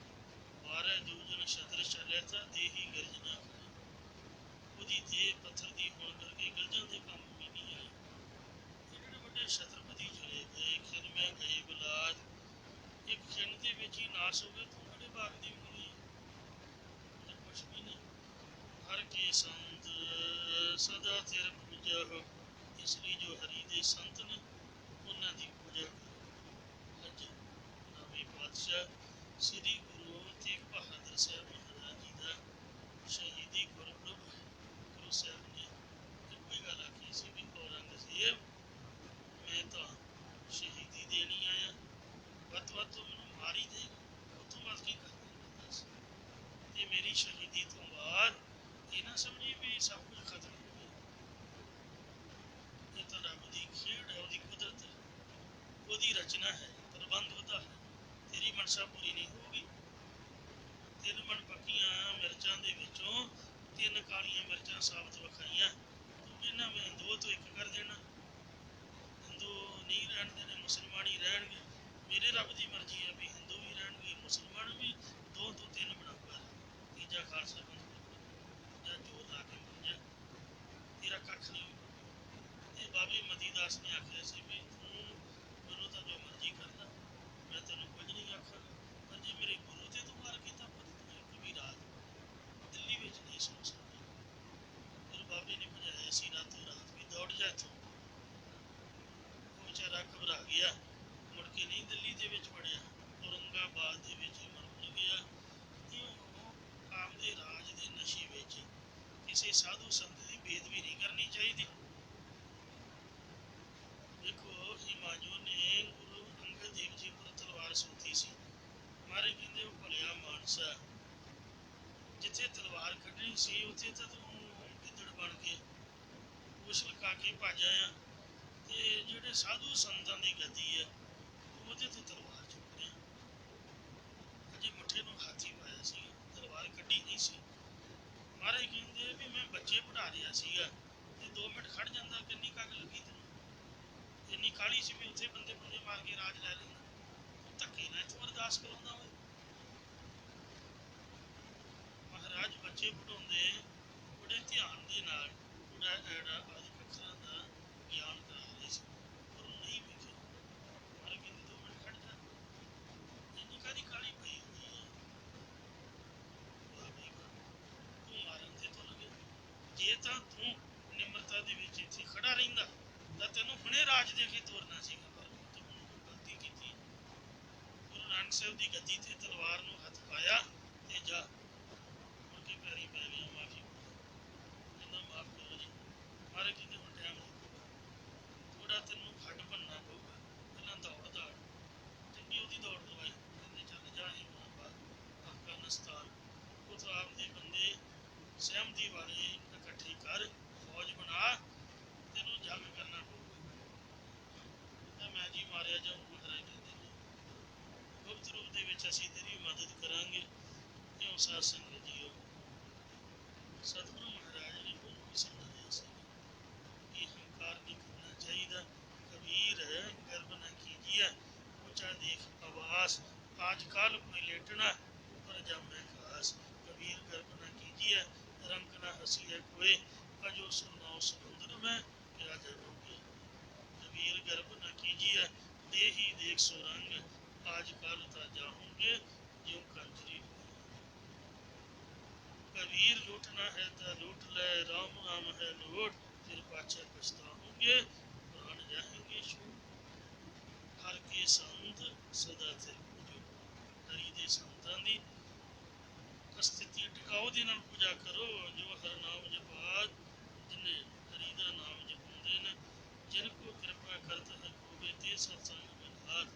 12 ਯੋਜਨ ਛਤਰ ਚੱਲਿਆ ਤਾਂ ਦੇਹ ਹੀ ਗਿਰਜ ਨਾ ਖਾਏ। ਉਹਦੀ ਦੇਹ ਪੱਥਰ ਦੀ ਹੋਣ ਕਰਕੇ ਗਿਰਜਾਂ ਦੇ ਕੰਮ ਵੀ ਨਹੀਂ ਆਈ। ਜਿਹੜੇ ਵੱਡੇ ਛਤਰਪਤੀ ਚਲੇ ਗਏ, ਖਿਰਮਿਆਂ ਗਏ ਬਲਾਦ, ਇੱਕ ਖਿਣ ਦੇ ਵਿੱਚ ਹੀ ਨਾਸ ਹੋ ਗਏ। ਤੂੰ ਕਿਹੜੇ ਬਾਗ ਦੀ ਮਿਲੀ ਹੈ? ਕੁਛ ਵੀ ਨਹੀਂ। ਹਰ ਕੇ ਸੰਤ ਸਦਾ ਤੇਰ ਪੂਜਾ ਹੋ, ਇਸ ਲਈ ਜੋ ਹਰੀ ਦੇ ਸੰਤ ਨੇ ਉਹਨਾਂ ਦੀ ਪੂਜਾ ਕਰੋ। ਅੱਜ ਨਵੇਂ ਪਾਤਸ਼ਾਹ ਸ੍ਰੀ ਗੁਰੂ ਤੇਗ ਬਹਾਦਰ ਸਾਹਿਬ ਮਹਾਰਾਜ ਜੀ ਦਾ ਸ਼ਹੀਦੀ ਗੁਰਪੁਰਬ ਹੈ। ਗੁਰੂ ਸਾਹਿਬ ਨੇ ਇੱਕੋ ਹੀ ਗੱਲ ਆਖੀ ਸੀ ਵੀ ਔਰੰਗਜ਼ੇਬ ਮੈਂ ਤਾਂ ਸ਼ਹੀਦੀ ਦੇਣੀ ਆਇਆ, ਵੱਧ ਤੋਂ ਵੱਧ ਤੂੰ ਮੈਨੂੰ ਮਾਰ ਹੀ ਦੇਗਾ, ਉਹ ਤੋਂ ਵੱਧ ਕੀ ਕਰ ਦੇਗਾ ਦੱਸ। ਤੇ ਮੇਰੀ ਸ਼ਹੀਦੀ ਤੋਂ ਬਾਅਦ ਇਹ ਨਾ ਸਮਝੀ ਵੀ ਸਭ ਕੁਝ ਖਤਮ ਹੋ ਗਿਆ। ਇਹ ਤਾਂ ਰੱਬ ਦੀ ਖੇਡ ਹੈ, ਉਹਦੀ ਕੁਦਰਤ ਹੈ, ਉਹਦੀ ਰਚਨਾ ਹੈ, ਪ੍ਰਬੰਧ ਉਹਦਾ ਹੈ। ਤੇਰੀ ਮਨਸਾ ਪੂਰੀ ਨਹੀਂ ਹੋਊਗੀ। 3 ਮਣ ਪੱਕੀਆਂ ਮਿਰਚਾਂ ਦੇ ਵਿੱਚੋਂ 3 ਕਾਲੀਆਂ ਮਿਰਚਾਂ ਸਾਬਤ ਵਿਖਾਈਆਂ, ਤੂੰ ਕਹਿੰਦਾ ਮੈਂ 2 ਤੋਂ 1 ਕਰ ਦੇਣਾ। ਜਾਣਦੇ ਨੇ ਮੁਸਲਮਾਨ ਹੀ ਰਹਿਣਗੇ। ਮੇਰੇ ਰੱਬ ਦੀ ਮਰਜ਼ੀ ਹੈ ਵੀ ਹਿੰਦੂ ਵੀ ਰਹਿਣਗੇ, ਮੁਸਲਮਾਨ ਵੀ, 2 ਤੋਂ 3 ਬਰਾਬਰ, ਤੀਜਾ ਖਾਲਸਾ ਪੰਥ ਜਾਂ ਜੋਰ ਲਾ ਕੇ ਬਣ ਜਾ, ਤੇਰਾ ਕੱਖ ਨਹੀਂ ਹੋਊਗਾ। ਇਹ ਬਾਬੇ ਮਤੀਦਾਸ ਨੇ ਆਖਿਆ ਸੀ ਵੀ ਤੂੰ ਮੈਨੂੰ ਤਾਂ ਜੋ ਮਰਜ਼ੀ ਕਰਦਾ, ਮੈਂ ਤੈਨੂੰ ਕੁਝ ਨਹੀਂ ਆਖਾਂਗਾ, ਪਰ ਜੇ ਮੇਰੇ ਗੁਰੂ ਤੇ ਤੂੰ ਵਾਰ ਕੀਤਾ ਪੁੱਤ ਤੂੰ ਇੱਕ ਵੀ ਰਾਤ ਦਿੱਲੀ ਵਿੱਚ ਨਹੀਂ ਸੌ ਸਕਦਾ। ਫਿਰ ਬਾਬੇ ਨੇ ਭਜਾਇਆ ਸੀ ਰਾਤੋਂ ਰਾਤ ਵੀ ਦੌੜ ਜਾ ਇੱਥੋਂ। ਉਹ ਵਿਚਾਰਾ ਘਬਰਾ ਗਿਆ, ਮੁੜ ਕੇ ਨਹੀਂ ਦਿੱਲੀ ਦੇ ਵਿੱਚ ਵੜਿਆ, ਔਰੰਗਾਬਾਦ ਦੇ ਵਿੱਚ ਮਰ ਗਿਆ। ਤੇ ਉਹ ਆਪਦੇ ਰਾਜ ਦੇ ਨਸ਼ੇ ਵਿੱਚ ਕਿਸੇ ਸਾਧੂ ਸੰਤ ਦੀ ਬੇਦਬੀ ਨਹੀਂ ਕਰਨੀ ਚਾਹੀਦੀ। ਦੇਖੋ ਹਿਮਾਯੂ ਨੇ ਗੁਰੂ ਅੰਗਦ ਦੇਵ ਜੀ ਕੋਲ ਤਲਵਾਰ ਸੋਤੀ ਸੀ। ਮਾਰੇ ਕਹਿੰਦੇ ਉਹ ਭਲਿਆ ਮਾਨਸਾ, ਜਿੱਥੇ ਤਲਵਾਰ ਕੱਢਣੀ ਸੀ ਉੱਥੇ ਤਾਂ ਤੂੰ ਗਿੱਦੜ ਬਣ ਕੇ ਕੁਛ ਲਗਾ ਕੇ ਭੱਜ ਆਇਆ, ਤੇ ਜਿਹੜੇ ਸਾਧੂ ਸੰਤਾਂ ਦੀ ਗੱਦੀ ਹੈ ਉਹਦੇ ਤੇ ਤਲਵਾਰ ਚੁੱਕ ਰਿਹਾ। ਅਜੇ ਮੁੱਠੇ ਨੂੰ ਹਾਥੀ ਪਾਇਆ ਸੀ, ਤਲਵਾਰ ਕੱਢੀ ਨਹੀਂ ਸੀ। ਮਹਾਰਾਜ ਕਹਿੰਦੇ ਵੀ ਮੈਂ ਬੱਚੇ ਪੜ੍ਹਾ ਰਿਹਾ ਸੀਗਾ ਤੇ 2 ਮਿੰਟ ਖੜ ਜਾਂਦਾ, ਕਿੰਨੀ ਕੱਗ ਲੱਗੀ ਤੈਨੂੰ? ਇੰਨੀ ਕਾਹਲੀ ਸੀ ਵੀ ਉੱਥੇ ਬੰਦੇ ਮਾਰ ਕੇ ਰਾਜ ਲੈ ਲੈਂਦਾ, ਧੱਕੇ ਨਾਲ ਇੱਥੋਂ ਅਰਦਾਸ ਕਰਾਉਂਦਾ ਹੋਵੇ। ਮਹਾਰਾਜ ਬੱਚੇ ਪੜ੍ਹਾਉਂਦੇ ਬੜੇ ਧਿਆਨ ਦੇ ਨਾਲ ਊੜਾ ਐੜਾ ਆਦਿ ਅੱਖਰਾਂ ਦਾ ਗਿਆਨ ਕਰਾ ਰਹੇ ਸੀ, ਪਰ ਉਹ ਨਹੀਂ ਵੇਖਿਆ। ਮਹਾਰਾਜ ਕਹਿੰਦੇ 2 ਮਿੰਟ ਖੜ ਜਾ, ਇੰਨੀ ਕਾਹਦੀ ਕਾਹਲੀ ਪਈ ਹੋਈ ਹੈ? ਤੂੰ ਮਾਰਨ ਤੇ ਤੁਲ ਗਿਆ। ਜੇ ਤਾਂ ਤੂੰ ਨਿਮਰਤਾ ਦੇ ਵਿੱਚ ਇੱਥੇ ਖੜਾ ਰਹਿੰਦਾ ਤਾਂ ਤੈਨੂੰ ਹੁਣੇ ਰਾਜ ਦੇ ਕੇ ਤੋਰਨਾ ਸੀਗਾ, ਪਰ ਤੂੰ ਗਲਤੀ ਕੀਤੀ। ਗੁਰੂ ਨਾਨਕ ਸਾਹਿਬ ਦੀ ਗੱਦੀ ਤੇ ਤਲਵਾਰ ਨੂੰ ਹੱਥ ਪਾਇਆ ਤੇ ਜਾ ਮੁੜ ਕੇ ਪੈਰੀ ਪੈ ਗਿਆ, ਮਾਫੀ ਕਹਿੰਦਾ ਮਾਫ ਕਰੋ ਜੀ। ਮਾਰੇ ਕਹਿੰਦੇ ਹੁਣ ਟਾਈਮ ਲੱਗੂਗਾ, ਥੋੜਾ ਤੈਨੂੰ ਹੱਡ ਭੰਨਣਾ ਪਊਗਾ, ਪਹਿਲਾਂ ਦੌੜ ਦੌੜ ਚੰਗੀ ਉਹਦੀ ਦੌੜ ਦਵਾਈ। ਕਹਿੰਦੇ ਚੱਲ ਜਾ ਅਫਗਾਨਿਸਤਾਨ, ਉੱਥੋਂ ਆਪਦੇ ਬੰਦੇ ਸਹਿਮਤੀ ਵਾਲੇ ਇਕੱਠੇ ਕਰ, ਫੌਜ ਬਣਾ, ਤੈਨੂੰ ਜੰਗ ਕਰਨਾ ਪਊਗਾ। ਕਹਿੰਦਾ ਮੈਂ ਜੀ ਮਾਰਿਆ ਜਾਊਂ। ਮਹਾਰਾਜ ਕਹਿੰਦੇ ਨੇ ਗੁਪਤ ਰੂਪ ਦੇ ਵਿੱਚ ਅਸੀਂ ਤੇਰੀ ਮਦਦ ਕਰਾਂਗੇ। ਕਿਉਂ ਸਾਧ ਸੰਗਤ ਜੀਓ, ਸਤਿਗੁਰੂ ਮਹਾਰਾਜ ਨੇ ਉਹਨੂੰ ਵੀ ਸਮਝਾਇਆ ਸੀ ਕਿ ਹੰਕਾਰ ਨਹੀਂ ਕਰਨਾ ਚਾਹੀਦਾ। ਕਬੀਰ ਗਰਬ ਨਾ ਕੀਜੀਏ, ਉੱਚਾ ਦੇਖ ਆਵਾਸ, आज काल कोई लेटना ऊपर जामे घास। कबीर गर्भ न कीजिए, रंग न हंसिए कोई, अजो सुनाओ समुद्र में क्या जाओगे। कबीर गर्भ न कीजिए, दे ही देख सो रंग, आज काल ता जाओगे ज्यों कंजरी। कबीर लूटना है तो लूट ले, राम नाम है लूट, फिर पाछे पछताओगे, प्राण जाएंगे छूट। हर के संत सदा थे पूजो, हरि ਦੇ ਸੰਤਾਂ ਦੀ ਸਥਿਤੀ ਟਿਕਾਓ ਦੇ ਨਾਲ ਪੂਜਾ ਕਰੋ। ਜੋ ਹਰ ਨਾਮ ਜਪਾਤ, ਜਿਨੇ ਹਰੀ ਦਾ ਨਾਮ ਜਪਾਉਂਦੇ ਨੇ, ਜਿਨ ਕੋ ਕਿਰਪਾ ਕਰਤ ਹੈ ਹੋਵੇ ਤੇ ਸਤਸੰਗ ਮਿਲਾਤ।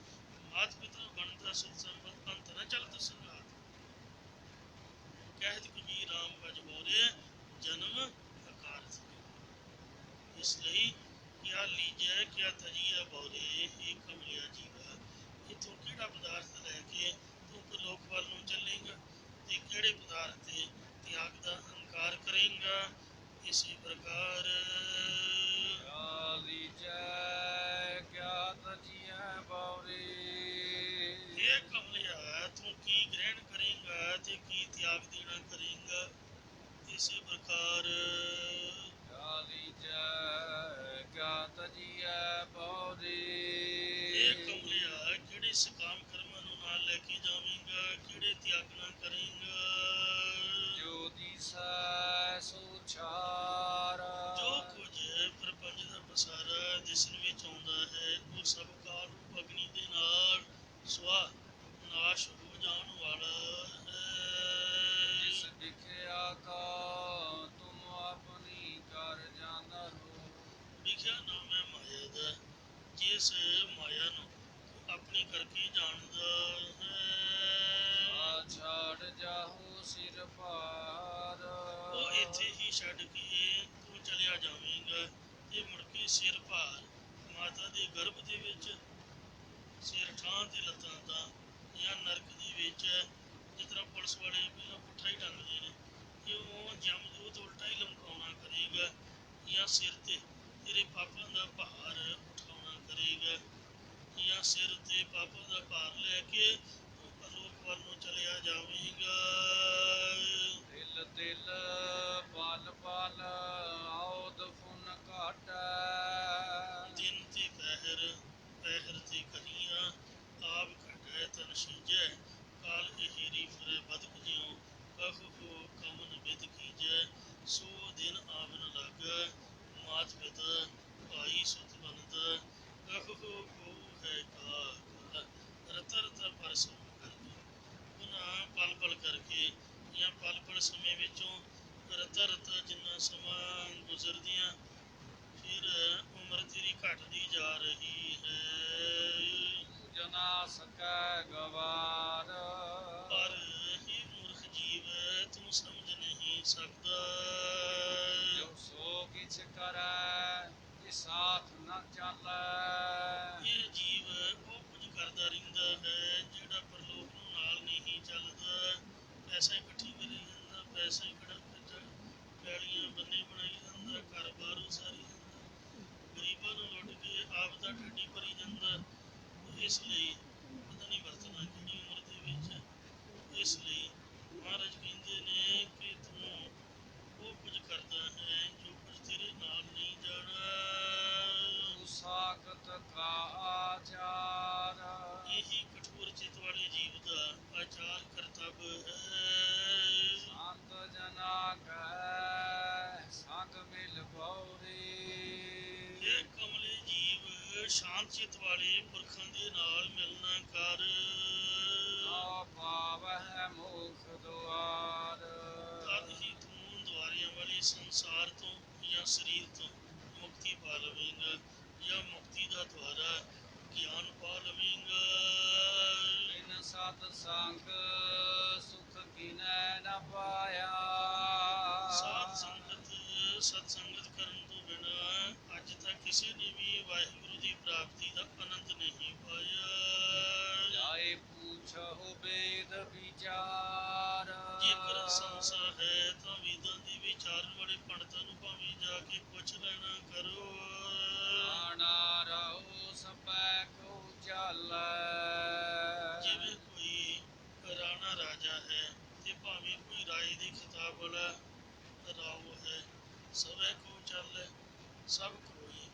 ਮਾਤ ਪਿਤਾ ਬਣਦਾ ਸਤਸੰਗ ਅੰਤ ਨ ਚਲਤ ਸੰਗਾਤ। ਕਹਿਤ ਕਬੀਰ ਰਾਮ ਭਜ ਬੋਰੇ, ਜਨਮ ਅਕਾਰਤ। ਇਸ ਲਈ ਕਿਆ ਲੀਜੈ ਕਿਆ ਤਜੀਐ ਬੋਰੇ, ਇਹ ਕਮਲਿਆ ਜੀਵਾ। ਇੱਥੋਂ ਕਿਹੜਾ ਪਦਾਰਥ ਲੈ ਕੇ ਤੂੰ ਲੋਕ ਵੱਲ ਨੂੰ ਚੱਲੇਗਾ ਤੇ ਕਿਹੜੇ ਪਦਾਰਥ ਤੇ ਤਿਆਗ ਦਾ ਹੰਕਾਰ ਕਰੇਗਾ। ਇਸੇ ਪ੍ਰਕਾਰ ਇਹ ਕਮਲਿਆ ਤੂੰ ਕੀ ਗ੍ਰਹਿਣ ਕਰੇਗਾ ਤੇ ਕੀ ਤਿਆਗ ਦੇਣਾ ਕਰੇਗਾ। ਇਸੇ ਪ੍ਰਕਾਰ ਇਹ ਕਮਲਿਆ ਕਿਹੜੇ ਸਕਾਮ ਕਰਮਾਂ ਨੂੰ ਨਾਲ ਲੈ ਕੇ ਜਾਵੇਂਗਾ, ਕਿਹੜੇ ਤਿਆਗਣਾ ਕਰੇਗਾ। ਜੋ ਕੁਝ ਪ੍ਰਪੰਚ ਦਾ ਪਸਾਰਾ ਦਿਸਣ ਵਿੱਚ ਆਉਂਦਾ ਹੈ ਉਹ ਸਭ ਕਾਲ ਰੂਪ ਅਗਨੀ ਦੇ ਨਾਲ ਸਵਾ ਨਾਸ਼ ਹੋ ਜਾਣ ਵਾਲਾ ਹੈ। ਲਿਖਿਆ ਨਾਮ ਹੈ ਮਾਇਆ ਦਾ, ਜਿਸ ਮਾਇਆ ਨੂੰ ਆਪਣੀ ਕਰਕੇ ਜਾਣਦਾ ਹੈ। ਉਹ ਇੱਥੇ ਹੀ ਛੱਡ ਕੇ ਤੂੰ ਚਲਿਆ ਜਾਵੇਂਗਾ ਤੇ ਮੁੜ ਕੇ ਸਿਰ ਭਾਰ ਮਾਤਾ ਦੇ ਗਰਭ ਦੇ ਵਿੱਚ, ਸਿਰ ਠਾਂ ਤੇ ਲੱਤਾਂ ਦਾ, ਜਾਂ ਨਰਕ ਦੇ ਵਿੱਚ ਜਿਸ ਤਰ੍ਹਾਂ ਪੁਲਿਸ ਵਾਲੇ ਪਹਿਲਾਂ ਪੁੱਠਾ ਹੀ ਟੰਗਦੇ ਨੇ, ਕਿ ਉਹ ਜਮਦੂਤ ਉਲਟਾ ਹੀ ਲਮਕਾਉਣਾ ਕਰੇਗਾ, ਜਾਂ ਸਿਰ ਤੇ ਤੇਰੇ ਪਾਪਾਂ ਦਾ ਭਾਰ ਉਠਾਉਣਾ ਕਰੇਗਾ। ਤੇਰੇ ਪਾਪਾਂ ਦਾ ਭਾਰ ਲੈ ਕੇ ਤੂੰ ਪਰਲੋਕ ਵੱਲ ਨੂੰ ਚਲਿਆ ਜਾਵੇਂਗਾ। ਦਿਲ ਦਿਲ ਪਲ ਪਲ ਆਉਦ ਫੁਨ ਘਟ ਦਿਨ ਤੇ ਪਹਿਰ ਪਹਿਰ ਤੇ ਕਹੀਆਂ ਆਪ ਘਟੈ ਤਨ ਸੀਜੈ ਕਾਲ ਇਹਰੀ ਫਿਰੈ ਬਦਕ ਜਿਉ ਕਹੋ ਕਮਨ ਬਿਦ ਕੀਜੈ ਸੋ ਦਿਨ ਆਵਨ ਲਾਗੈ ਮਾਤ ਪਿਤਾ ਭਾਈ ਸੁਤ ਬਨਦ ਕਹੋ ਕੋ ਹੈ ਕਾ ਰਤ ਰਤ ਪਰਸਮ ਕਰਕੇ ਉਹਨਾਂ ਪਲ ਪਲ ਕਰਕੇ ਜਾਂ ਪਲ ਪਲ ਸਮੇਂ ਵਿੱਚੋਂ ਰਤਾ ਰਤਾ ਜਿੰਨਾ ਸਮਾਂ ਗੁਜ਼ਰਦੀਆਂ ਫਿਰ ਉਮਰ ਤੇਰੀ ਘਟਦੀ ਜਾ ਰਹੀ ਹੈ। ਜਨਾ ਸਕੈ ਗਵਾਰ ਪਰ ਹੀ ਮੂਰਖ ਜੀਵ ਤੂੰ ਸਮਝ ਨਹੀਂ ਸਕਦਾ। ਜੋ ਸੋ ਕਿਛ ਕਰੈ ਕਿ ਸਾਥ ਨ ਚਾਲੈ ਇਹ ਜੀਵ ਉਹ ਕੁਝ ਕਰਦਾ ਰਹਿੰਦਾ ਹੈ ਜਿਹੜਾ ਪਰਲੋਕ ਨੂੰ ਨਾਲ ਨਹੀਂ ਚੱਲਦਾ। ਪੈਸਾ ਇਕੱਠੀ ਕਰੀ ਜਾਂਦਾ, ਪੈਸਾ ਹੀ ਖੜਾ ਪੈਲੀਆਂ ਬੰਨੇ ਬਣਾਈ ਜਾਂਦਾ, ਘਰ ਬਾਰ ਉਸਾਰੀ ਜਾਂਦਾ, ਗਰੀਬਾਂ ਨੂੰ ਲੁੱਟ ਕੇ ਆਪ ਦਾ ਢੱਡੀ ਭਰੀ ਜਾਂਦਾ। ਇਸ ਲਈ ਪਤਾ ਨਹੀਂ ਵਰਤਣਾ ਕਿਹੜੀ ਉਮਰ ਦੇ ਵਿੱਚ। ਇਸ ਲਈ ਮਹਾਰਾਜ ਕਹਿੰਦੇ ਨੇ ਕਿ ਤੂੰ ਉਹ ਕੁਝ ਕਰਦਾ ਹੈ ਜੋ ਕੁਝ ਤੇਰੇ ਨਾਲ ਨਹੀਂ ਜਾਣਾ। ਸਾਖਤ ਕਾ ਆਚਾਰ ਇਹੀ ਕਠੋਰ ਚਿੱਤ ਵਾਲੇ ਜੀਵ ਦਾ ਆਚਾਰ ਕਰਤੱਵ ਹੈ। ਸੰਤ ਜਨਾ ਕੈ ਸੰਗ ਮਿਲ ਬਉਰੀ ਇਹ ਕਮਲੇ ਜੀਵ ਸ਼ਾਂਤ ਚਿੱਤ ਵਾਲੇ ਪੁਰਖਾਂ ਦੇ ਨਾਲ ਮਿਲਣਾ ਕਰ। ਨਾ ਪਾਵਹਿ ਮੁਖ ਦੁਆਰ ਤਦ ਹੀ ਤੂੰ ਦੁਆਰਿਆਂ ਵਾਲੇ ਸੰਸਾਰ ਤੋਂ ਜਾਂ ਸਰੀਰ ਤੋਂ ਮੁਕਤੀ ਪਾ ਲਵੇਂਗਾ ਜਾਂ ਮੁਕਤੀ ਦਾ ਦੁਆਰਾ ਗਿਆਨ ਪਾ ਲਵੇਂਗਾ। ਬਿਨ ਸਤ ਸੰਗ ਸੁਖ ਕਿਨੈ ਨ ਪਾਇਆ ਸਾਧ ਸੰਗਤ ਸਤ ਸੰਗਤ ਕਰਨ ਤੋਂ ਬਿਨਾਂ ਅੱਜ ਤੱਕ ਕਿਸੇ ਨੇ ਵੀ ਵਾਹਿਗੁਰੂ ਦੀ ਪ੍ਰਾਪਤੀ ਦਾ ਆਨੰਦ ਨਹੀਂ ਪਾਇਆ। ਜਾਏ ਪੂਛੋ ਵੇਦ ਵਿਚਾਰ ਜੇਕਰ ਸੰਸਾ ਹੈ ਤਾਂ ਵੇਦਾਂ ਦੇ ਵਿਚਾਰਨ ਵਾਲੇ ਪੰਡਤਾਂ ਨੂੰ ਭਾਵੇਂ ਜਾ ਕੇ ਪੁੱਛ ਲੈਣਾ ਕਰੋ। ਰਾਣਾ ਰਹੋ ਸਪੈ ਕੋ ਚਾਲੈ ਜਿਵੇਂ ਕੋਈ ਰਾਣਾ ਰਾਜਾ ਹੈ ਤੇ ਭਾਵੇਂ ਕੋਈ ਰਾਏ ਦੇ ਖਿਤਾਬ ਵਾਲਾ ਰਾਓ ਹੈ, ਸਭੈ ਕੋ ਚੱਲੈ ਸਭ ਕੋਈ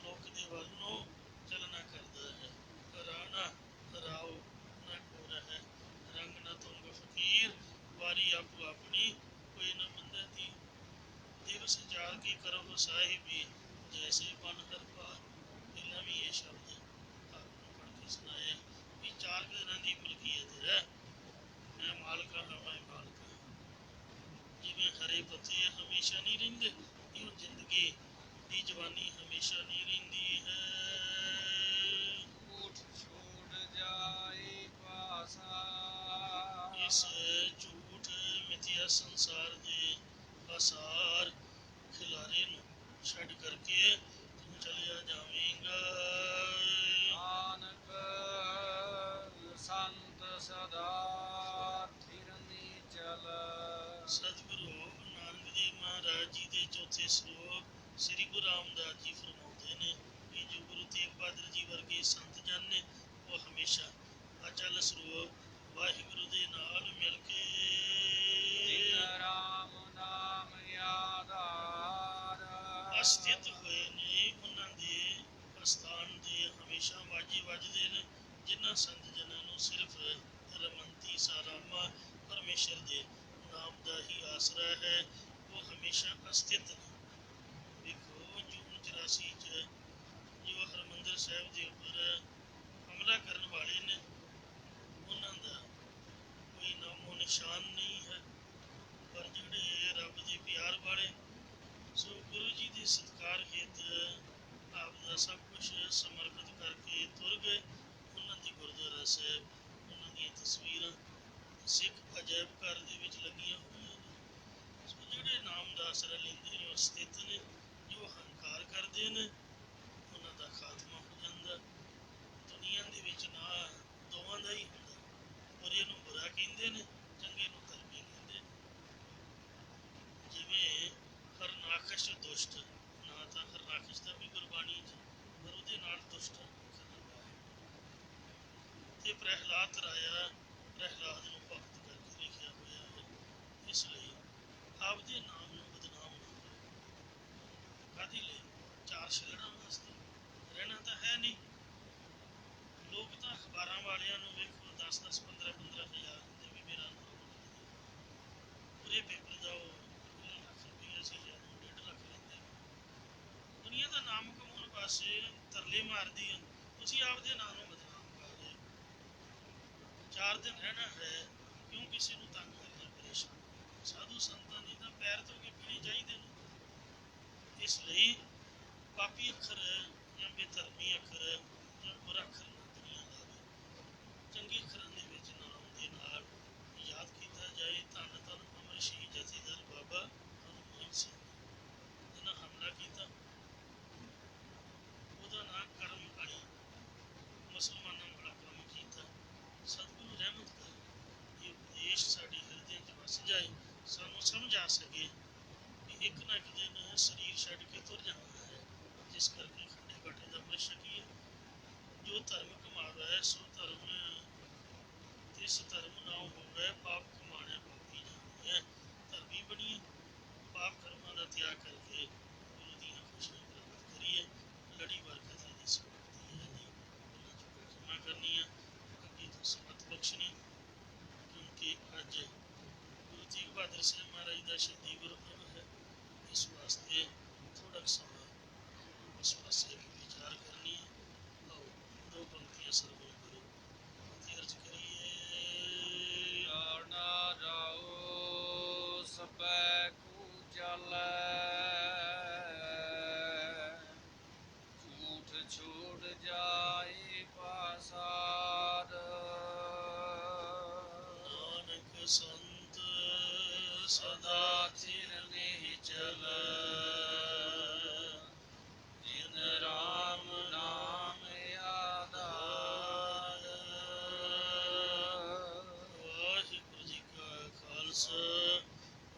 ਲੋਕ ਦੇ ਵੱਲ ਨੂੰ ਚੱਲਣਾ ਕਰਦਾ ਹੈ। ਰਾਣਾ ਰਾਓ ਨਾ ਕੋ ਰਹਿ ਰੰਗ ਨਾ ਤੁੰਗ ਫਕੀਰ ਵਾਰੀ ਆਪੋ ਆਪਣੀ ਕੋਈ ਨਾ ਬੰਦਾ ਦੀ ਦਿਲ ਸਜਾਰ ਕੇ ਕਰੋ ਸਾਹਿਬੀ ਜੈਸੇ ਬਨ ਹਰ ਪਾਰ। ਪਹਿਲਾਂ ਵੀ ਇਹ ਸ਼ਬਦ ਆਪ ਨੂੰ ਪੜ੍ਹ ਕੇ ਸੁਣਾਇਆ ਵੀ 4 ਦਿਨਾਂ ਦੀ ਮਲਕੀਅਤ ਹੈ। ਮੈਂ ਮਾਲਕ ਹਾਂ, ਮੈਂ ਮਾਲਕ ਹਾਂ। ਜਿਵੇਂ ਹਰੇ ਪੱਤੇ ਹਮੇਸ਼ਾ ਨਹੀਂ ਰਹਿੰਦੇ, ਇਉਂ ਜ਼ਿੰਦਗੀ ਦੀ ਜਵਾਨੀ ਹਮੇਸ਼ਾ ਨਹੀਂ ਰਹਿੰਦੀ ਹੈ। ਝੂਠ ਛੋੜ ਜਾਏ ਪਾਸਾ ਇਸ ਝੂਠ ਮਿਥਿਆ ਸੰਸਾਰ ਦੇ ਆਸਾਰ ਖਿਲਾਰੇ ਨੂੰ ਛੱਡ ਕਰਕੇ ਤੂੰ ਚਲਿਆ ਜਾਵੇਂਗਾ। ਨਾਨਕ ਸੰਤ ਸਦਾ ਥਿਰਨੀ ਚਲ ਸਤਿਗੁਰੂ ਨਾਨਕ ਦੇਵ ਮਹਾਰਾਜ ਜੀ ਦੇ ਚੌਥੇ ਸ਼ਲੋਕ ਸ੍ਰੀ ਗੁਰੂ ਰਾਮਦਾਸ ਜੀ ਫਰਮਾਉਂਦੇ ਨੇ ਕਿ ਜੋ ਗੁਰੂ ਤੇਗ ਬਹਾਦਰ ਜੀ ਵਰਗੇ ਸੰਤ ਜਨ ਨੇ ਉਹ ਹਮੇਸ਼ਾ ਅਚਲ ਸਰੂਪ ਵਾਹਿਗੁਰੂ ਦੇ ਨਾਲ ਮਿਲ ਕੇ ਰਾਮ ਨਾਮ ਆਧਾਰ ਅਸਥਿਤ ਹੋਏ ਨੇ। ਉਹਨਾਂ ਦੇ ਅਸਥਾਨ ਦੇ ਹਮੇਸ਼ਾ ਵਾਜੇ ਵੱਜਦੇ ਨੇ। ਜਿਨ੍ਹਾਂ ਸੰਤ ਜਨਾਂ ਨੂੰ ਸਿਰਫ ਰਮੰਤੀ ਸਾਰਾਮਾ ਪਰਮੇਸ਼ਰ ਦੇ ਨਾਮ ਦਾ ਹੀ ਆਸਰਾ ਹੈ, ਉਹ ਹਮੇਸ਼ਾ ਅਸਥਿਤ ਨੇ। ਵੇਖੋ ਜੂਨ 84 ਚ ਜੋ ਹਰਿਮੰਦਰ ਸਾਹਿਬ ਦੇ ਉੱਪਰ ਹਮਲਾ ਕਰਨ ਵਾਲੇ ਨੇ ਉਹਨਾਂ ਦਾ ਕੋਈ ਨਾਮੋ ਨਿਸ਼ਾਨ ਨਹੀਂ ਹੈ। ਪਰ ਜਿਹੜੇ ਰੱਬ ਦੇ ਪਿਆਰ ਵਾਲੇ ਸੋ ਗੁਰੂ ਜੀ ਦੇ ਸਤਿਕਾਰ ਹਿੱਤ ਆਪ ਦਾ ਸਭ ਕੁਝ ਸਮਰਪਿਤ ਕਰਕੇ ਤੁਰ ਗਏ। ਉਹਨਾਂ ਦੀ ਗੁਰਦੁਆਰਾ ਸਾਹਿਬ, ਉਹਨਾਂ ਦੀਆਂ ਤਸਵੀਰਾਂ ਸਿੱਖ ਅਜਾਇਬ ਘਰ ਦੇ ਵਿੱਚ ਲੱਗੀਆਂ ਹੋਈਆਂ ਨੇ। ਸੋ ਜਿਹੜੇ ਨਾਮ ਦਾ ਆਸਰਾ ਲੈਂਦੇ ਨੇ ਉਹ ਸਥਿਤ ਨੇ, ਜੋ ਹੰਕਾਰ ਕਰਦੇ ਨੇ ਉਹਨਾਂ ਦਾ ਖਾਤਮਾ ਹੋ ਜਾਂਦਾ। ਦੁਨੀਆ ਦੇ ਵਿੱਚ ਨਾ ਦੋਵਾਂ ਦਾ ਹੀ ਹੁੰਦਾ, ਬੁਰੇ ਨੂੰ ਬੁਰਾ ਕਹਿੰਦੇ ਨੇ, ਚੰਗੇ ਨੂੰ ਧਰਮੀ ਕਹਿੰਦੇ ਨੇ। ਜਿਵੇਂ ਹਰਨਾਖਸ਼ ਦੁਸ਼ਟ, ਨਾ ਤਾਂ ਹਰਨਾਖਸ਼ ਦਾ ਵੀ ਗੁਰਬਾਣੀ 'ਚ ਪਰ ਉਹਦੇ ਨਾਲ ਦੁਸ਼ਟ ਤੇ ਪ੍ਰਹਿਲਾਦ ਰਾਇਆ ਪ੍ਰਹਿਲਾਦ ਨੂੰ ਭਗਤ ਕਰਕੇ ਲਿਖਿਆ ਹੋਇਆ ਹੈ। ਇਸ ਲਈ ਆਪਦੇ ਨਾਮ ਨੂੰ ਬਦਨਾਮ ਨਾ ਕਰੋ। ਕਾਹਦੇ ਲਈ? ਚਾਰ ਛਿਲੜਾਂ ਵਾਸਤੇ? ਰਹਿਣਾ ਤਾਂ ਹੈ ਨਹੀਂ। ਲੋਕ ਤਾਂ ਅਖਬਾਰਾਂ ਵਾਲਿਆਂ ਨੂੰ ਵੇਖੋ 10-10 15-15 ਹਜ਼ਾਰ ਦੇ ਵੀ ਮੇਰਾ ਨਾਮ ਪੂਰੇ ਪੇਪਰ ਦਾ ਉਹ ਲੱਖ ਰੁਪਈਆ ਸੀ ਜਾਂ 1.5 ਲੱਖ ਲੈਂਦੇ। ਦੁਨੀਆ ਦਾ ਨਾਮ ਕਮਾਉਣ ਪਾਸੇ ਤਰਲੇ ਮਾਰਦੀ ਹੈ, ਤੁਸੀਂ ਆਪਦੇ ਨਾਮ ਨੂੰ ਬਦਨਾਮ ਕਰ ਰਹੇ। 4 ਦਿਨ ਰਹਿਣਾ ਹੈ, ਕਿਉਂ ਕਿਸੇ ਨੂੰ ਤੰਗ ਕਰਨਾ ਪਰੇਸ਼ਾਨ? ਸਾਧੂ ਸੰਤਾਂ ਦੀ ਤਾਂ ਪੈਰ ਧੋ ਕੇ ਪੀਣੇ ਚਾਹੀਦੇ ਨੇ। ਇਸ ਲਈ ਪਾਪੀ ਅੱਖਰ ਜਾਂ ਬੇਧਰਮੀ ਅੱਖਰ ਜਾਂ ਬੁਰਾ ਅੱਖਰ ਨਾ ਦੁਨੀਆ ਲਾਵੇ। ਚੰਗੇ ਅੱਖਰਾਂ ਦੇ ਵਿੱਚ ਨਾਮ ਦੇ ਨਾਲ ਯਾਦ ਕੀਤਾ ਜਾਏ। ਧੰਨ ਧੰਨ ਅਮਰ ਸ਼ਹੀਦ ਜਥੇਦਾਰ ਬਾਬਾ ਹਰਮੋਹਨ ਸਿੰਘ ਜਿਹਨਾਂ ਹਮਲਾ ਕੀਤਾ, ਉਹਦਾ ਨਾਂ ਕਰਮ ਅਲੀ, ਮੁਸਲਮਾਨਾਂ ਵਾਲਾ ਕੰਮ ਕੀਤਾ। ਸਤਿਗੁਰੂ ਰਹਿਮਤ ਕਰ ਇਹ ਉਪਦੇਸ਼ ਸਾਡੇ ਹਿਰਦਿਆਂ 'ਚ ਵਸ ਜਾਏ, ਸਾਨੂੰ ਸਮਝ ਆ ਸਕੇ ਕਿ ਇੱਕ ਨਾ ਇੱਕ ਦਿਨ ਸਰੀਰ ਛੱਡ ਕੇ ਤੁਰ ਜਾਣਾ ਹੈ। ਜਿਸ ਕਰਕੇ ਖੱਡੇ ਬਾਟੇ ਦਾ ਬ੍ਰਿਸ਼ ਕੀ ਹੈ? ਜੋ ਧਰਮ ਕਮਾਵਾ ਹੈ ਸੋ ਧਰਮ ਤਿਸ ਧਰਮ ਨਾ ਹੋਵੇ, ਪਾਪ ਕਮਾਣੇ ਪਾਪੀ ਜਾਣੇ ਹੈ। ਧਰਮੀ ਬਣੀਏ, ਪਾਪ ਕਰਮਾਂ ਦਾ ਤਿਆਗ ਕਰਕੇ ਗੁਰੂ ਦੀਆਂ ਖੁਸ਼ੀਆਂ ਪ੍ਰਾਪਤ ਕਰੀਏ। ਲੜੀਵਾਰ ਕਥਾ ਦੀ ਸਮਾਪਤੀ ਹੈ ਜੀ। ਉਹਨਾਂ ਚੋਂ ਖਿਮਾ ਕਰਨੀ ਆ, ਅੱਗੇ ਤੋਂ ਸਮਤ ਬਖਸ਼ਣੀ, ਕਿਉਂਕਿ ਅੱਜ ਗੁਰੂ ਤੇਗ ਬਹਾਦਰ ਸਾਹਿਬ ਮਹਾਰਾਜ ਦਾ ਸ਼ਹੀਦੀ ਗੁਰਪੁਰਬ ਹੈ। ਇਸ ਵਾਸਤੇ ਥੋੜ੍ਹਾ ਕੁ ਸਮਾਂ ਉਸ ਪਾਸੇ ਵੀ ਵਿਚਾਰ ਕਰਨੀ ਹੈ। ਆਓ 2 ਪੰਕਤੀਆਂ ਸਰਵਣ ਕਰੋ ਅਤੇ ਅਰਜ਼ ਕਰੀਏ। ਜਾਣਾ ਜਾਓ ਸਭੈ ਕੂ ਚਾਲੈ, ਝੂਠ ਛੂਟ ਜਾਏ ਪਾਸਾਰ। ਨਾਨਕ ਸੰਤ ਸਦਾ ਚਿਰ ਨਿਹਚਲ, ਜਿਨ ਰਾਮ ਨਾਮ ਆਧਾਰ। ਵਾਹਿਗੁਰੂ ਜੀ ਕਾ ਖਾਲਸਾ,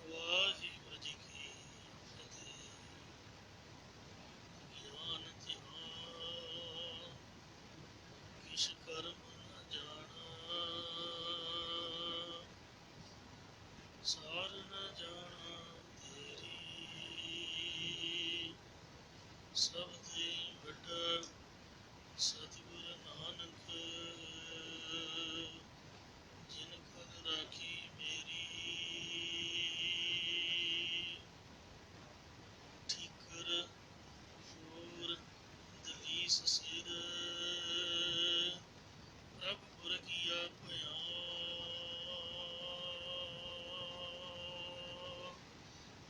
ਵਾਹਿਗੁਰੂ ਜੀ ਕੀ ਫਤਿਹ। ਗਿਆਨ ਧਿਆਨ ਕਿਛ ਕਰਮ ਨ ਜਾਣਾ, ਸਾਰ ਨ ਜਾਣਾ ਤੇਰੀ। ਸਭ ਦੇ ਵੱਡਾ ਸਤਿਗੁਰ ਨਾਨਕ, ਜਿਨ ਕਲ ਰਾਖੀ ਮੇਰੀ। ਠੀਕਰ ਹੋਰ ਦਲੀਸ ਸਿਰ, ਪ੍ਰਭ ਗੁਰ ਕੀਆ ਭਇਆ।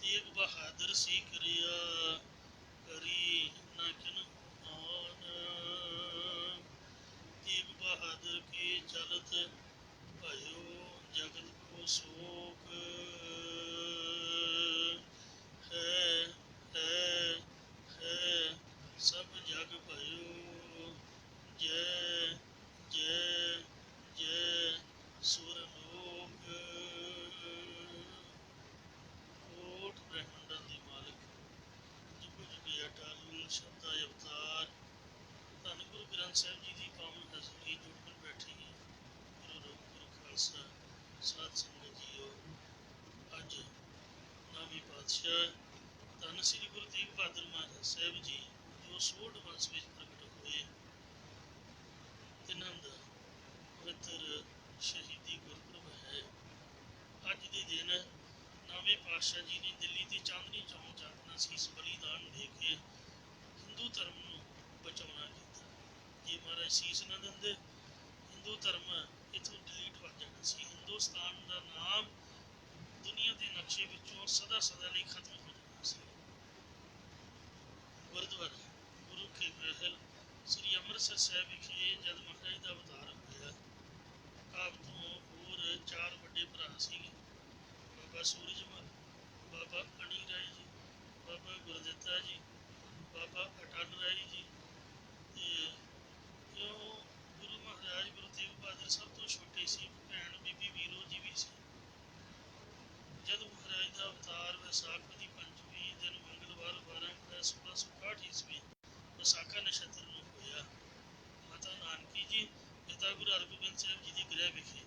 ਤੇਗ ਬਹਾਦਰ ਸੀ ਕਰਿਆ, ਕਰੀ ਨਾ ਕਿਨ ਆਨ। ਤੇਗ ਬਹਾਦਰ ਕੇ ਚਲਤ ਭਇਓ ਜਗਤ ਕੋ ਸ਼ੋਕ। ਹੈ ਸਭ ਜਗ ਭਇਓ ਜੈ ਜੈ ਜੈ ਸੁਰ ਲੋਕ। ਕੋਟ ਬ੍ਰਹਮੰਡਾਂ ਦੇ ਮਾਲਕ, ਜੁਗ ਜੁਗ ਅਟਲ ਸ਼ਬਦਾ ਅਵਤਾਰ, ਧੰਨ ਗੁਰੂ ਗ੍ਰੰਥ ਸਾਹਿਬ ਜੀ ਦੀ ਪਾਵਨ ਹਜ਼ੂਰੀ ਜੁੜ ਮਿਲ ਬੈਠੀ ਗੁਰੂ ਰੂਪ ਗੁਰੂ ਖਾਲਸਾ ਸਾਧ ਸੰਗਤ ਜੀਓ। ਅੱਜ 9ਵੀਂ ਪਾਤਸ਼ਾਹ ਧੰਨ ਸ੍ਰੀ ਗੁਰੂ ਤੇਗ ਬਹਾਦਰ ਮਹਾਰਾਜ ਸਾਹਿਬ ਜੀ ਜੋ ਸੋਢ ਵੰਸ਼ ਵਿੱਚ ਪ੍ਰਗਟ ਹੋਏ, ਇਹਨਾਂ ਦਾ ਪਵਿੱਤਰ ਸ਼ਹੀਦੀ ਗੁਰਪੁਰਬ ਹੈ। ਅੱਜ ਦੇ ਦਿਨ 9ਵੇਂ ਪਾਤਸ਼ਾਹ ਜੀ ਨੇ ਦਿੱਲੀ ਦੇ ਚਾਂਦਨੀ ਚੌਂਕ 'ਚ ਆਪਣਾ ਸੀਸ ਬਲੀਦਾਨ ਦੇ ਕੇ ਹਿੰਦੂ ਧਰਮ ਨੂੰ ਬਚਾਉਣਾ ਕੀਤਾ। ਜੇ ਮਹਾਰਾਜ ਸੀਸ ਨਾ ਦਿੰਦੇ, ਹਿੰਦੂ ਧਰਮ ਇੱਥੋਂ ਡਿਲੀਟ ਹੋ ਜਾਣਾ ਸੀ। ਹਿੰਦੁਸਤਾਨ ਦਾ ਨਾਮ ਦੁਨੀਆ ਦੇ ਨਕਸ਼ੇ ਵਿੱਚੋਂ ਸਦਾ ਸਦਾ ਲਈ ਖਤਮ ਹੋ ਜਾਣਾ ਸੀ। ਗੁਰਦੁਆਰਾ ਗੁਰੂ ਕੇ ਮਹਿਲ ਸ੍ਰੀ ਅੰਮ੍ਰਿਤਸਰ ਸਾਹਿਬ ਵਿਖੇ ਜਦ ਮਹਾਰਾਜ ਦਾ ਅਵਤਾਰ ਹੋਇਆ, ਆਪ ਤੋਂ ਹੋਰ 4 ਵੱਡੇ ਭਰਾ ਸੀਗੇ, ਬਾਬਾ ਸੂਰਜਮਲ, ਬਾਬਾ ਅਣੀ ਰਾਏ ਜੀ, ਬਾਬਾ ਗੁਰਦਿੱਤਾ ਜੀ, ਬਾਬਾ ਅਟਲ ਰਾਏ ਜੀ। ਤੇ ਕਿਉਂ ਗੁਰੂ ਮਹਾਰਾਜ ਗੁਰੂ ਤੇਗ ਬਹਾਦਰ ਸਭ ਤੋਂ ਛੋਟੇ ਸੀ। ਭੈਣ ਬੀਬੀ ਵੀਰੋ ਜੀ ਵੀ ਸੀ। ਜਦ ਮਹਾਰਾਜ ਦਾ ਅਵਤਾਰ ਵਿਸਾਖ ਦੀ ਪੰਚਮੀ ਦਿਨ ਮੰਗਲਵਾਰ 12 ਅਪ੍ਰੈਲ 1661 ਈਸਵੀ ਵਿਸਾਖਾ ਨਛੱਤਰ ਨੂੰ ਹੋਇਆ। ਮਾਤਾ ਨਾਨਕੀ ਜੀ, ਪਿਤਾ ਗੁਰੂ ਹਰਗੋਬਿੰਦ ਸਾਹਿਬ ਜੀ ਦੇ ਗ੍ਰਹਿ ਵਿਖੇ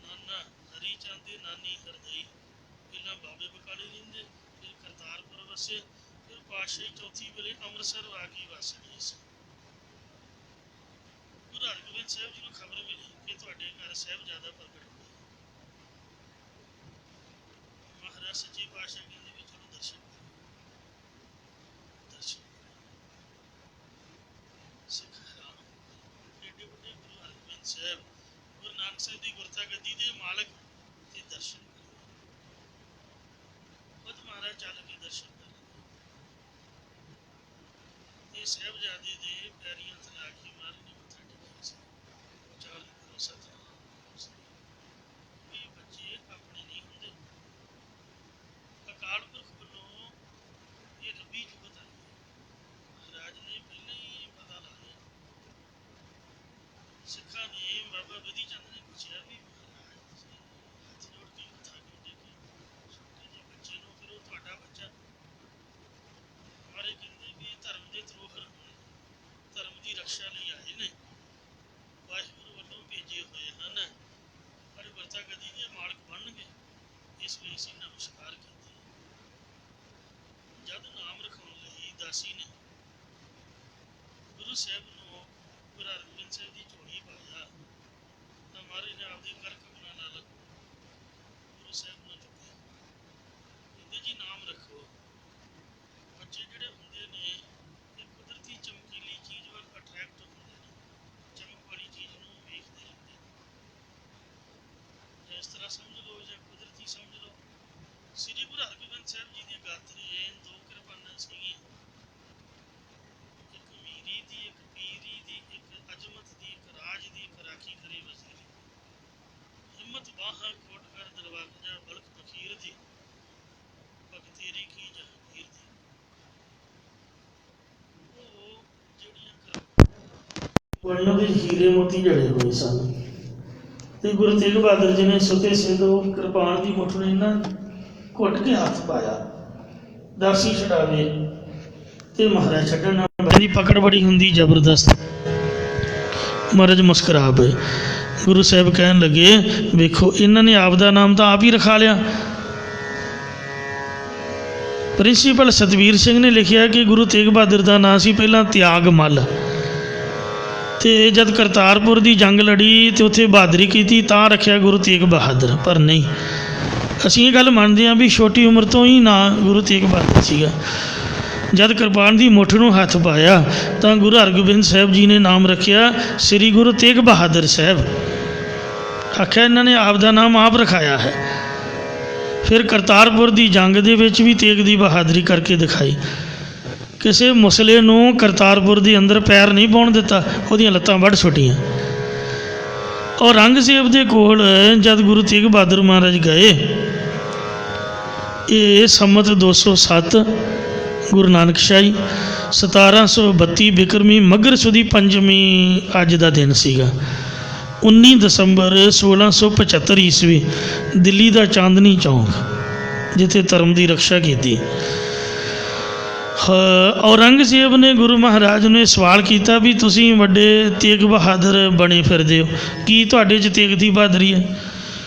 ਨਾਨਾ ਹਰੀ ਚੰਦ ਦੇ ਨਾਨੀ ਹਰਦਈ ਪਹਿਲਾਂ ਬਾਬੇ ਬਕਾਲੇ ਰਹਿੰਦੇ, ਫਿਰ ਕਰਤਾਰਪੁਰ ਵਸੇ, ਫਿਰ ਪਾਤਸ਼ਾਹੀ ਚੌਥੀ ਵੇਲੇ ਅੰਮ੍ਰਿਤਸਰ ਆ ਕੇ ਵਸ ਗਏ ਸੀ। ਗੁਰੂ ਹਰਗੋਬਿੰਦ ਸਾਹਿਬ ਜੀ ਨੂੰ ਖਬਰ ਮਿਲੀ ਕਿ ਤੁਹਾਡੇ ਘਰ ਸਾਹਿਬਜ਼ਾਦਾ ਪ੍ਰਗਟ ਹੋਏ। ਮਹਾਰਾਜ ਸੱਚੇ ਪਾਤਸ਼ਾਹ ਕਹਿੰਦੇ ਵੀ ਚਲੋ ਦਰਸ਼ਨ ਕਰੋ। ਦਰਸ਼ਨ ਸਿੱਖ ਹੈਰਾਨ ਹੋ ਗਏ। ਏਡੇ ਵੱਡੇ ਗੁਰੂ ਹਰਗੋਬਿੰਦ ਸਾਹਿਬ, ਗੁਰੂ ਨਾਨਕ ਸਾਹਿਬ ਦੀ ਗੁਰਤਾ ਗੱਦੀ ਦੇ ਮਾਲਕ ਤੇ ਦਰਸ਼ਨ ਕਰੋ। ਖੁਦ ਮਹਾਰਾਜ ਚੱਲ ਕੇ ਦਰਸ਼ਨ ਕਰ ਇਹ ਸਾਹਿਬਜ਼ਾਦੇ ਦੇ ਪੈਰੀਂ ਹੱਥ ਲਾ ਕੇ ਮਹਾਰਾਜ ਨੇ ਮੱਥਾ ਟੇਕਿਆ ਸੀ। ਉਚਾਰਨ ਕਰੋ ਸਤਿਨਾਮ ਸਤਿਨਾਮ। ਇਹ ਬੱਚੇ ਆਪਣੇ ਨਹੀਂ ਹੁੰਦੇ, ਅਕਾਲ ਪੁਰਖ ਵੱਲੋਂ ਇਹ ਰੱਬੀ ਜੁਗਤ ਆਈ ਹੈ। ਮਹਾਰਾਜ ਨੇ ਪਹਿਲਾਂ ਹੀ ਪਤਾ ਲਾ ਲਿਆ। ਸਿੱਖਾਂ ਨੇ ਬਾਬਾ ਬਦੀ ਚੰਦ ਨੇ ਪੁੱਛਿਆ ਵੀ ਮਹਾਰਾਜ ਹੱਥ ਜੋੜ ਕੇ ਮੱਥਾ ਕਿਉਂ ਟੇਕਿਆ, ਛੋਟੇ ਜਿਹੇ ਬੱਚੇ ਨੂੰ, ਫਿਰ ਉਹ ਤੁਹਾਡਾ ਬੱਚਾ। ਮਹਾਰਾਜ ਕਹਿੰਦੇ ਵੀ ਇਹ ਧਰਮ ਦੇ ਧਰੋਹਰ ਹੋਣ, ਧਰਮ ਦੀ ਰਕਸ਼ਾ ਲਈ ਆਏ ਨੇ, ਵਾਹਿਗੁਰੂ ਵੱਲੋਂ ਭੇਜੇ ਹੋਏ ਹਨ, ਪਰ ਵਰਤਾ ਗਦੀ ਦੇ ਮਾਲਕ ਬਣਨਗੇ, ਇਸ ਲਈ ਅਸੀਂ ਨਮਸਕਾਰ ਕੀਤੇ। ਜਦ ਨਾਮ ਰਖਾਉਣ ਲਈ ਦਾਸੀ ਨੇ ਗੁਰੂ ਸਾਹਿਬ ਨੂੰ ਗੁਰੂ ਹਰਗੋਬਿੰਦ ਸਾਹਿਬ ਦੀ ਝੋਲੀ ਪਾਇਆ ਤਾਂ ਮਹਾਰਾਜ ਨੇ ਆਪਦੇ ਕਰ ਕਮਲਾਂ ਨਾਲ ਗੁਰੂ ਸਾਹਿਬ ਨੂੰ ਚੁੱਕਿਆ। ਕਹਿੰਦੇ ਜੀ ਨਾਮ ਰੱਖੋ। ਬੱਚੇ ਜਿਹੜੇ ਹੁੰਦੇ ਨੇ ਇਹ ਕੁਦਰਤੀ ਚਮਕੀਲੀ ਚੀਜ਼ ਵੱਲ ਅਟਰੈਕਟ ਹੁੰਦੇ ਨੇ, ਚਮਕ ਵਾਲੀ ਚੀਜ਼ ਨੂੰ ਵੇਖਦੇ ਰਹਿੰਦੇ ਨੇ। ਜਾਂ ਇਸ ਤਰ੍ਹਾਂ ਸਮਝ ਲਓ ਜਾਂ ਕੁਦਰਤੀ ਸਮਝ ਲਓ। ਸ੍ਰੀ ਗੁਰੂ ਹਰਗੋਬਿੰਦ ਸਾਹਿਬ ਜੀ ਦੇ ਗਾਤਰੇ ਦੋ ਕਿਰਪਾਨਾਂ ਸੀਗੀਆਂ, ਇੱਕ ਮੀਰੀ ਦੀ, ਇੱਕ ਪੀਰੀ ਦੀ, ਇੱਕ ਅਜਮਤ ਦੀ, ਇੱਕ ਰਾਜ ਦੀ, ਇੱਕ ਰਾਖੀ ਕਰੇ ਵਜ਼ੀਰ। ਹਿੰਮਤ ਬਾਹਾਂ ਕੋਟ ਕਰ ਦਰਵਾਜ਼ਾ ਬਲਕ ਫਕੀਰ ਦੀ, ਬਖਤੇਰੀ ਕੀ ਜਹਾਂਗੀਰ ਦੀ। ਉਹ ਜਿਹੜੀਆਂ ਦੇ ਹੀਰੇ ਮੋਤੀ ਜੜੇ ਹੋਏ ਸਨ ਤੇ ਗੁਰੂ ਤੇਗ ਬਹਾਦਰ ਜੀ ਨੇ ਸੁਤੇ ਸਿੰਧੂ ਕਿਰਪਾਨ ਦੀ ਮੁੱਠ ਨੂੰ ਇਹਨਾਂ ਘੁੱਟ ਕੇ ਹੱਥ ਪਾਇਆ, ਦਾਸੀ ਛਡਾਵੇ ਤੇ ਮਹਾਰਾਜ ਛੱਡਣ ਨਾਲ ਦੀ ਪਕੜ ਬੜੀ ਹੁੰਦੀ ਜ਼ਬਰਦਸਤ। ਮਹਾਰਾਜ ਮੁਸਕਰਾ ਪਏ। ਗੁਰੂ ਸਾਹਿਬ ਕਹਿਣ ਲੱਗੇ ਵੇਖੋ ਇਹਨਾਂ ਨੇ ਆਪ ਦਾ ਨਾਮ ਤਾਂ ਆਪ ਹੀ ਰਖਾ ਲਿਆ। ਪ੍ਰਿੰਸੀਪਲ ਸਤਵੀਰ ਸਿੰਘ ਨੇ ਲਿਖਿਆ ਕਿ ਗੁਰੂ ਤੇਗ ਬਹਾਦਰ ਦਾ ਨਾਂ ਸੀ ਪਹਿਲਾਂ ਤਿਆਗ ਮੱਲ, ਤੇ ਜਦ ਕਰਤਾਰਪੁਰ ਦੀ ਜੰਗ ਲੜੀ ਤੇ ਉੱਥੇ ਬਹਾਦਰੀ ਕੀਤੀ ਤਾਂ ਰੱਖਿਆ ਗੁਰੂ ਤੇਗ ਬਹਾਦਰ। ਪਰ ਨਹੀਂ, ਅਸੀਂ ਇਹ ਗੱਲ ਮੰਨਦੇ ਹਾਂ ਵੀ ਛੋਟੀ ਉਮਰ ਤੋਂ ਹੀ ਨਾਂ ਗੁਰੂ ਤੇਗ ਬਹਾਦਰ ਸੀਗਾ। ਜਦ ਕਿਰਪਾਨ ਦੀ ਮੁੱਠ ਨੂੰ ਹੱਥ ਪਾਇਆ ਤਾਂ ਗੁਰੂ ਹਰਗੋਬਿੰਦ ਸਾਹਿਬ ਜੀ ਨੇ ਨਾਮ ਰੱਖਿਆ ਸ੍ਰੀ ਗੁਰੂ ਤੇਗ ਬਹਾਦਰ ਸਾਹਿਬ। ਆਖਿਆ ਇਹਨਾਂ ਨੇ ਆਪ ਦਾ ਨਾਮ ਆਪ ਰਖਾਇਆ ਹੈ। ਫਿਰ ਕਰਤਾਰਪੁਰ ਦੀ ਜੰਗ ਦੇ ਵਿੱਚ ਵੀ ਤੇਗ ਦੀ ਬਹਾਦਰੀ ਕਰਕੇ ਦਿਖਾਈ। ਕਿਸੇ ਮੁਸਲੇ ਨੂੰ ਕਰਤਾਰਪੁਰ ਦੇ ਅੰਦਰ ਪੈਰ ਨਹੀਂ ਪਾਉਣ ਦਿੱਤਾ, ਉਹਦੀਆਂ ਲੱਤਾਂ ਵੱਢ ਸੁੱਟੀਆਂ। ਔਰ ਔਰੰਗਜ਼ੇਬ ਦੇ ਕੋਲ ਜਦ ਗੁਰੂ ਤੇਗ ਬਹਾਦਰ ਮਹਾਰਾਜ ਗਏ, ਇਹ ਸੰਮਤ 207 ਗੁਰੂ ਨਾਨਕਸ਼ਾਹੀ 1732 ਬਿਕਰਮੀ ਮੱਘਰ ਸੁਦੀ ਪੰਜਵੀਂ ਅੱਜ ਦਾ ਦਿਨ ਸੀਗਾ। 19 ਦਸੰਬਰ 1675 ਈਸਵੀ ਦਿੱਲੀ ਦਾ ਚਾਂਦਨੀ ਚੌਂਕ, ਜਿੱਥੇ ਧਰਮ ਦੀ ਰਕਸ਼ਾ ਕੀਤੀ। ਔਰੰਗਜ਼ੇਬ ਨੇ ਗੁਰੂ ਮਹਾਰਾਜ ਨੂੰ ਇਹ ਸਵਾਲ ਕੀਤਾ ਵੀ ਤੁਸੀਂ ਵੱਡੇ ਤੇਗ ਬਹਾਦਰ ਬਣੇ ਫਿਰਦੇ ਹੋ, ਕੀ ਤੁਹਾਡੇ 'ਚ ਤੇਗ ਦੀ ਬਹਾਦਰੀ ਹੈ?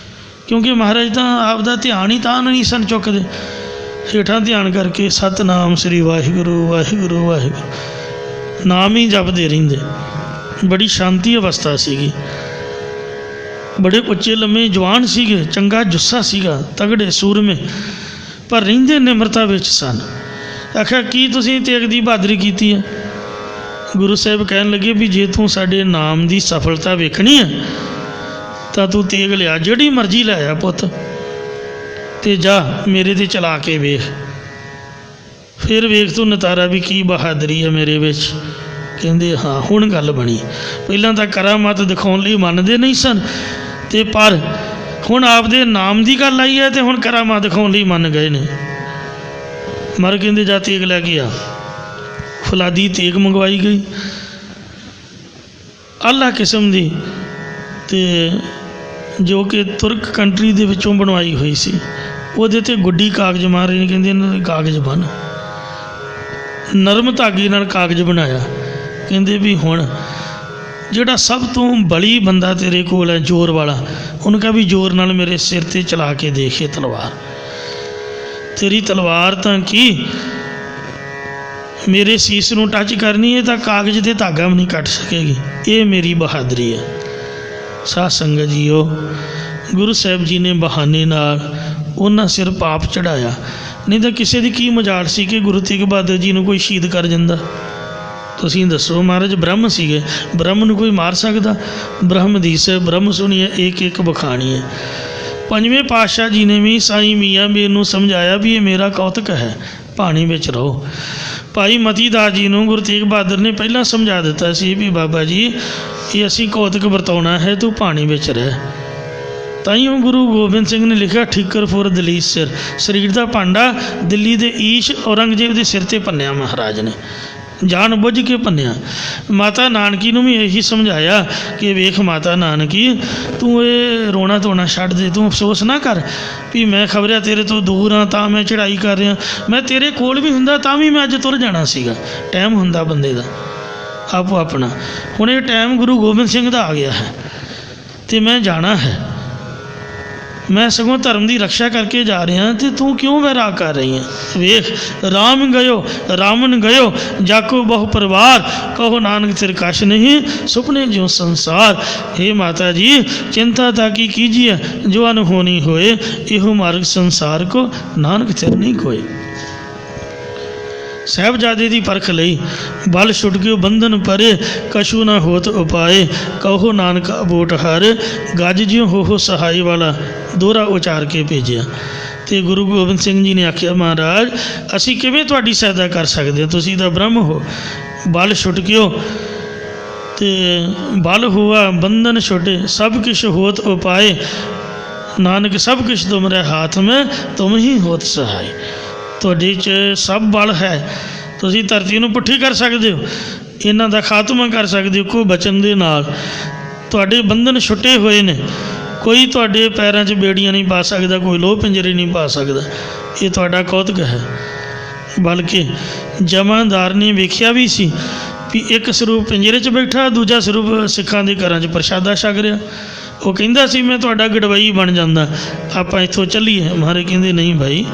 ਕਿਉਂਕਿ ਮਹਾਰਾਜ ਤਾਂ ਆਪ ਦਾ ਧਿਆਨ ਹੀ ਤਾਂ ਨਹੀਂ ਸਨ ਚੁੱਕਦੇ, ਹੇਠਾਂ ਧਿਆਨ ਕਰਕੇ ਸਤਨਾਮ ਸ੍ਰੀ ਵਾਹਿਗੁਰੂ ਵਾਹਿਗੁਰੂ ਵਾਹਿਗੁਰੂ ਨਾਮ ਹੀ ਜਪਦੇ ਰਹਿੰਦੇ। ਬੜੀ ਸ਼ਾਂਤੀ ਅਵਸਥਾ ਸੀਗੀ। ਬੜੇ ਉੱਚੇ ਲੰਮੇ ਜਵਾਨ ਸੀਗੇ, ਚੰਗਾ ਜੁੱਸਾ ਸੀਗਾ, ਤਗੜੇ ਸੂਰਮੇ, ਪਰ ਰਹਿੰਦੇ ਨਿਮਰਤਾ ਵਿੱਚ ਸਨ। ਆਖਿਆ ਕੀ ਤੁਸੀਂ ਤੇਗ ਦੀ ਬਹਾਦਰੀ ਕੀਤੀ ਹੈ? ਗੁਰੂ ਸਾਹਿਬ ਕਹਿਣ ਲੱਗੇ ਵੀ ਜੇ ਤੂੰ ਸਾਡੇ ਨਾਮ ਦੀ ਸਫਲਤਾ ਵੇਖਣੀ ਹੈ ਤਾਂ ਤੂੰ ਤੇਗ ਲਿਆ, ਜਿਹੜੀ ਮਰਜ਼ੀ ਲੈ ਆ ਪੁੱਤ, ਤੇ ਜਾ ਮੇਰੇ 'ਤੇ ਚਲਾ ਕੇ ਵੇਖ, ਫਿਰ ਵੇਖ ਤੂੰ ਨਤਾਰਾ ਵੀ ਕੀ ਬਹਾਦਰੀ ਹੈ ਮੇਰੇ ਵਿੱਚ। ਕਹਿੰਦੇ ਹਾਂ ਹੁਣ ਗੱਲ ਬਣੀ। ਪਹਿਲਾਂ ਤਾਂ ਕਰਾਮਾਤ ਦਿਖਾਉਣ ਲਈ ਮੰਨਦੇ ਨਹੀਂ ਸਨ, ਤੇ ਪਰ ਹੁਣ ਆਪਦੇ ਨਾਮ ਦੀ ਗੱਲ ਆਈ ਹੈ ਤੇ ਹੁਣ ਕਰਾਮਾਤ ਦਿਖਾਉਣ ਲਈ ਮੰਨ ਗਏ ਨੇ। ਮਰ ਕਹਿੰਦੇ ਜਾ ਤੇਗ ਲੈ ਕੇ ਆ। ਫੁਲਾਦੀ ਤੇਗ ਮੰਗਵਾਈ ਗਈ ਆਲਾ ਕਿਸਮ ਦੀ, ਤੇ ਜੋ ਕਿ ਤੁਰਕ ਕੰਟਰੀ ਦੇ ਵਿੱਚੋਂ ਬਣਵਾਈ ਹੋਈ ਸੀ। ਉਹਦੇ 'ਤੇ ਗੁੱਡੀ ਕਾਗਜ਼ ਮਾਰੇ ਨੇ, ਕਹਿੰਦੇ ਇਹਨਾਂ ਦੇ ਕਾਗਜ਼ ਬੰਨ੍ਹ। ਨਰਮ ਧਾਗੇ ਨਾਲ ਕਾਗਜ਼ ਬਣਾਇਆ। ਕਹਿੰਦੇ ਵੀ ਹੁਣ ਜਿਹੜਾ ਸਭ ਤੋਂ ਬਲੀ ਬੰਦਾ ਤੇਰੇ ਕੋਲ ਹੈ ਜ਼ੋਰ ਵਾਲਾ, ਉਹਨੂੰ ਕਹਾਂ ਵੀ ਜ਼ੋਰ ਨਾਲ ਮੇਰੇ ਸਿਰ ਤੇ ਚਲਾ ਕੇ ਦੇਖ ਇਹ ਤਲਵਾਰ। ਤੇਰੀ ਤਲਵਾਰ ਤਾਂ ਕੀ ਮੇਰੇ ਸੀਸ ਨੂੰ ਟੱਚ ਕਰਨੀ ਹੈ ਤਾਂ ਕਾਗਜ਼ ਤੇ ਧਾਗਾ ਵੀ ਨਹੀਂ ਕੱਟ ਸਕੇਗੀ। ਇਹ ਮੇਰੀ ਬਹਾਦਰੀ ਹੈ। ਸਾਧ ਸੰਗਤ ਜੀਓ, ਗੁਰੂ ਸਾਹਿਬ ਜੀ ਨੇ ਬਹਾਨੇ ਨਾਲ ਉਹਨਾਂ ਸਿਰ ਪਾਪ ਚੜਾਇਆ, ਨਹੀਂ ਤਾਂ ਕਿਸੇ ਦੀ ਕੀ ਮਜਾਲ ਸੀ ਕਿ ਗੁਰੂ ਤੇਗ ਬਹਾਦਰ ਜੀ ਨੂੰ ਕੋਈ ਸ਼ਹੀਦ ਕਰ ਜਾਂਦਾ। ਤੁਸੀਂ ਦੱਸੋ, ਮਹਾਰਾਜ ਬ੍ਰਹਮ ਸੀਗੇ, ਬ੍ਰਹਮ ਨੂੰ ਕੋਈ ਮਾਰ ਸਕਦਾ? ਬ੍ਰਹਮ ਦੀ ਸੇ ਬ੍ਰਹਮ ਸੁਣੀਏ ਇੱਕ ਇੱਕ ਬਖਾਣੀ ਹੈ। ਪੰਜਵੇਂ ਪਾਤਸ਼ਾਹ ਜੀ ਨੇ ਵੀ ਸਾਈਂ ਮੀਆਂ ਮੀਰ ਨੂੰ ਸਮਝਾਇਆ ਵੀ ਇਹ ਮੇਰਾ ਕੌਤਕ ਹੈ, ਪਾਣੀ ਵਿੱਚ ਰਹੋ। ਭਾਈ ਮਤੀ ਦਾਸ ਜੀ ਨੂੰ ਗੁਰੂ ਤੇਗ ਬਹਾਦਰ ਨੇ ਪਹਿਲਾਂ ਸਮਝਾ ਦਿੱਤਾ ਸੀ ਵੀ ਬਾਬਾ ਜੀ ਇਹ ਅਸੀਂ ਕੌਤਕ ਵਰਤਾਉਣਾ ਹੈ, ਤੂੰ ਪਾਣੀ ਵਿੱਚ ਰਹਿ। ਤਾਈਓ ਗੁਰੂ ਗੋਬਿੰਦ ਸਿੰਘ ਨੇ ਲਿਖਿਆ ਠੀਕਰ ਫੁਰ ਦਲੀਸ ਸਿਰ, ਸਰੀਰ ਦਾ ਭਾਂਡਾ ਦਿੱਲੀ ਦੇ ਈਸ਼ ਔਰੰਗਜ਼ੇਬ ਦੇ ਸਿਰ ਤੇ ਭੰਨਿਆ ਮਹਾਰਾਜ ਨੇ, ਜਾਣ ਬੁੱਝ ਕੇ ਭੰਨਿਆ। ਮਾਤਾ ਨਾਨਕੀ ਨੂੰ ਵੀ ਇਹੀ ਸਮਝਾਇਆ ਕਿ ਵੇਖ ਮਾਤਾ ਨਾਨਕੀ, ਤੂੰ ਇਹ ਰੋਣਾ ਧੋਣਾ ਛੱਡ ਦੇ, ਤੂੰ ਅਫਸੋਸ ਨਾ ਕਰ ਵੀ ਮੈਂ ਖਬਰਿਆ ਤੇਰੇ ਤੋਂ ਦੂਰ ਹਾਂ ਤਾਂ ਮੈਂ ਚੜ੍ਹਾਈ ਕਰ ਰਿਹਾ, ਮੈਂ ਤੇਰੇ ਕੋਲ ਵੀ ਹੁੰਦਾ ਤਾਂ ਵੀ ਮੈਂ ਅੱਜ ਤੁਰ ਜਾਣਾ ਸੀਗਾ। ਟਾਈਮ ਹੁੰਦਾ ਬੰਦੇ ਦਾ ਆਪੋ ਆਪਣਾ। ਹੁਣ ਇਹ ਟਾਈਮ ਗੁਰੂ ਗੋਬਿੰਦ ਸਿੰਘ ਦਾ ਆ ਗਿਆ ਹੈ ਅਤੇ ਮੈਂ ਜਾਣਾ ਹੈ, ਮੈਂ ਸਗੋਂ ਧਰਮ ਦੀ ਰਕਸ਼ਾ ਕਰਕੇ ਜਾ ਰਿਹਾ ਅਤੇ ਤੂੰ ਕਿਉਂ ਵੈਰਾਗ ਕਰ ਰਹੀ ਹੈ? ਵੇਖ ਰਾਮ ਗਇਓ ਰਾਮਨ ਗਇਓ ਜਾਕੋ ਬਹੁ ਪਰਿਵਾਰ, ਕਹੋ ਨਾਨਕ ਸਿਰ ਕਛ ਨਹੀਂ ਸੁਪਨੇ ਜਿਉ ਸੰਸਾਰ। हे ਮਾਤਾ ਜੀ ਚਿੰਤਾ ਤਾਂ ਕੀ ਕੀਜੀਏ, ਜੋ ਅਨਹੋਣੀ ਹੋਏ ਇਹੋ ਮਾਰਗ ਸੰਸਾਰ ਕੋ ਨਾਨਕ ਸਿਰ ਨਹੀਂ ਕੋਏ। ਸਾਹਿਬਜ਼ਾਦੇ ਦੀ ਪਰਖ ਲਈ ਬਲ ਛੁੱਟ ਗਿਓ ਬੰਧਨ ਪਰੇ, ਕਛੂ ਨਾ ਹੋਤ ਉਪਾਏ, ਕਹੋ ਨਾਨਕ ਅਬੋਟ ਹਰ, ਗੱਜ ਜਿਉ ਹੋ ਸਹਾਈ ਵਾਲਾ ਦੋਹਰਾ ਉਚਾਰ ਕੇ ਭੇਜਿਆ। ਅਤੇ ਗੁਰੂ ਗੋਬਿੰਦ ਸਿੰਘ ਜੀ ਨੇ ਆਖਿਆ ਮਹਾਰਾਜ ਅਸੀਂ ਕਿਵੇਂ ਤੁਹਾਡੀ ਸਹਾਇਤਾ ਕਰ ਸਕਦੇ ਹਾਂ, ਤੁਸੀਂ ਤਾਂ ਬ੍ਰਹਮ ਹੋ। ਬਲ ਛੁੱਟ ਗਿਓ ਅਤੇ ਬਲ ਹੋਆ ਬੰਧਨ ਛੁੱਟੇ, ਸਭ ਕਿਛ ਹੋਤ ਉਪਾਏ, ਨਾਨਕ ਸਭ ਕੁਛ ਤੁਮਰੇ ਹਾਥ ਮੈਂ ਤੁਮ ਹੀ ਹੋਤ ਸਹਾਈ। ਤੁਹਾਡੇ 'ਚ ਸਭ ਬਲ ਹੈ, ਤੁਸੀਂ ਧਰਤੀ ਨੂੰ ਪੁੱਠੀ ਕਰ ਸਕਦੇ ਹੋ, ਇਹਨਾਂ ਦਾ ਖਾਤਮਾ ਕਰ ਸਕਦੇ ਹੋ ਇੱਕੋ ਬਚਨ ਦੇ ਨਾਲ। ਤੁਹਾਡੇ ਬੰਧਨ ਛੁੱਟੇ ਹੋਏ ਨੇ, ਕੋਈ ਤੁਹਾਡੇ ਪੈਰਾਂ 'ਚ ਬੇੜੀਆਂ ਨਹੀਂ ਪਾ ਸਕਦਾ, ਕੋਈ ਲੋਹ ਪਿੰਜਰੇ ਨਹੀਂ ਪਾ ਸਕਦਾ। ਇਹ ਤੁਹਾਡਾ ਕੌਤਕ ਹੈ। ਬਲਕਿ ਜਮਾਦਾਰ ਨੇ ਵੇਖਿਆ ਵੀ ਸੀ ਵੀ ਇੱਕ ਸਰੂਪ ਪਿੰਜਰੇ 'ਚ ਬੈਠਾ, ਦੂਜਾ ਸਰੂਪ ਸਿੱਖਾਂ ਦੇ ਘਰਾਂ 'ਚ ਪ੍ਰਸ਼ਾਦਾ ਛਕ ਰਿਹਾ। ਉਹ ਕਹਿੰਦਾ ਸੀ ਮੈਂ ਤੁਹਾਡਾ ਗੜਵਈ ਬਣ ਜਾਂਦਾ, ਆਪਾਂ ਇੱਥੋਂ ਚੱਲੀਏ। ਮਹਾਰਾਜ ਕਹਿੰਦੇ ਨਹੀਂ ਭਾਈ,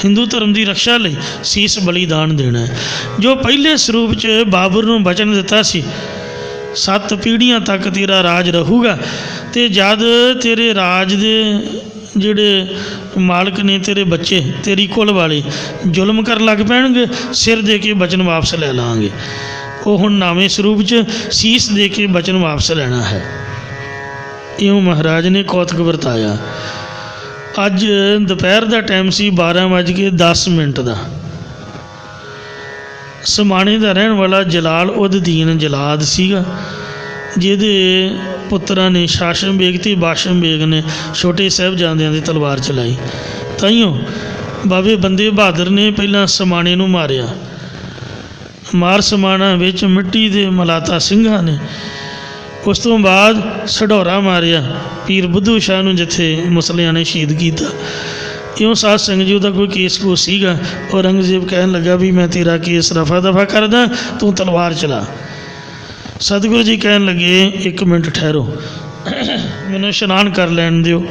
ਹਿੰਦੂ ਧਰਮ ਦੀ ਰਕਸ਼ਾ ਲਈ ਸੀਸ ਬਲੀਦਾਨ ਦੇਣਾ ਹੈ। ਜੋ ਪਹਿਲੇ ਸਰੂਪ 'ਚ ਬਾਬਰ ਨੂੰ ਬਚਨ ਦਿੱਤਾ ਸੀ 7 ਪੀੜ੍ਹੀਆਂ ਤੱਕ ਤੇਰਾ ਰਾਜ ਰਹੂਗਾ, ਅਤੇ ਜਦ ਤੇਰੇ ਰਾਜ ਦੇ ਜਿਹੜੇ ਮਾਲਕ ਨੇ ਤੇਰੇ ਬੱਚੇ ਤੇਰੀ ਕੁਲ ਵਾਲੇ ਜ਼ੁਲਮ ਕਰਨ ਲੱਗ ਪੈਣਗੇ, ਸਿਰ ਦੇ ਕੇ ਬਚਨ ਵਾਪਸ ਲੈ ਲਾਂਗੇ। ਉਹ ਹੁਣ ਨਵੇਂ ਸਰੂਪ 'ਚ ਸੀਸ ਦੇ ਕੇ ਬਚਨ ਵਾਪਸ ਲੈਣਾ ਹੈ। ਇਉਂ ਮਹਾਰਾਜ ਨੇ ਕੌਤਕ ਵਰਤਾਇਆ। ਅੱਜ ਦੁਪਹਿਰ ਦਾ ਟਾਈਮ ਸੀ, 12:10 ਦਾ। ਸਮਾਣੇ ਦਾ ਰਹਿਣ ਵਾਲਾ ਜਲਾਲ ਉਦ ਦੀਨ ਜਲਾਦ ਸੀਗਾ, ਜਿਹਦੇ ਪੁੱਤਰਾਂ ਨੇ ਸ਼ਾਸਨ ਬੇਗ ਅਤੇ ਬਾਸ਼ਮ ਬੇਗ ਨੇ ਛੋਟੇ ਸਾਹਿਬਜ਼ਾਦਿਆਂ ਦੀ ਤਲਵਾਰ ਚਲਾਈ। ਤਾਈਓ ਬਾਬੇ ਬੰਦੇ ਬਹਾਦਰ ਨੇ ਪਹਿਲਾਂ ਸਮਾਣੇ ਨੂੰ ਮਾਰਿਆ, ਮਾਰ ਸਮਾਣਾ ਵਿੱਚ ਮਿੱਟੀ ਦੇ ਮਲਾਤਾ ਸਿੰਘਾਂ ਨੇ। ਉਸ ਤੋਂ ਬਾਅਦ ਸਢੌਰਾ ਮਾਰਿਆ ਪੀਰ ਬੁੱਧੂ ਸ਼ਾਹ ਨੂੰ, ਜਿੱਥੇ ਮੁਸਲਿਆਂ ਨੇ ਸ਼ਹੀਦ ਕੀਤਾ। ਇਉਂ ਸਾਧ ਸੰਗਤ ਜੀ ਉਹਦਾ ਕੋਈ ਕੇਸ ਕੋ ਸੀਗਾ, ਔਰੰਗਜ਼ੇਬ ਕਹਿਣ ਲੱਗਾ ਵੀ ਮੈਂ ਤੇਰਾ ਕੇਸ ਰਫਾ ਦਫਾ ਕਰਦਾ, ਤੂੰ ਤਲਵਾਰ ਚਲਾ। ਸਤਿਗੁਰੂ ਜੀ ਕਹਿਣ ਲੱਗੇ 1 ਮਿੰਟ ਠਹਿਰੋ, ਮੈਨੂੰ ਇਸ਼ਨਾਨ ਕਰ ਲੈਣ ਦਿਓ।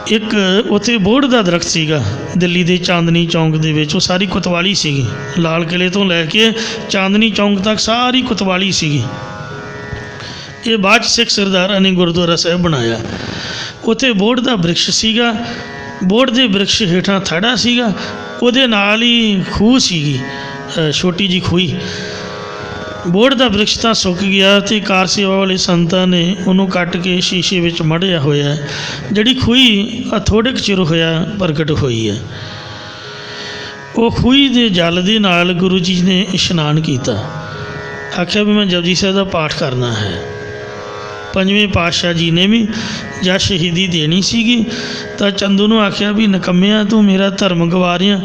ਇੱਕ ਉੱਥੇ ਬੋਹੜ ਦਾ ਦਰਖਤ ਸੀਗਾ ਦਿੱਲੀ ਦੇ ਚਾਂਦਨੀ ਚੌਂਕ ਦੇ ਵਿੱਚ, ਉਹ ਸਾਰੀ ਕੁਤਵਾਲੀ ਸੀਗੀ, ਲਾਲ ਕਿਲ੍ਹੇ ਤੋਂ ਲੈ ਕੇ ਚਾਂਦਨੀ ਚੌਂਕ ਤੱਕ ਸਾਰੀ ਕੁਤਵਾਲੀ ਸੀਗੀ। ਇਹ ਬਾਅਦ 'ਚ ਸਿੱਖ ਸਰਦਾਰਾਂ ਨੇ ਗੁਰਦੁਆਰਾ ਸਾਹਿਬ ਬਣਾਇਆ। ਉੱਥੇ ਬੋਹੜ ਦਾ ਬ੍ਰਿਕਸ਼ ਸੀਗਾ, ਬੋਹੜ ਦੇ ਬ੍ਰਿਕਸ਼ ਹੇਠਾਂ ਥੜਾ ਸੀਗਾ, ਉਹਦੇ ਨਾਲ ਹੀ ਖੂਹ ਸੀਗੀ, ਛੋਟੀ ਜਿਹੀ ਖੂਹੀ। ਬੋਹੜ ਦਾ ਬ੍ਰਿਕਸ਼ ਤਾਂ ਸੁੱਕ ਗਿਆ ਅਤੇ ਕਾਰ ਸੇਵਾ ਵਾਲੇ ਸੰਤਾਂ ਨੇ ਉਹਨੂੰ ਕੱਟ ਕੇ ਸ਼ੀਸ਼ੇ ਵਿੱਚ ਮੜ੍ਹਿਆ ਹੋਇਆ। ਜਿਹੜੀ ਖੂਹੀ ਥੋੜ੍ਹੇ ਕੁ ਚਿਰ ਹੋਇਆ ਪ੍ਰਗਟ ਹੋਈ ਹੈ। ਉਹ ਖੂਹੀ ਦੇ ਜਲ ਦੇ ਨਾਲ ਗੁਰੂ ਜੀ ਨੇ ਇਸ਼ਨਾਨ ਕੀਤਾ। ਆਖਿਆ ਵੀ ਮੈਂ ਜਪਜੀ ਸਾਹਿਬ ਦਾ ਪਾਠ ਕਰਨਾ ਹੈ। ਪੰਜਵੇਂ ਪਾਤਸ਼ਾਹ ਜੀ ਨੇ ਵੀ ਜਦ ਸ਼ਹੀਦੀ ਦੇਣੀ ਸੀਗੀ ਤਾਂ ਚੰਦੂ ਨੂੰ ਆਖਿਆ ਵੀ ਨਿਕੰਮਿਆ ਤੂੰ ਮੇਰਾ ਧਰਮ ਗਵਾ ਰਿਹਾ।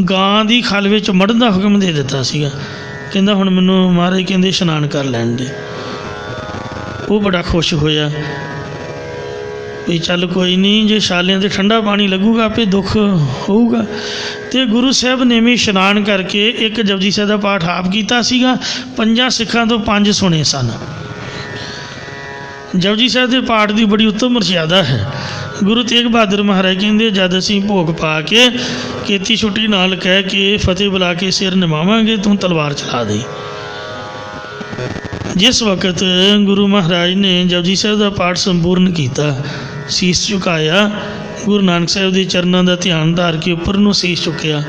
ਗਾਂ ਦੀ ਖਲ ਵਿੱਚ ਮੜ੍ਹਨ ਦਾ ਹੁਕਮ ਦੇ ਦਿੱਤਾ ਸੀਗਾ। ਕਹਿੰਦਾ ਹੁਣ ਮੈਨੂੰ ਮਹਾਰਾਜ ਕਹਿੰਦੇ ਇਸ਼ਨਾਨ ਕਰ ਲੈਣ ਦੇ। ਉਹ ਬੜਾ ਖੁਸ਼ ਹੋਇਆ ਵੀ ਚੱਲ ਕੋਈ ਨਹੀਂ, ਜੇ ਛਾਲਿਆਂ 'ਤੇ ਠੰਡਾ ਪਾਣੀ ਲੱਗੂਗਾ ਆਪੇ ਦੁੱਖ ਹੋਊਗਾ। ਤੇ ਗੁਰੂ ਸਾਹਿਬ ਨੇ ਵੀ ਇਸ਼ਨਾਨ ਕਰਕੇ ਇੱਕ ਜਪਜੀ ਸਾਹਿਬ ਦਾ ਪਾਠ ਆਪ ਕੀਤਾ ਸੀਗਾ, 5 ਸਿੱਖਾਂ ਤੋਂ 5 ਸੁਣੇ ਸਨ। ਜਪਜੀ ਸਾਹਿਬ ਦੇ ਪਾਠ ਦੀ ਬੜੀ ਉੱਤਮ ਮਰਜ਼ਾਦਾ ਹੈ। ਗੁਰੂ ਤੇਗ ਬਹਾਦਰ ਮਹਾਰਾਜ ਕਹਿੰਦੇ, ਜਦ ਅਸੀਂ ਭੋਗ ਪਾ ਕੇ ਕੀਤੀ ਛੁੱਟੀ ਨਾਲ ਕਹਿ ਕੇ ਫਤਿਹ ਬੁਲਾ ਕੇ ਸਿਰ ਨਿਵਾਵਾਂਗੇ, ਤੂੰ ਤਲਵਾਰ ਚਲਾ ਦੇ। ਜਿਸ ਵਕਤ ਗੁਰੂ ਮਹਾਰਾਜ ਨੇ ਜਪਜੀ ਸਾਹਿਬ ਦਾ ਪਾਠ ਸੰਪੂਰਨ ਕੀਤਾ, ਸੀਸ ਝੁਕਾਇਆ, ਗੁਰੂ ਨਾਨਕ ਸਾਹਿਬ ਦੇ ਚਰਨਾਂ ਦਾ ਧਿਆਨ ਧਾਰ ਕੇ ਉੱਪਰ ਨੂੰ ਸੀਸ ਚੁੱਕਿਆ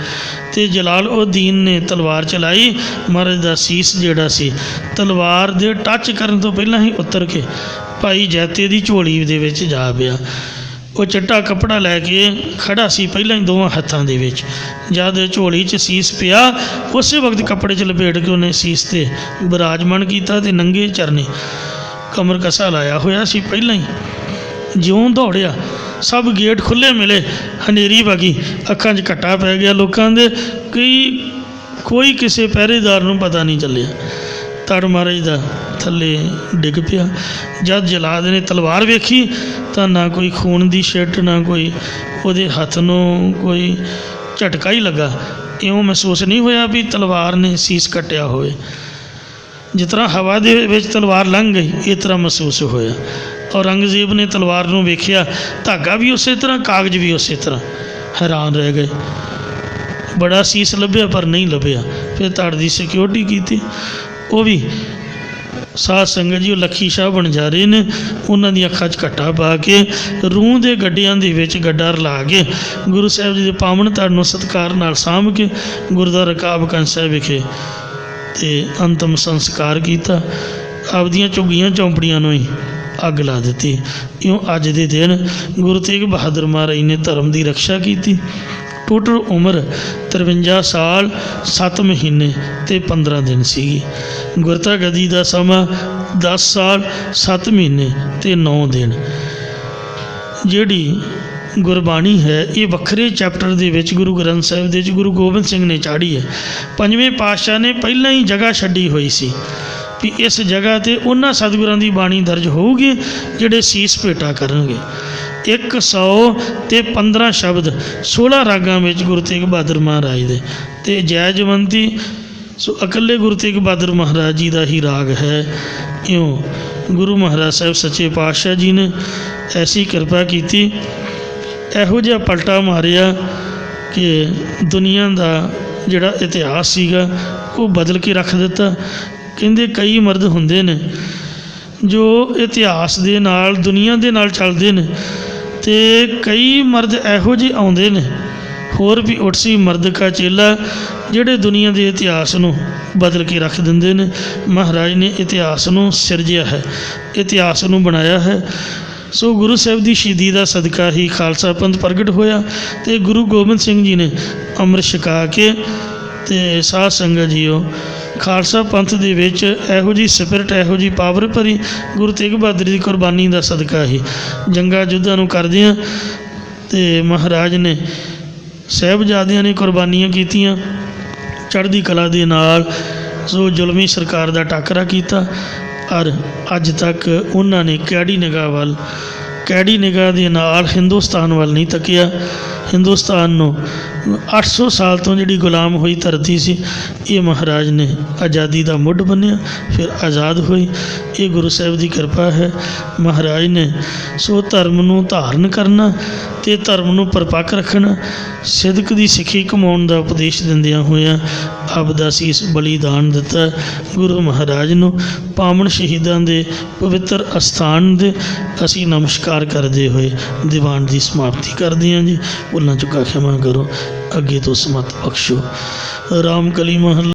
ਤੇ ਜਲਾਲ-ਉਦ-ਦੀਨ ਨੇ ਤਲਵਾਰ ਚਲਾਈ। ਮਹਾਰਾਜ ਦਾ ਸੀਸ ਜਿਹੜਾ ਸੀ ਤਲਵਾਰ ਦੇ ਟੱਚ ਕਰਨ ਤੋਂ ਪਹਿਲਾਂ ਹੀ ਉਤਰ ਕੇ ਭਾਈ ਜੈਤੇ ਦੀ ਝੋਲੀ ਦੇ ਵਿੱਚ ਜਾ ਪਿਆ। ਉਹ ਚਿੱਟਾ ਕੱਪੜਾ ਲੈ ਕੇ ਖੜਾ ਸੀ ਪਹਿਲਾਂ ਹੀ ਦੋਵਾਂ ਹੱਥਾਂ ਦੇ ਵਿੱਚ। ਜਦ ਝੋਲੀ 'ਚ ਸੀਸ ਪਿਆ, ਉਸੇ ਵਕਤ ਕੱਪੜੇ 'ਚ ਲਪੇਟ ਕੇ ਉਹਨੇ ਸੀਸ 'ਤੇ ਬਿਰਾਜਮਾਨ ਕੀਤਾ ਤੇ ਨੰਗੇ ਚਰਨੇ, ਕਮਰ ਕਸਾ ਲਾਇਆ ਹੋਇਆ ਸੀ ਪਹਿਲਾਂ ਹੀ। ਜਿਉਂ ਦੌੜਿਆ, ਸਭ ਗੇਟ ਖੁੱਲ੍ਹੇ ਮਿਲੇ, ਹਨੇਰੀ ਵਗੀ, ਅੱਖਾਂ 'ਚ ਘੱਟਾ ਪੈ ਗਿਆ ਲੋਕਾਂ ਦੇ। ਕੋਈ ਕਿਸੇ ਪਹਿਰੇਦਾਰ ਨੂੰ ਪਤਾ ਨਹੀਂ ਚੱਲਿਆ। ਤੜ ਮਹਾਰਾਜ ਦਾ ਥੱਲੇ ਡਿੱਗ ਪਿਆ। ਜਦ ਜਲਾਦ ਨੇ ਤਲਵਾਰ ਵੇਖੀ ਤਾਂ ਨਾ ਕੋਈ ਖੂਨ ਦੀ ਛਿੱਟ, ਨਾ ਕੋਈ ਉਹਦੇ ਹੱਥ ਨੂੰ ਕੋਈ ਝਟਕਾ ਹੀ ਲੱਗਾ। ਇਉਂ ਮਹਿਸੂਸ ਨਹੀਂ ਹੋਇਆ ਵੀ ਤਲਵਾਰ ਨੇ ਸੀਸ ਕੱਟਿਆ ਹੋਵੇ। ਜਿਸ ਤਰ੍ਹਾਂ ਹਵਾ ਦੇ ਵਿੱਚ ਤਲਵਾਰ ਲੰਘ ਗਈ, ਇਸ ਤਰ੍ਹਾਂ ਮਹਿਸੂਸ ਹੋਇਆ। ਔਰੰਗਜ਼ੇਬ ਨੇ ਤਲਵਾਰ ਨੂੰ ਵੇਖਿਆ, ਧਾਗਾ ਵੀ ਉਸੇ ਤਰ੍ਹਾਂ, ਕਾਗਜ਼ ਵੀ ਉਸੇ ਤਰ੍ਹਾਂ। ਹੈਰਾਨ ਰਹਿ ਗਏ। ਬੜਾ ਸੀਸ ਲੱਭਿਆ ਪਰ ਨਹੀਂ ਲੱਭਿਆ। ਫਿਰ ਧੜ ਦੀ ਸਿਕਿਉਰਿਟੀ ਕੀਤੀ। ਉਹ ਵੀ ਸਾਧ ਸੰਗਤ ਜੀ, ਉਹ ਲੱਖੀ ਸ਼ਾਹ ਬਣਜਾਰੇ ਨੇ, ਉਹਨਾਂ ਦੀਆਂ ਅੱਖਾਂ 'ਚ ਘੱਟਾ ਪਾ ਕੇ ਰੂਹ ਦੇ ਗੱਡਿਆਂ ਦੇ ਵਿੱਚ ਗੱਡਾ ਰਲਾ ਕੇ ਗੁਰੂ ਸਾਹਿਬ ਜੀ ਦੇ ਪਾਵਨ ਧੜ ਨੂੰ ਸਤਿਕਾਰ ਨਾਲ ਸਾਂਭ ਕੇ ਗੁਰਦੁਆਰਾ ਰਕਾਬਗੰਜ ਸਾਹਿਬ ਵਿਖੇ ਤੇ ਅੰਤਮ ਸੰਸਕਾਰ ਕੀਤਾ। ਆਪਦੀਆਂ ਝੁੱਗੀਆਂ ਝੌਂਪੜੀਆਂ ਨੂੰ ਹੀ ਅੱਗ ਲਾ ਦਿੱਤੀ। ਇਉਂ ਅੱਜ ਦੇ ਦਿਨ ਗੁਰੂ ਤੇਗ ਬਹਾਦਰ ਮਹਾਰਾਜ ਨੇ ਧਰਮ ਦੀ ਰਕਸ਼ਾ ਕੀਤੀ। ਟੋਟਲ ਉਮਰ 53 ਸਾਲ 7 ਮਹੀਨੇ ਤੇ 15 ਦਿਨ ਸੀਗੀ। ਗੁਰਤਾ ਗੱਦੀ ਦਾ ਸਮਾਂ 10 ਸਾਲ 7 ਮਹੀਨੇ ਤੇ 9 ਦਿਨ। ਜਿਹੜੀ ਗੁਰਬਾਣੀ ਹੈ, ਇਹ ਵੱਖਰੇ ਚੈਪਟਰ ਦੇ ਵਿੱਚ ਗੁਰੂ ਗ੍ਰੰਥ ਸਾਹਿਬ ਦੇ ਵਿੱਚ ਗੁਰੂ ਗੋਬਿੰਦ ਸਿੰਘ ਨੇ ਚਾੜ੍ਹੀ ਹੈ। 5ਵੇਂ ਪਾਤਸ਼ਾਹ ਨੇ ਪਹਿਲਾਂ ਹੀ ਜਗ੍ਹਾ ਛੱਡੀ ਹੋਈ ਸੀ ਵੀ ਇਸ ਜਗ੍ਹਾ 'ਤੇ ਉਹਨਾਂ ਸਤਿਗੁਰਾਂ ਦੀ ਬਾਣੀ ਦਰਜ ਹੋਊਗੀ ਜਿਹੜੇ ਸੀਸ ਭੇਟਾ ਕਰਨਗੇ। 115 ਸ਼ਬਦ 16 ਰਾਗਾਂ ਵਿੱਚ ਗੁਰੂ ਤੇਗ ਬਹਾਦਰ ਮਹਾਰਾਜ ਦੇ ਅਤੇ ਜੈ ਜਵੰਤੀ ਸੋ ਇਕੱਲੇ ਗੁਰੂ ਤੇਗ ਬਹਾਦਰ ਮਹਾਰਾਜ ਜੀ ਦਾ ਹੀ ਰਾਗ ਹੈ। ਇਉਂ ਗੁਰੂ ਮਹਾਰਾਜ ਸਾਹਿਬ ਸੱਚੇ ਪਾਤਸ਼ਾਹ ਜੀ ਨੇ ਐਸੀ ਕਿਰਪਾ ਕੀਤੀ, ਇਹੋ ਜਿਹਾ ਪਲਟਾ ਮਾਰਿਆ ਕਿ ਦੁਨੀਆ ਦਾ ਜਿਹੜਾ ਇਤਿਹਾਸ ਸੀਗਾ ਉਹ ਬਦਲ ਕੇ ਰੱਖ ਦਿੱਤਾ। ਕਹਿੰਦੇ ਕਈ ਮਰਦ ਹੁੰਦੇ ਨੇ ਜੋ ਇਤਿਹਾਸ ਦੇ ਨਾਲ, ਦੁਨੀਆ ਦੇ ਨਾਲ ਚੱਲਦੇ ਨੇ, ਅਤੇ ਕਈ ਮਰਦ ਇਹੋ ਜਿਹੇ ਆਉਂਦੇ ਨੇ, ਹੋਰ ਵੀ ਉੱਠ ਸੀ ਮਰਦ ਕਾ ਚੇਲਾ, ਜਿਹੜੇ ਦੁਨੀਆ ਦੇ ਇਤਿਹਾਸ ਨੂੰ ਬਦਲ ਕੇ ਰੱਖ ਦਿੰਦੇ ਨੇ। ਮਹਾਰਾਜ ਨੇ ਇਤਿਹਾਸ ਨੂੰ ਸਿਰਜਿਆ ਹੈ, ਇਤਿਹਾਸ ਨੂੰ ਬਣਾਇਆ ਹੈ। ਸੋ ਗੁਰੂ ਸਾਹਿਬ ਦੀ ਸ਼ਹੀਦੀ ਦਾ ਸਦਕਾ ਹੀ ਖਾਲਸਾ ਪੰਥ ਪ੍ਰਗਟ ਹੋਇਆ ਅਤੇ ਗੁਰੂ ਗੋਬਿੰਦ ਸਿੰਘ ਜੀ ਨੇ ਅੰਮ੍ਰਿਤ ਛਕਾ ਕੇ ਅਤੇ ਸਾਧ ਸੰਗਤ ਜੀਓ ਖਾਲਸਾ ਪੰਥ ਦੇ ਵਿੱਚ ਇਹੋ ਜਿਹੀ ਸਪਿਰਿਟ, ਇਹੋ ਜਿਹੀ ਪਾਵਰ ਭਰੀ ਗੁਰੂ ਤੇਗ ਬਹਾਦਰ ਦੀ ਕੁਰਬਾਨੀ ਦਾ ਸਦਕਾ ਹੀ ਜੰਗਾਂ ਯੁੱਧਾਂ ਨੂੰ ਕਰਦੇ ਹਾਂ। ਅਤੇ ਮਹਾਰਾਜ ਨੇ ਸਾਹਿਬਜ਼ਾਦਿਆਂ ਨੇ ਕੁਰਬਾਨੀਆਂ ਕੀਤੀਆਂ ਚੜ੍ਹਦੀ ਕਲਾ ਦੇ ਨਾਲ। ਸੋ ਜ਼ੁਲਮੀ ਸਰਕਾਰ ਦਾ ਟਾਕਰਾ ਕੀਤਾ ਔਰ ਅੱਜ ਤੱਕ ਉਹਨਾਂ ਨੇ ਕਿਹੜੀ ਨਿਗਾਹ ਦੇ ਨਾਲ ਹਿੰਦੁਸਤਾਨ ਵੱਲ ਨਹੀਂ ਤੱਕਿਆ। ਹਿੰਦੁਸਤਾਨ ਨੂੰ 800 ਸਾਲ ਤੋਂ ਜਿਹੜੀ ਗੁਲਾਮ ਹੋਈ ਧਰਤੀ ਸੀ, ਇਹ ਮਹਾਰਾਜ ਨੇ ਆਜ਼ਾਦੀ ਦਾ ਮੁੱਢ ਬੰਨ੍ਹਿਆ, ਫਿਰ ਆਜ਼ਾਦ ਹੋਈ। ਇਹ ਗੁਰੂ ਸਾਹਿਬ ਦੀ ਕਿਰਪਾ ਹੈ। ਮਹਾਰਾਜ ਨੇ ਸੋ ਧਰਮ ਨੂੰ ਧਾਰਨ ਕਰਨਾ ਅਤੇ ਧਰਮ ਨੂੰ ਪਰਪੱਕ ਰੱਖਣਾ, ਸਿਦਕ ਦੀ ਸਿੱਖੀ ਕਮਾਉਣ ਦਾ ਉਪਦੇਸ਼ ਦਿੰਦਿਆਂ ਹੋਇਆਂ ਆਪਦਾ ਸੀਸ ਬਲੀਦਾਨ ਦਿੱਤਾ ਗੁਰੂ ਮਹਾਰਾਜ ਨੂੰ। ਪਾਵਨ ਸ਼ਹੀਦਾਂ ਦੇ ਪਵਿੱਤਰ ਅਸਥਾਨ ਦੇ ਅਸੀਂ ਨਮਸਕਾਰ ਕਰਦੇ ਹੋਏ ਦੀਵਾਨ ਦੀ ਸਮਾਪਤੀ ਕਰਦੇ ਹਾਂ ਜੀ। ਭੁੱਲਾਂ ਚੁੱਕਾ ਖਿਮਾ ਕਰੋ, ਅੱਗੇ ਤੋਂ ਸਮਤ ਬਖਸ਼ੋ। ਰਾਮ ਕਲੀ ਮਹੱਲਾ।